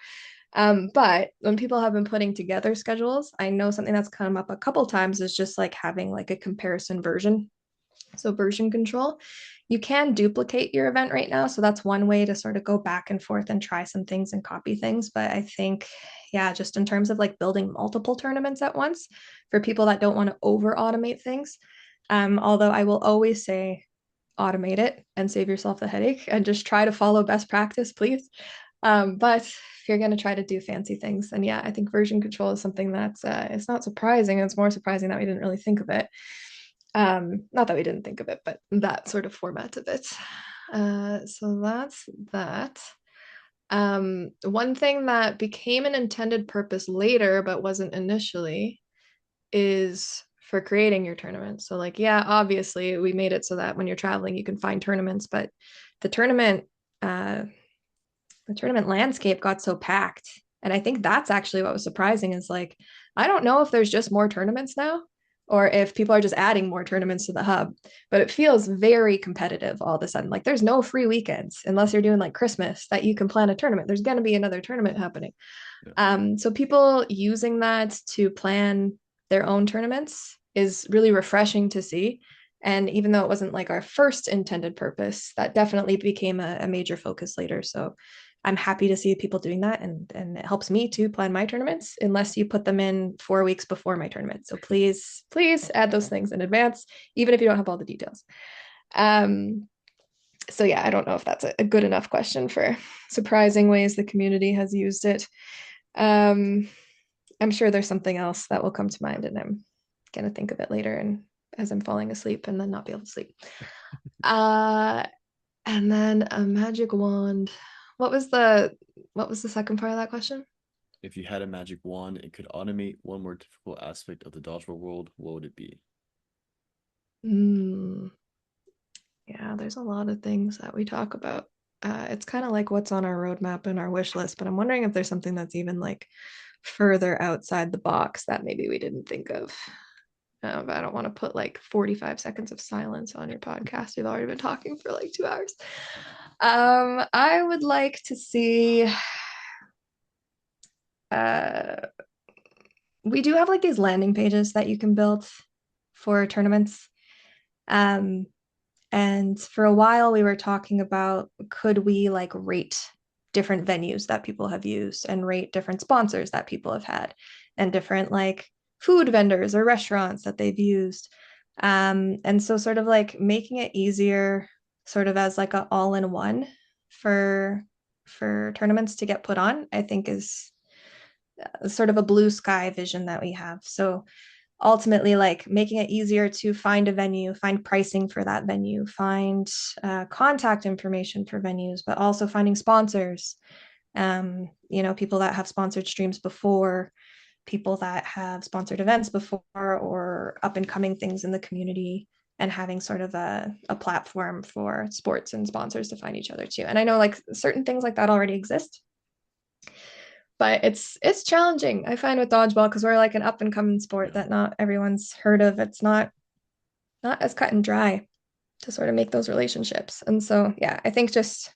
But when people have been putting together schedules, I know something that's come up a couple times is just like having like a comparison version. So version control, you can duplicate your event right now. So that's one way to sort of go back and forth and try some things and copy things. But I think, yeah, just in terms of like building multiple tournaments at once for people that don't want to over automate things. Although I will always say automate it and save yourself the headache and just try to follow best practice, please. But if you're going to try to do fancy things, then yeah, I think version control is something that's it's not surprising. It's more surprising that we didn't really think of it. Not that we didn't think of it, but that sort of format of it. So that's that. One thing that became an intended purpose later, but wasn't initially, is for creating your tournament. So, like, yeah, obviously we made it so that when you're traveling, you can find tournaments, but the tournament, uh, the tournament landscape got so packed. And I think that's actually what was surprising, is like, I don't know if there's just more tournaments now or if people are just adding more tournaments to the hub, but it feels very competitive all of a sudden. Like there's no free weekends unless you're doing like Christmas that you can plan a tournament. There's going to be another tournament happening. Yeah. So people using that to plan their own tournaments is really refreshing to see. And even though it wasn't like our first intended purpose, that definitely became a major focus later. So I'm happy to see people doing that, and it helps me to plan my tournaments unless you put them in 4 weeks before my tournament. So please add those things in advance, even if you don't have all the details. Um, so yeah, I don't know if that's a good enough question for surprising ways the community has used it. Um, I'm sure there's something else that will come to mind, and I'm gonna think of it later and as I'm falling asleep and then not be able to sleep. Uh, and then a magic wand. What was the what was the second part of that question? If you had a magic wand, it could automate one more difficult aspect of the Dodgeball world. What would it be? Hmm. Yeah, there's a lot of things that we talk about. It's kind of like what's on our roadmap and our wish list, but I'm wondering if there's something that's even like further outside the box that maybe we didn't think of. But I don't want to put like 45 seconds of silence on your podcast. We've already been talking for like 2 hours. I would like to see. Uh, we do have like these landing pages that you can build for tournaments. Um, and for a while, we were talking about, could we like rate different venues that people have used and rate different sponsors that people have had and different like food vendors or restaurants that they've used. And so sort of like making it easier. sort of as like a all-in-one for tournaments to get put on, I think is sort of a blue sky vision that we have. So ultimately, like making it easier to find a venue, find pricing for that venue, find contact information for venues, but also finding sponsors, people that have sponsored streams before, people that have sponsored events before, or up and coming things in the community, and having sort of a platform for sports and sponsors to find each other too. And I know like certain things like that already exist, but it's challenging, I find, with dodgeball, because we're like an up and coming sport Yeah. that not everyone's heard of. It's not as cut and dry to sort of make those relationships. And so yeah, I think just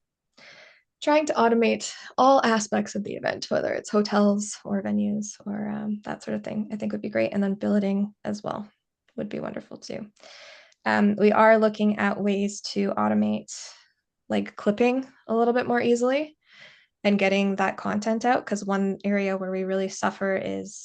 trying to automate all aspects of the event, whether it's hotels or venues or that sort of thing, I think would be great. And then billeting as well would be wonderful too. We are looking at ways to automate like clipping a little bit more easily and getting that content out, because one area where we really suffer is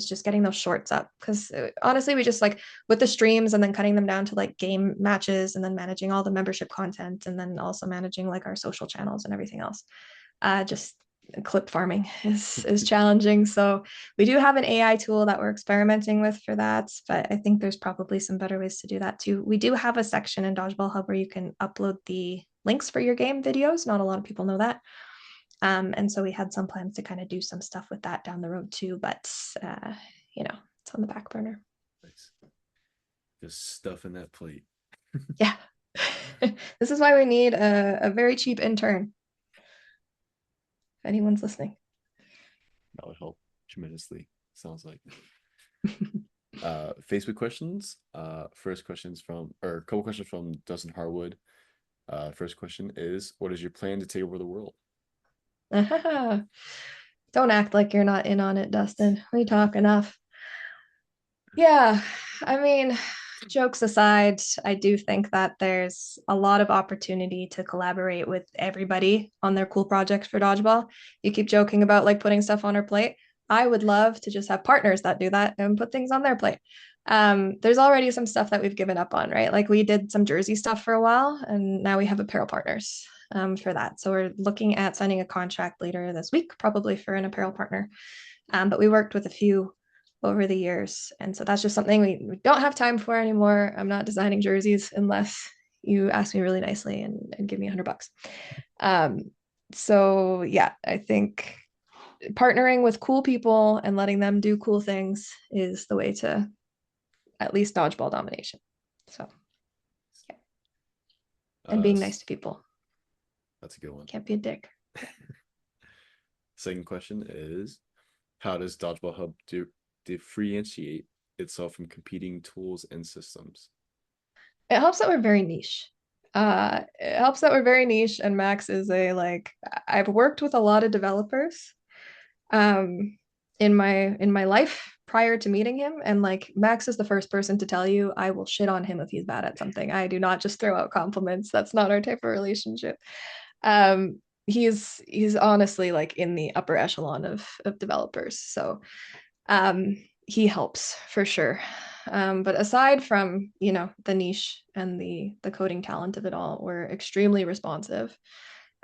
just getting those shorts up, because honestly we just like with the streams and then cutting them down to like game matches and then managing all the membership content and then also managing like our social channels and everything else, just clip farming is challenging. So we do have an AI tool that we're experimenting with for that, but I think there's probably some better ways to do that too. We do have a section in Dodgeball Hub where you can upload the links for your game videos. Not a lot of people know that. And so we had some plans to kind of do some stuff with that down the road too, but it's on the back burner. Nice. Just stuff in that plate. Yeah. This is why we need a very cheap intern. If anyone's listening. That would help tremendously. Sounds like. Facebook questions. First questions from, or a couple questions from Dustin Harwood. First question is, what is your plan to take over the world? Don't act like you're not in on it, Dustin. We talk enough. Yeah, I mean, jokes aside, I do think that there's a lot of opportunity to collaborate with everybody on their cool projects for dodgeball. You keep joking about like putting stuff on our plate. I would love to just have partners that do that and put things on their plate. There's already some stuff that we've given up on, right? Like we did some jersey stuff for a while, and now we have apparel partners for that. So we're looking at signing a contract later this week, probably for an apparel partner. But we worked with a few over the years. And so that's just something we don't have time for anymore. I'm not designing jerseys unless you ask me really nicely and give me $100. So yeah, I think partnering with cool people and letting them do cool things is the way to at least dodgeball domination. So yeah. And being nice to people. That's a good one. Can't be a dick. Second question is, how does Dodgeball Hub differentiate itself from competing tools and systems? It helps that we're very niche. It helps that we're very niche, and Max is I've worked with a lot of developers um in my life prior to meeting him, and like Max is the first person to tell you I will shit on him if he's bad at something. I do not just throw out compliments. That's not our type of relationship. Um he's honestly like in the upper echelon of developers. So um, he helps for sure. But aside from the niche and the coding talent of it all, we're extremely responsive.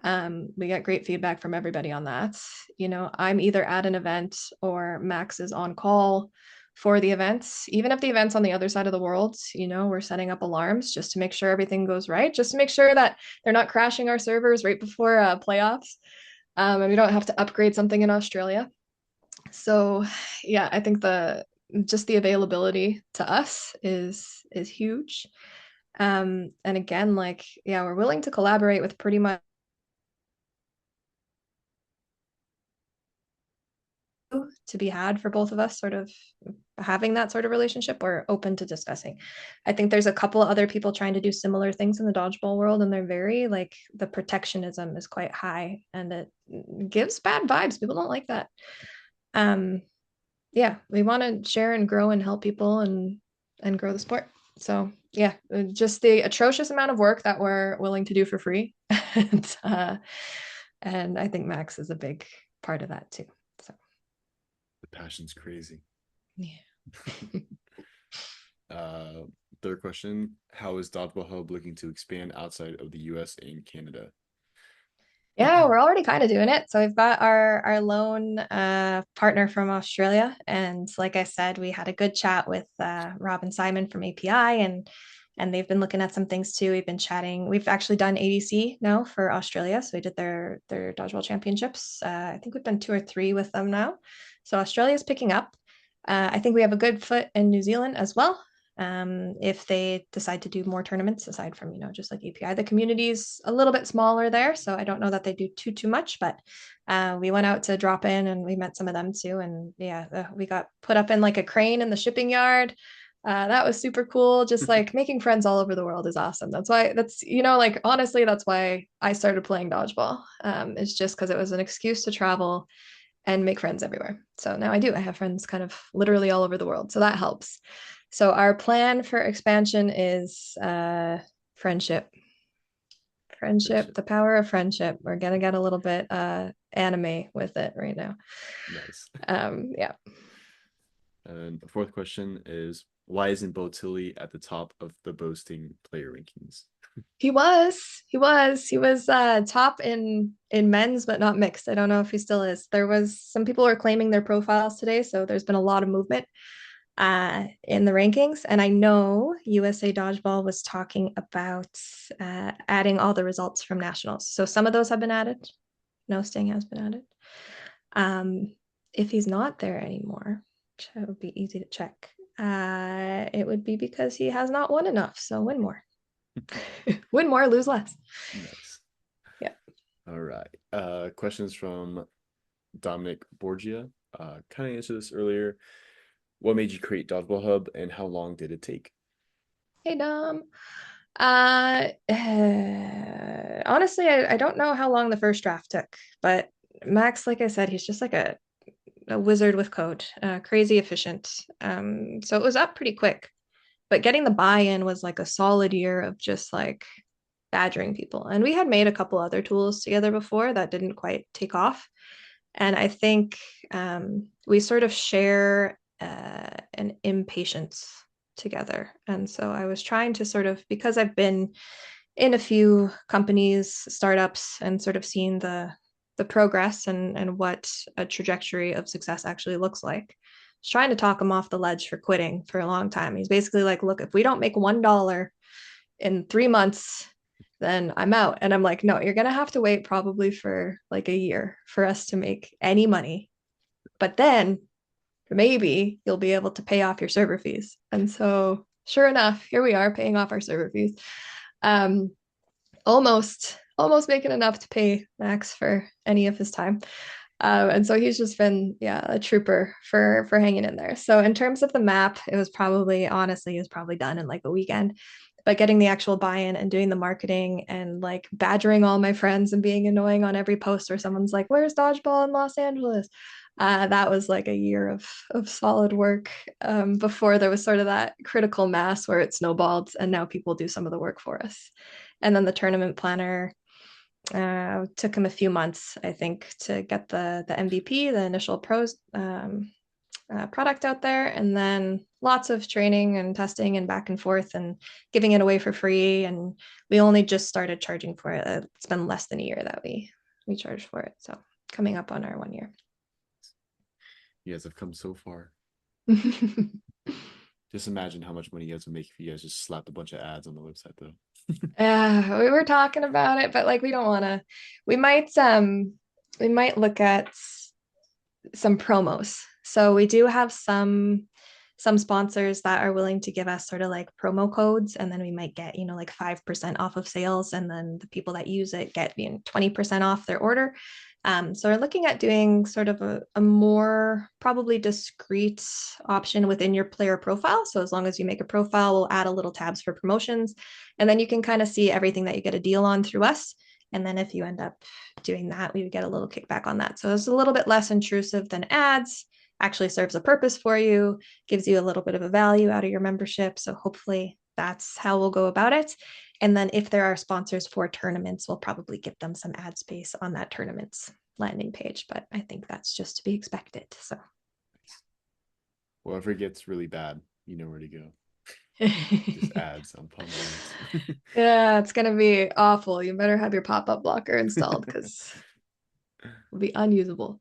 We get great feedback from everybody on that. I'm either at an event or Max is on call for the events. Even if the event's on the other side of the world, we're setting up alarms just to make sure everything goes right, just to make sure that they're not crashing our servers right before playoffs, and we don't have to upgrade something in Australia. So yeah, I think the availability to us is huge. And again, like, yeah, we're willing to collaborate with pretty much to be had for both of us, sort of having that sort of relationship. We're open to discussing. I think there's a couple of other people trying to do similar things in the dodgeball world, and they're very like the protectionism is quite high and it gives bad vibes. People don't like that. Um, yeah, we want to share and grow and help people and grow the sport. So yeah, just the atrocious amount of work that we're willing to do for free. And I think Max is a big part of that too. So The passion's crazy. yeah. Third question, how is Dodgeball Hub looking to expand outside of the US and Canada? Yeah, we're already kind of doing it. So we've got our loan partner from Australia, and like I said, we had a good chat with Rob and Simon from API, and they've been looking at some things too. We've been chatting. We've actually done ADC now for Australia, so we did their dodgeball championships. I think we've done two or three with them now. So Australia's picking up. I think we have a good foot in New Zealand as well. If they decide to do more tournaments aside from, just like API, the community's a little bit smaller there. So I don't know that they do too much, but we went out to drop in and we met some of them too. And yeah, we got put up in like a crane in the shipping yard. That was super cool. Just like making friends all over the world is awesome. Like honestly, that's why I started playing dodgeball. It's just because it was an excuse to travel and make friends everywhere. So now I have friends kind of literally all over the world. So that helps. So our plan for expansion is friendship. Friendship, Friendship. the power of friendship. We're gonna get a little bit anime with it right now. Nice. Yeah. And the fourth question is, why isn't Bo Tilly at the top of the boasting player rankings? He was top in men's, but not mixed. I don't know if he still is. There was some people are claiming their profiles today, so there's been a lot of movement in the rankings. And I know USA Dodgeball was talking about adding all the results from nationals. So some of those have been added. No Sting has been added. If he's not there anymore, which would be easy to check, it would be because he has not won enough. So win more. Win more, lose less. Nice. Yeah. All right. Questions from Dominic Borgia. Kind of answered this earlier. What made you create Dodgeball Hub and how long did it take? Hey, Dom. Honestly, I don't know how long the first draft took, but Max, like I said, he's just like a wizard with code, crazy efficient. So it was up pretty quick, but getting the buy-in was like a solid year of just like badgering people. And we had made a couple other tools together before that didn't quite take off. And I think we sort of share an impatience together. And so I was trying to sort of, because I've been in a few companies, startups, and sort of seen the progress and what a trajectory of success actually looks like. I was trying to talk him off the ledge for quitting for a long time. He's basically like, look, if we don't make $1 in 3 months, then I'm out. And I'm like, no, you're going to have to wait probably for like a year for us to make any money. But then maybe you'll be able to pay off your server fees. And so, sure enough, here we are paying off our server fees. Um, almost making enough to pay Max for any of his time. And so he's just been, yeah, a trooper for hanging in there. So in terms of the map, it was probably done in like a weekend. But getting the actual buy-in and doing the marketing and like badgering all my friends and being annoying on every post where someone's like, "Where's dodgeball in Los Angeles?" That was like a year of solid work before there was sort of that critical mass where it snowballed, and now people do some of the work for us. And then the tournament planner took him a few months, I think, to get the MVP, the initial pros product out there, and then lots of training and testing and back and forth and giving it away for free. And we only just started charging for it. It's been less than a year that we charged for it, so coming up on our 1 year. You guys have come so far. Just imagine how much money you guys would make if you guys just slapped a bunch of ads on the website, though. We were talking about it, but like we don't want to. We might look at some promos. So we do have some sponsors that are willing to give us sort of like promo codes, and then we might get like 5% off of sales, and then the people that use it get 20% off their order. So we're looking at doing sort of a more probably discreet option within your player profile. So as long as you make a profile, we'll add a little tabs for promotions, and then you can kind of see everything that you get a deal on through us. And then if you end up doing that, we would get a little kickback on that. So it's a little bit less intrusive than ads, actually serves a purpose for you, gives you a little bit of a value out of your membership. So hopefully that's how we'll go about it. And then if there are sponsors for tournaments, we'll probably give them some ad space on that tournament's landing page. But I think that's just to be expected. So Well, if it gets really bad, you know where to go. Just ads on palm readers. Yeah, it's gonna be awful. You better have your pop-up blocker installed because it'll be unusable.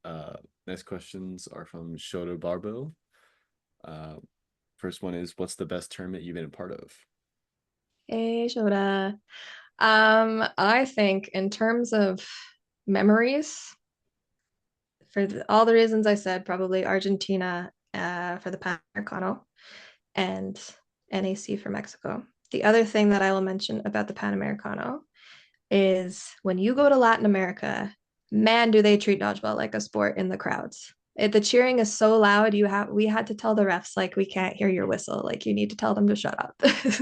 uh, Next questions are from Shoto Barbo. Uh, First one is, what's the best tournament you've been a part of? Hey, Shota. I think in terms of memories, for all the reasons I said, probably Argentina for the Panamericano and NAC for Mexico. The other thing that I will mention about the Panamericano is when you go to Latin America, man, do they treat dodgeball like a sport in the crowds. The cheering is so loud. We had to tell the refs like we can't hear your whistle. Like you need to tell them to shut up.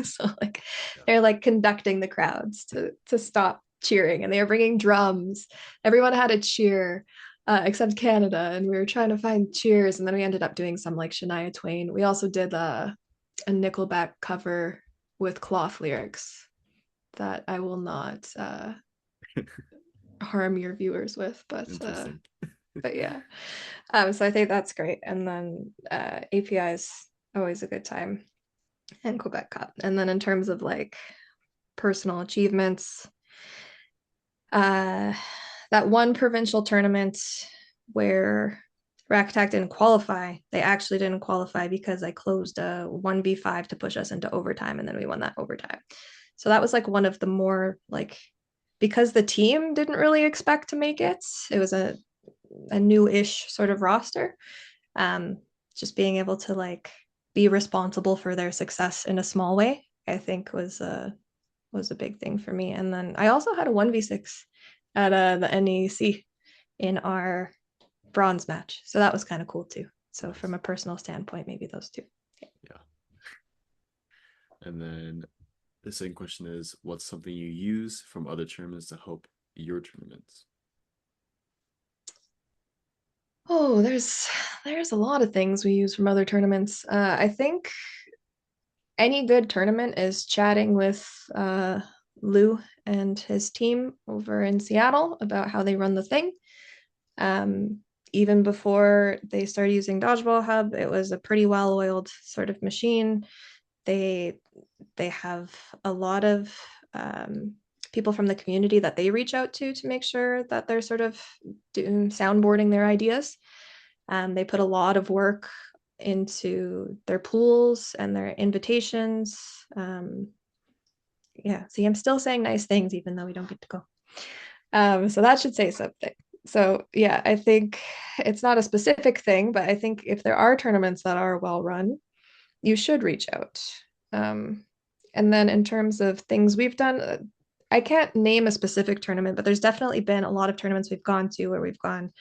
So like Yeah. they're like conducting the crowds to stop cheering, and they were bringing drums. Everyone had a cheer. Except Canada, and we were trying to find cheers, and then we ended up doing some like Shania Twain. We also did a Nickelback cover with cloth lyrics that I will not harm your viewers with, Interesting. but yeah. So I think that's great. And then API is always a good time, and Quebec Cup. And then in terms of like personal achievements, uh, that one provincial tournament where Ractac didn't qualify, they actually didn't qualify because I closed a 1v5 to push us into overtime, and then we won that overtime. So that was like one of the more like, because the team didn't really expect to make it. It was a new-ish sort of roster. Um, just being able to like be responsible for their success in a small way, I think was a big thing for me. And then I also had a 1v6 at the NEC in our bronze match. So that was kind of cool too. So from Nice. a personal standpoint, maybe those two. Yeah. And then the second question is, what's something you use from other tournaments to help your tournaments? Oh, there's a lot of things we use from other tournaments. I think any good tournament is chatting with Lou and his team over in Seattle about how they run the thing. Um, Even before they started using Dodgeball Hub, it was a pretty well-oiled sort of machine. They they have a lot of people from the community that they reach out to make sure that they're sort of doing soundboarding their ideas. They put a lot of work into their pools and their invitations. Yeah, see, I'm still saying nice things even though we don't get to go. So that should say something. So yeah, I think it's not a specific thing, but I think if there are tournaments that are well run, you should reach out. Um, and then in terms of things we've done, I can't name a specific tournament, but there's definitely been a lot of tournaments we've gone to where we've gone,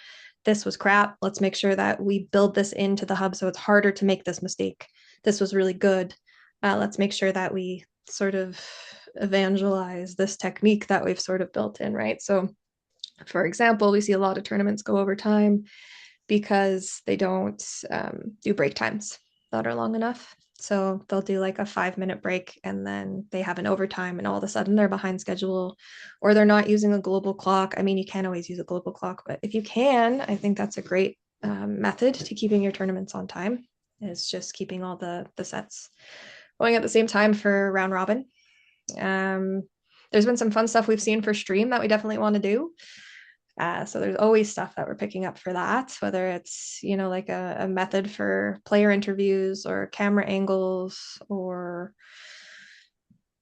this was crap. Let's make sure that we build this into the hub so it's harder to make this mistake. This was really good. Let's make sure that we sort of evangelize this technique that we've sort of built in, right? So, for example, we see a lot of tournaments go over time because they don't do break times that are long enough. So they'll do like a 5 minute break and then they have an overtime, and all of a sudden they're behind schedule, or they're not using a global clock. I mean, you can't always use a global clock, but if you can, I think that's a great method to keeping your tournaments on time, is just keeping all the sets going at the same time for round robin. Um, there's been some fun stuff we've seen for stream that we definitely want to do. So there's always stuff that we're picking up for that, whether it's, like a method for player interviews or camera angles, or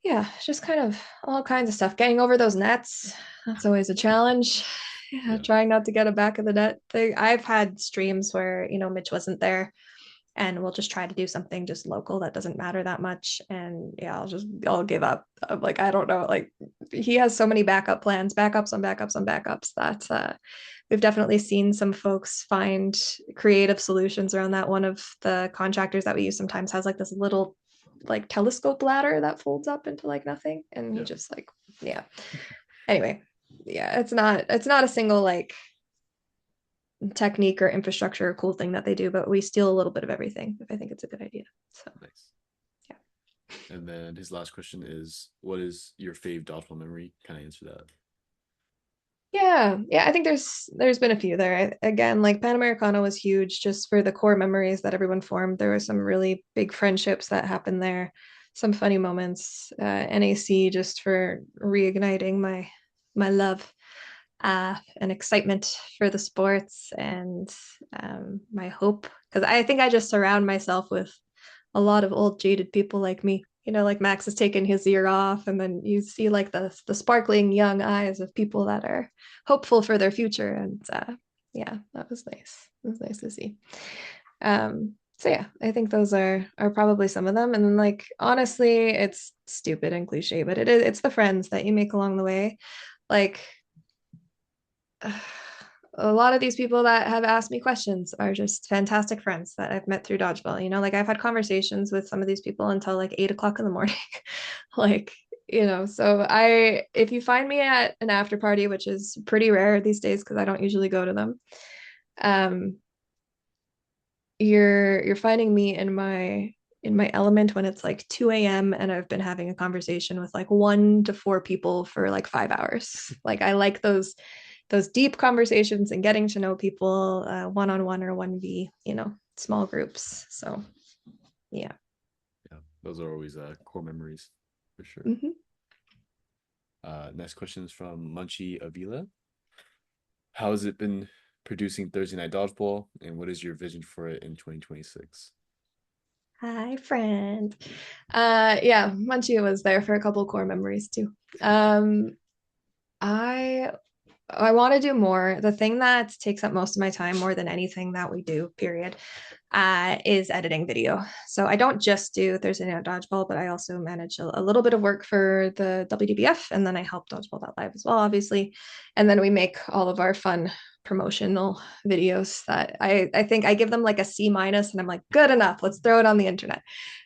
yeah, just kind of all kinds of stuff. Getting over those nets, that's always a challenge. Yeah, Yeah. trying not to get a back of the net thing. I've had streams where, Mitch wasn't there, and we'll just try to do something just local that doesn't matter that much. And yeah, I'll give up. I'm like, I don't know. Like he has so many backup plans, backups on backups on backups, that we've definitely seen some folks find creative solutions around that. One of the contractors that we use sometimes has like this little like telescope ladder that folds up into like nothing. And he Yeah. just like, yeah. Anyway, yeah, it's not a single like technique or infrastructure or cool thing that they do, but we steal a little bit of everything if I think it's a good idea. So Nice. yeah. And then his last question is, what is your fave dodgeball memory? Can I answer that? Yeah, I think there's been a few there. Again, like Panamericana was huge just for the core memories that everyone formed. There were some really big friendships that happened there, some funny moments. NAC just for reigniting my love and excitement for the sports and my hope. Because I think I just surround myself with a lot of old jaded people like me. Like Max has taken his year off, and then you see like the sparkling young eyes of people that are hopeful for their future. And yeah, that was nice. It was nice to see. So yeah, I think those are probably some of them. And then like honestly, it's stupid and cliche, but it's the friends that you make along the way. Like a lot of these people that have asked me questions are just fantastic friends that I've met through dodgeball. Like I've had conversations with some of these people until like 8 o'clock in the morning. like, so if you find me at an after party, which is pretty rare these days because I don't usually go to them, um, you're finding me in my element when it's like 2 a.m. and I've been having a conversation with like 1 to 4 people for like 5 hours. Like I like those deep conversations and getting to know people one on one or 1v, small groups. So, yeah. Yeah, those are always core memories for sure. Mm-hmm. Next question is from Munchie Avila. How has it been producing Thursday Night Dodgeball, and what is your vision for it in 2026? Hi, friend. Yeah, Munchie was there for a couple core memories too. I I want to do more. The thing that takes up most of my time more than anything that we do, period, is editing video. So I don't just do Thursday Night Dodgeball, but I also manage a little bit of work for the WDBF, and then I help Dodgeball.live as well, obviously. And then we make all of our fun promotional videos that I think I give them like a C-, and I'm like, good enough. Let's throw it on the internet.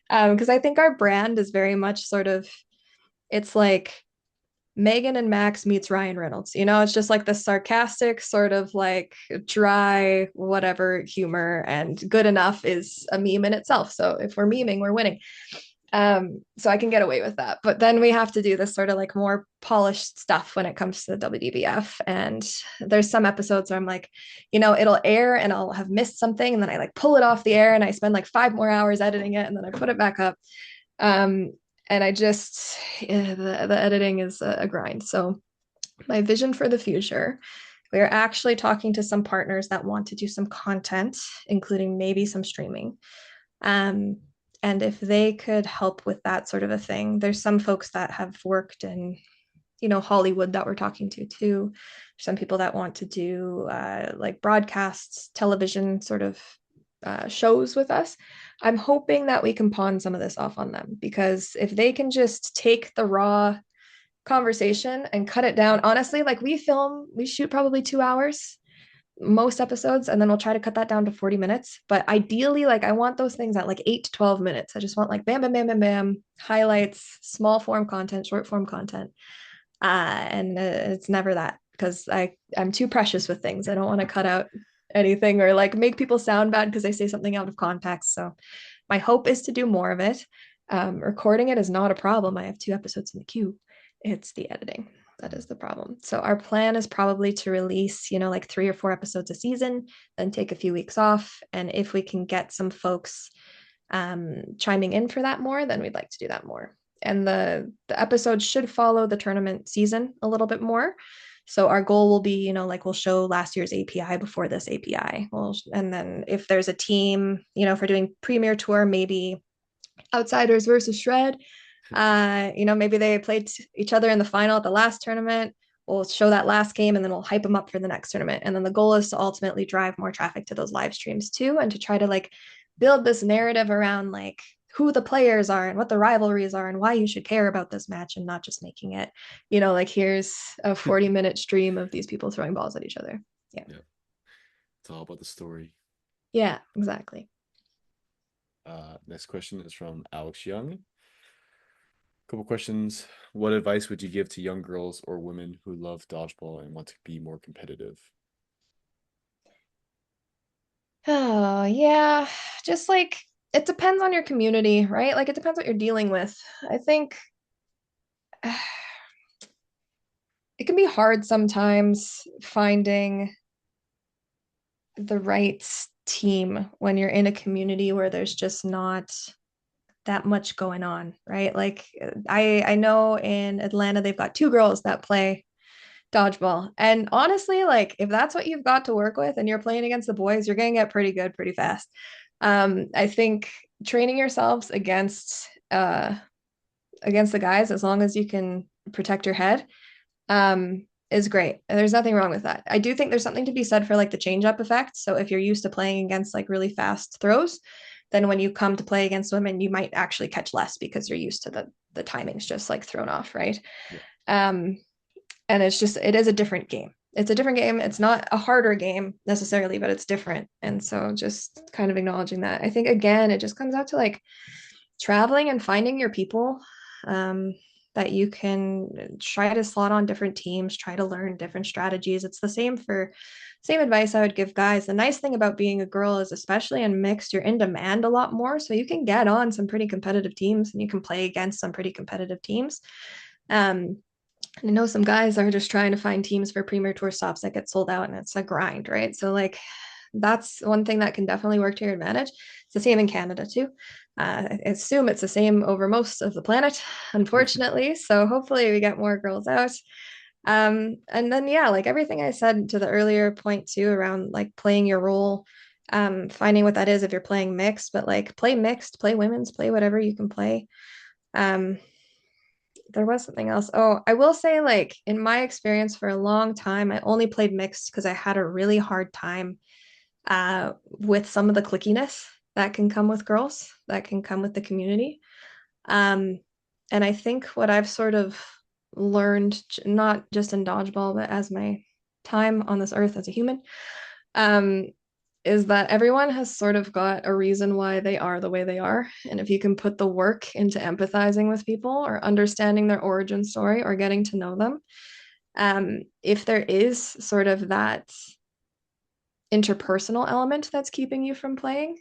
Because I think our brand is very much sort of, it's like Megan and Max meets Ryan Reynolds. It's just like the sarcastic, sort of like dry, whatever humor, and good enough is a meme in itself. So if we're memeing, we're winning. So I can get away with that. But then we have to do this sort of like more polished stuff when it comes to the WDBF. And there's some episodes where I'm like, it'll air and I'll have missed something. And then I like pull it off the air and I spend like 5 more hours editing it and then I put it back up. Um, and I just the editing is a grind. So my vision for the future, we are actually talking to some partners that want to do some content, including maybe some streaming. Um, and if they could help with that sort of a thing, there's some folks that have worked in, Hollywood that we're talking to too. Some people that want to do like broadcasts, television sort of shows with us. I'm hoping that we can pawn some of this off on them because if they can just take the raw conversation and cut it down, honestly, like we shoot probably 2 hours most episodes, and then we'll try to cut that down to 40 minutes. But ideally, like I want those things at like 8 to 12 minutes. I just want like bam, bam, bam, bam, bam, highlights, small form content, short form content. And it's never that because I'm too precious with things. I don't want to cut out anything or like make people sound bad because they say something out of context. So my hope is to do more of it. Recording it is not a problem. I have 2 episodes in the queue. It's the editing that is the problem. So our plan is probably to release, like 3 or 4 episodes a season, then take a few weeks off. And if we can get some folks chiming in for that more, then we'd like to do that more. And the episodes should follow the tournament season a little bit more. So our goal will be, like we'll show last year's API before this API. And then if there's a team, if we're doing Premier Tour, maybe Outsiders versus Shred. Maybe they played each other in the final at the last tournament. We'll show that last game and then we'll hype them up for the next tournament. And then the goal is to ultimately drive more traffic to those live streams too, and to try to like build this narrative around like who the players are and what the rivalries are and why you should care about this match and not just making it, like here's a 40-minute stream of these people throwing balls at each other. Yeah. Yeah, it's all about the story. Yeah, exactly. Next question is from Alex Young. Couple questions. What advice would you give to young girls or women who love dodgeball and want to be more competitive? Oh, yeah. Just like it depends on your community, right? Like it depends what you're dealing with. I think it can be hard sometimes finding the right team when you're in a community where there's just not that much going on, right? Like I know in Atlanta they've got two girls that play dodgeball. And honestly, like if that's what you've got to work with and you're playing against the boys, you're gonna get pretty good pretty fast. I think training yourselves against the guys, as long as you can protect your head, is great. And there's nothing wrong with that. I do think there's something to be said for like the change up effect. So if you're used to playing against like really fast throws, then when you come to play against women, you might actually catch less because you're used to the timings just like thrown off, right? Yeah. Um, and it is a different game. It's a different game. It's not a harder game necessarily, but it's different. And so just kind of acknowledging that. I think again, it just comes out to like traveling and finding your people, um, that you can try to slot on different teams, try to learn different strategies. It's the same advice I would give guys. The nice thing about being a girl is, especially in mixed, you're in demand a lot more. So you can get on some pretty competitive teams and you can play against some pretty competitive teams. Um, and I know some guys are just trying to find teams for premier tour stops that get sold out, and it's a grind, right? So like that's one thing that can definitely work to your advantage. It's the same in Canada too. I assume it's the same over most of the planet, unfortunately. So hopefully we get more girls out. And then yeah, like everything I said to the earlier point too around like playing your role, finding what that is if you're playing mixed, but like play mixed, play women's, play whatever you can play. Um, there was something else. Oh, I will say, like, in my experience for a long time, I only played mixed because I had a really hard time with some of the clickiness that can come with girls, that can come with the community. Um, and I think what I've sort of learned, not just in dodgeball, but as my time on this earth as a human, um, is that everyone has sort of got a reason why they are the way they are. And if you can put the work into empathizing with people or understanding their origin story or getting to know them, if there is sort of that interpersonal element that's keeping you from playing,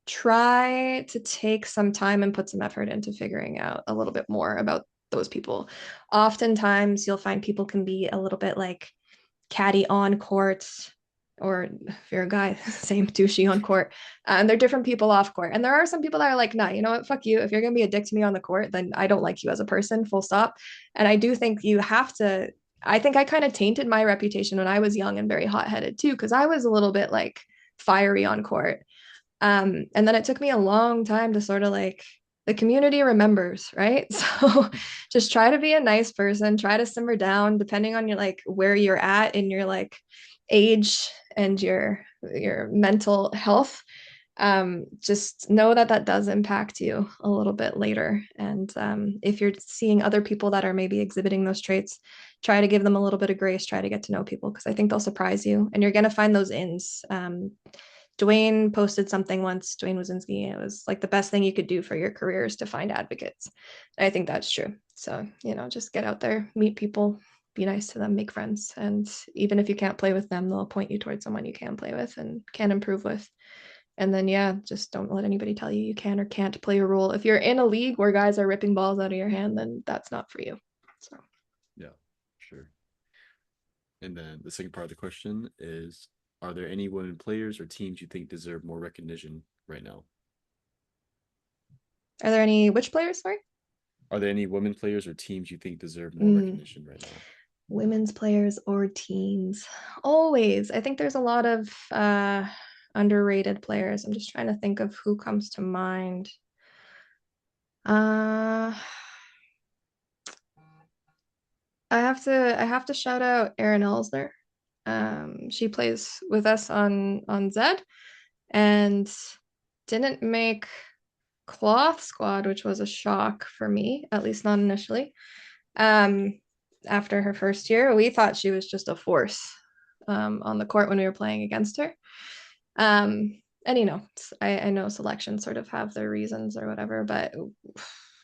try to take some time and put some effort into figuring out a little bit more about those people. Oftentimes, you'll find people can be a little bit like catty on court, or if you're a guy, same douchey on court. And they're different people off court. And there are some people that are like, nah, you know what, fuck you. If you're gonna be a dick to me on the court, then I don't like you as a person, full stop. And I do think you have to. I think I kind of tainted my reputation when I was young and very hot-headed too, because I was a little bit like fiery on court. And then it took me a long time to sort of like the community remembers, right? So just try to be a nice person, try to simmer down depending on your like where you're at in your like age and your mental health. Just know that that does impact you a little bit later. And if you're seeing other people that are maybe exhibiting those traits, try to give them a little bit of grace, try to get to know people because I think they'll surprise you and you're going to find those ins. Dwayne posted something once, Dwayne Wazinski. It was like the best thing you could do for your career is to find advocates. And I think that's true. So, just get out there, meet people, be nice to them, make friends. And even if you can't play with them, they'll point you towards someone you can play with and can improve with. And then, yeah, just don't let anybody tell you you can or can't play a role. If you're in a league where guys are ripping balls out of your hand, then that's not for you. So, Yeah, sure. And then the second part of the question is, are there any women players or teams you think deserve more recognition right now? are there any which players? Sorry. Are there any women players or teams you think deserve more Mm. recognition right now? Women's players or teams? Always. I think there's a lot of underrated players. I'm just trying to think of who comes to mind. Uh, I have to shout out Erin Elsner. She plays with us on Zed and didn't make cloth squad, which was a shock for me, at least not initially. Um, After her first year, we thought she was just a force on the court when we were playing against her. And I know selections sort of have their reasons or whatever, but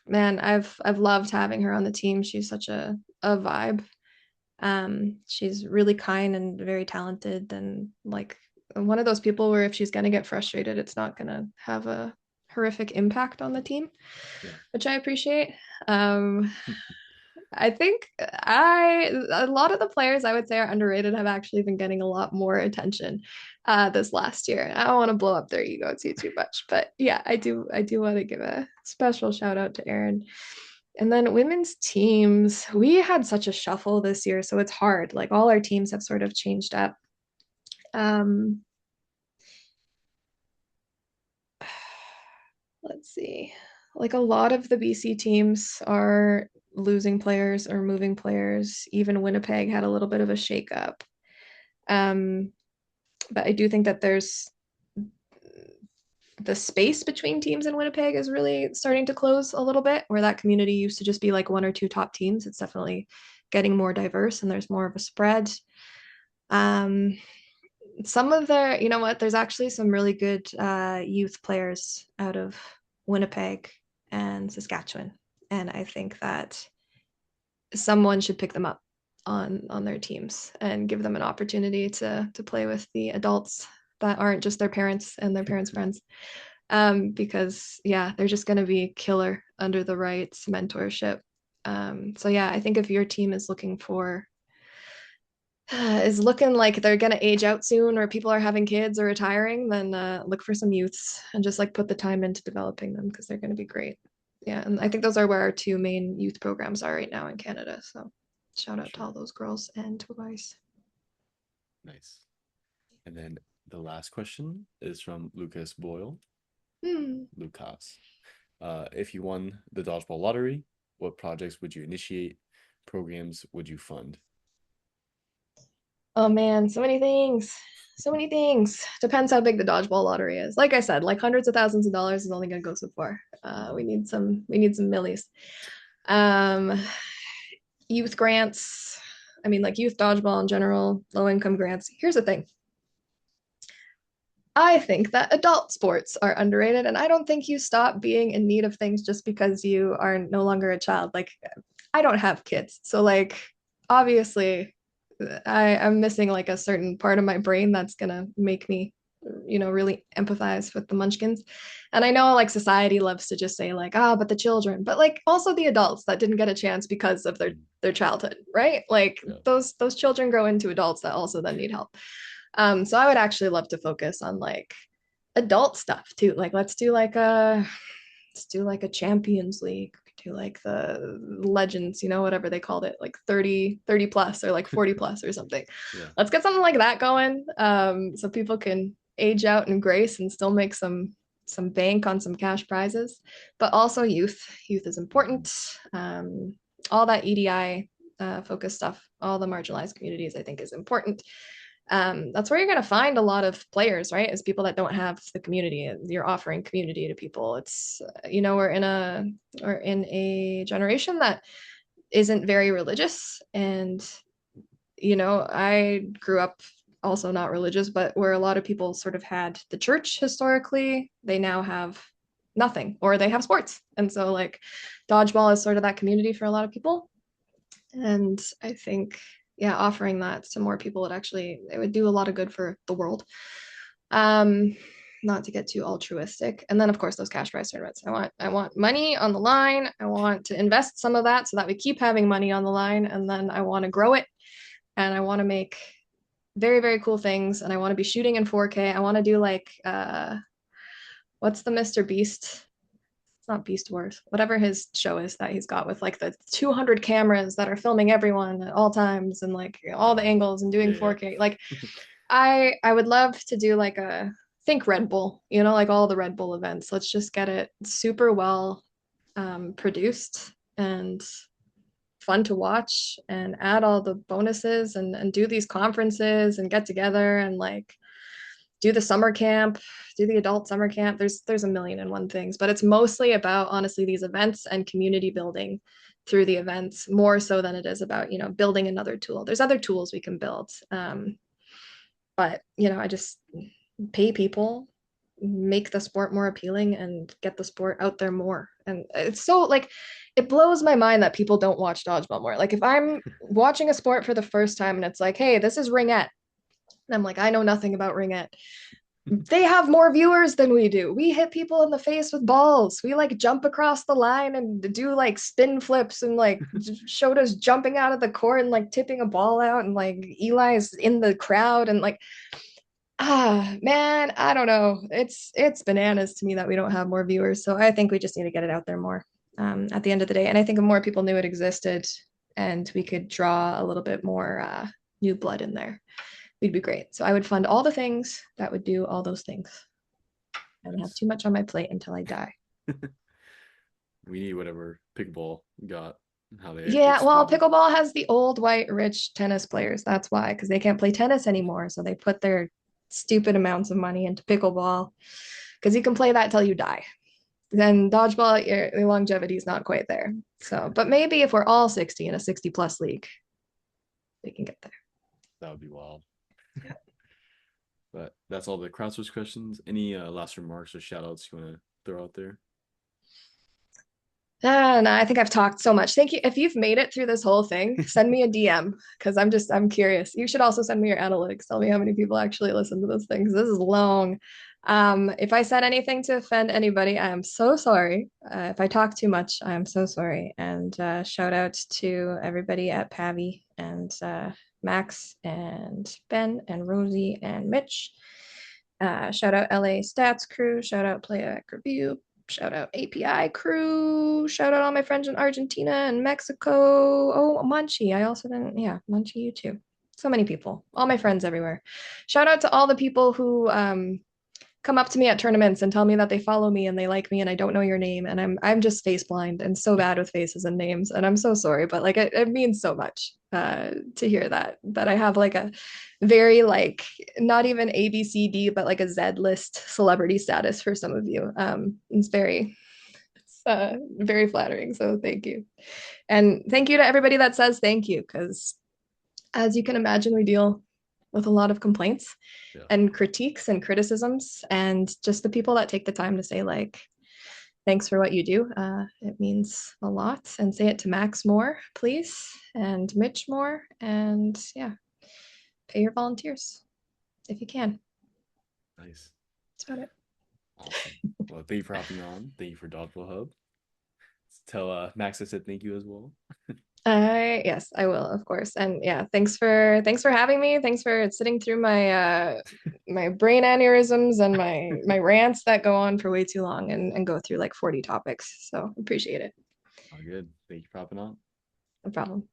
man, I've loved having her on the team. She's such a vibe. She's really kind and very talented, and like one of those people where if she's gonna get frustrated, it's not gonna have a horrific impact on the team, Yeah. which I appreciate. Um, I think a lot of the players I would say are underrated have actually been getting a lot more attention this last year. I don't want to blow up their ego too much, but yeah, I do want to give a special shout out to Aaron. And then women's teams, we had such a shuffle this year, so it's hard. Like all our teams have sort of changed up. Um, let's see. Like a lot of the BC teams are losing players or moving players. Even Winnipeg had a little bit of a shakeup. Um, but I do think that there's the space between teams in Winnipeg is really starting to close a little bit, where that community used to just be like one or two top teams. It's definitely getting more diverse and there's more of a spread. Um, some of the, you know what, there's actually some really good youth players out of Winnipeg and Saskatchewan. And I think that someone should pick them up on their teams and give them an opportunity to play with the adults that aren't just their parents and their parents' friends. Because yeah, they're just going to be killer under the right mentorship. So yeah, I think if your team is looking like they're going to age out soon or people are having kids or retiring, then look for some youths and just like put the time into developing them because they're going to be great. Yeah, and I think those are where our two main youth programs are right now in Canada. So shout out to Sure. all those girls and boys. Nice. And then the last question is from Lucas Boyle. Hmm. Lucas. If you won the dodgeball lottery, what projects would you initiate? Programs would you fund? Oh man, so many things. So many things. Depends how big the dodgeball lottery is. Like I said, like hundreds of thousands of dollars is only gonna go so far. We need some millies. Um, youth grants. I mean, like youth dodgeball in general, low income grants. Here's the thing. I think that adult sports are underrated, and I don't think you stop being in need of things just because you are no longer a child. Like, I don't have kids, so like, obviously, I'm missing like a certain part of my brain that's gonna make me, really empathize with the Munchkins. And I know like society loves to just say like, but the children, but like also the adults that didn't get a chance because of their Mm, their childhood, right? Like yeah. those children grow into adults that also then need help. So I would actually love to focus on like adult stuff too. Like let's do like a Champions League, do like the Legends, whatever they called it, like 30 plus or like 40 plus or something. Yeah. Let's get something like that going. So people can age out in grace and still make some bank on some cash prizes. But also youth. Youth is important. All that EDI focus stuff, all the marginalized communities, I think is important. That's where you're going to find a lot of players, right? Is people that don't have the community. You're offering community to people. It's we're in a generation that isn't very religious, and I grew up also not religious, but where a lot of people sort of had the church historically, they now have nothing, or they have sports, and so like dodgeball is sort of that community for a lot of people. And I think, yeah, offering that to more people it would do a lot of good for the world. Um, Not to get too altruistic. And then of course those cash prize tournaments. I want money on the line. I want to invest some of that so that we keep having money on the line. And then I want to grow it and I want to make very, very cool things. And I want to be shooting in 4K. I want to do like what's the Mr. Beast? It's not Beast Wars, whatever his show is that he's got with like the 200 cameras that are filming everyone at all times and like all the Oh, angles and doing yeah, 4K. Like yeah. I would love to do like a think Red Bull, like all the Red Bull events. Let's just get it super well produced and fun to watch and add all the bonuses and do these conferences and get together and like do the summer camp, do the adult summer camp. There's a million and one things, but it's mostly about honestly these events and community building through the events more so than it is about building another tool. There's other tools we can build, but I just pay people, make the sport more appealing, and get the sport out there more. And it's so like it blows my mind that people don't watch dodgeball more. Like if I'm watching a sport for the first time and it's like, hey, this is ringette, and I'm like, I know nothing about ringette. They have more viewers than we do. We hit people in the face with balls. We like jump across the line and do like spin flips and like showed us jumping out of the court and like tipping a ball out and like Eli's in the crowd and like man, I don't know. It's bananas to me that we don't have more viewers. So I think we just need to get it out there more at the end of the day. And I think if more people knew it existed and we could draw a little bit more new blood in there, we'd be great. So I would fund all the things that would do all those things. I would have Nice. too much on my plate until I die. We need whatever pickleball got, how they Yeah, well, exploded. pickleball has the old white rich tennis players. That's why, because they can't play tennis anymore. So they put their stupid amounts of money into pickleball because you can play that till you die. Then dodgeball, the longevity is not quite there. So, but maybe if we're all 60 in a 60 plus league, we can get there. That would be wild. But that's all the crowdsource questions. Any last remarks or shout outs you want to throw out there? And I think I've talked so much. Thank you. If you've made it through this whole thing, send me a DM because I'm curious. You should also send me your analytics. Tell me how many people actually listen to this thing because this is long. If I said anything to offend anybody, I am so sorry. If I talk too much, I am so sorry. And shout out to everybody at Pavi and Max and Ben and Rosie and Mitch. Shout out LA Stats Crew. Shout out Playback Review. Shout out API crew. Shout out all my friends in Argentina and Mexico. Oh, Munchie. I also didn't, yeah, Munchie, you too. So many people, all my friends everywhere. Shout out to all the people who come up to me at tournaments and tell me that they follow me and they like me and I don't know your name and I'm just face blind and so bad with faces and names and I'm so sorry, but like it means so much to hear that I have like a very like not even ABCD but like a Z list celebrity status for some of you. It's very flattering. So thank you, and thank you to everybody that says thank you because as you can imagine, we deal with a lot of complaints Yeah. and critiques and criticisms and just the people that take the time to say like thanks for what you do, it means a lot, and say it to Max more please and Mitch more, and yeah, pay your volunteers if you can. Nice. That's about it. Awesome. Well, thank you for hopping on. Thank you for Dodgeball Hub. Tell Max I said thank you as well. I Yes, I will, of course. And yeah, thanks for having me. Thanks for sitting through my brain aneurysms and my rants that go on for way too long and go through like 40 topics. So appreciate it. All good. Thank you for hopping on. No problem.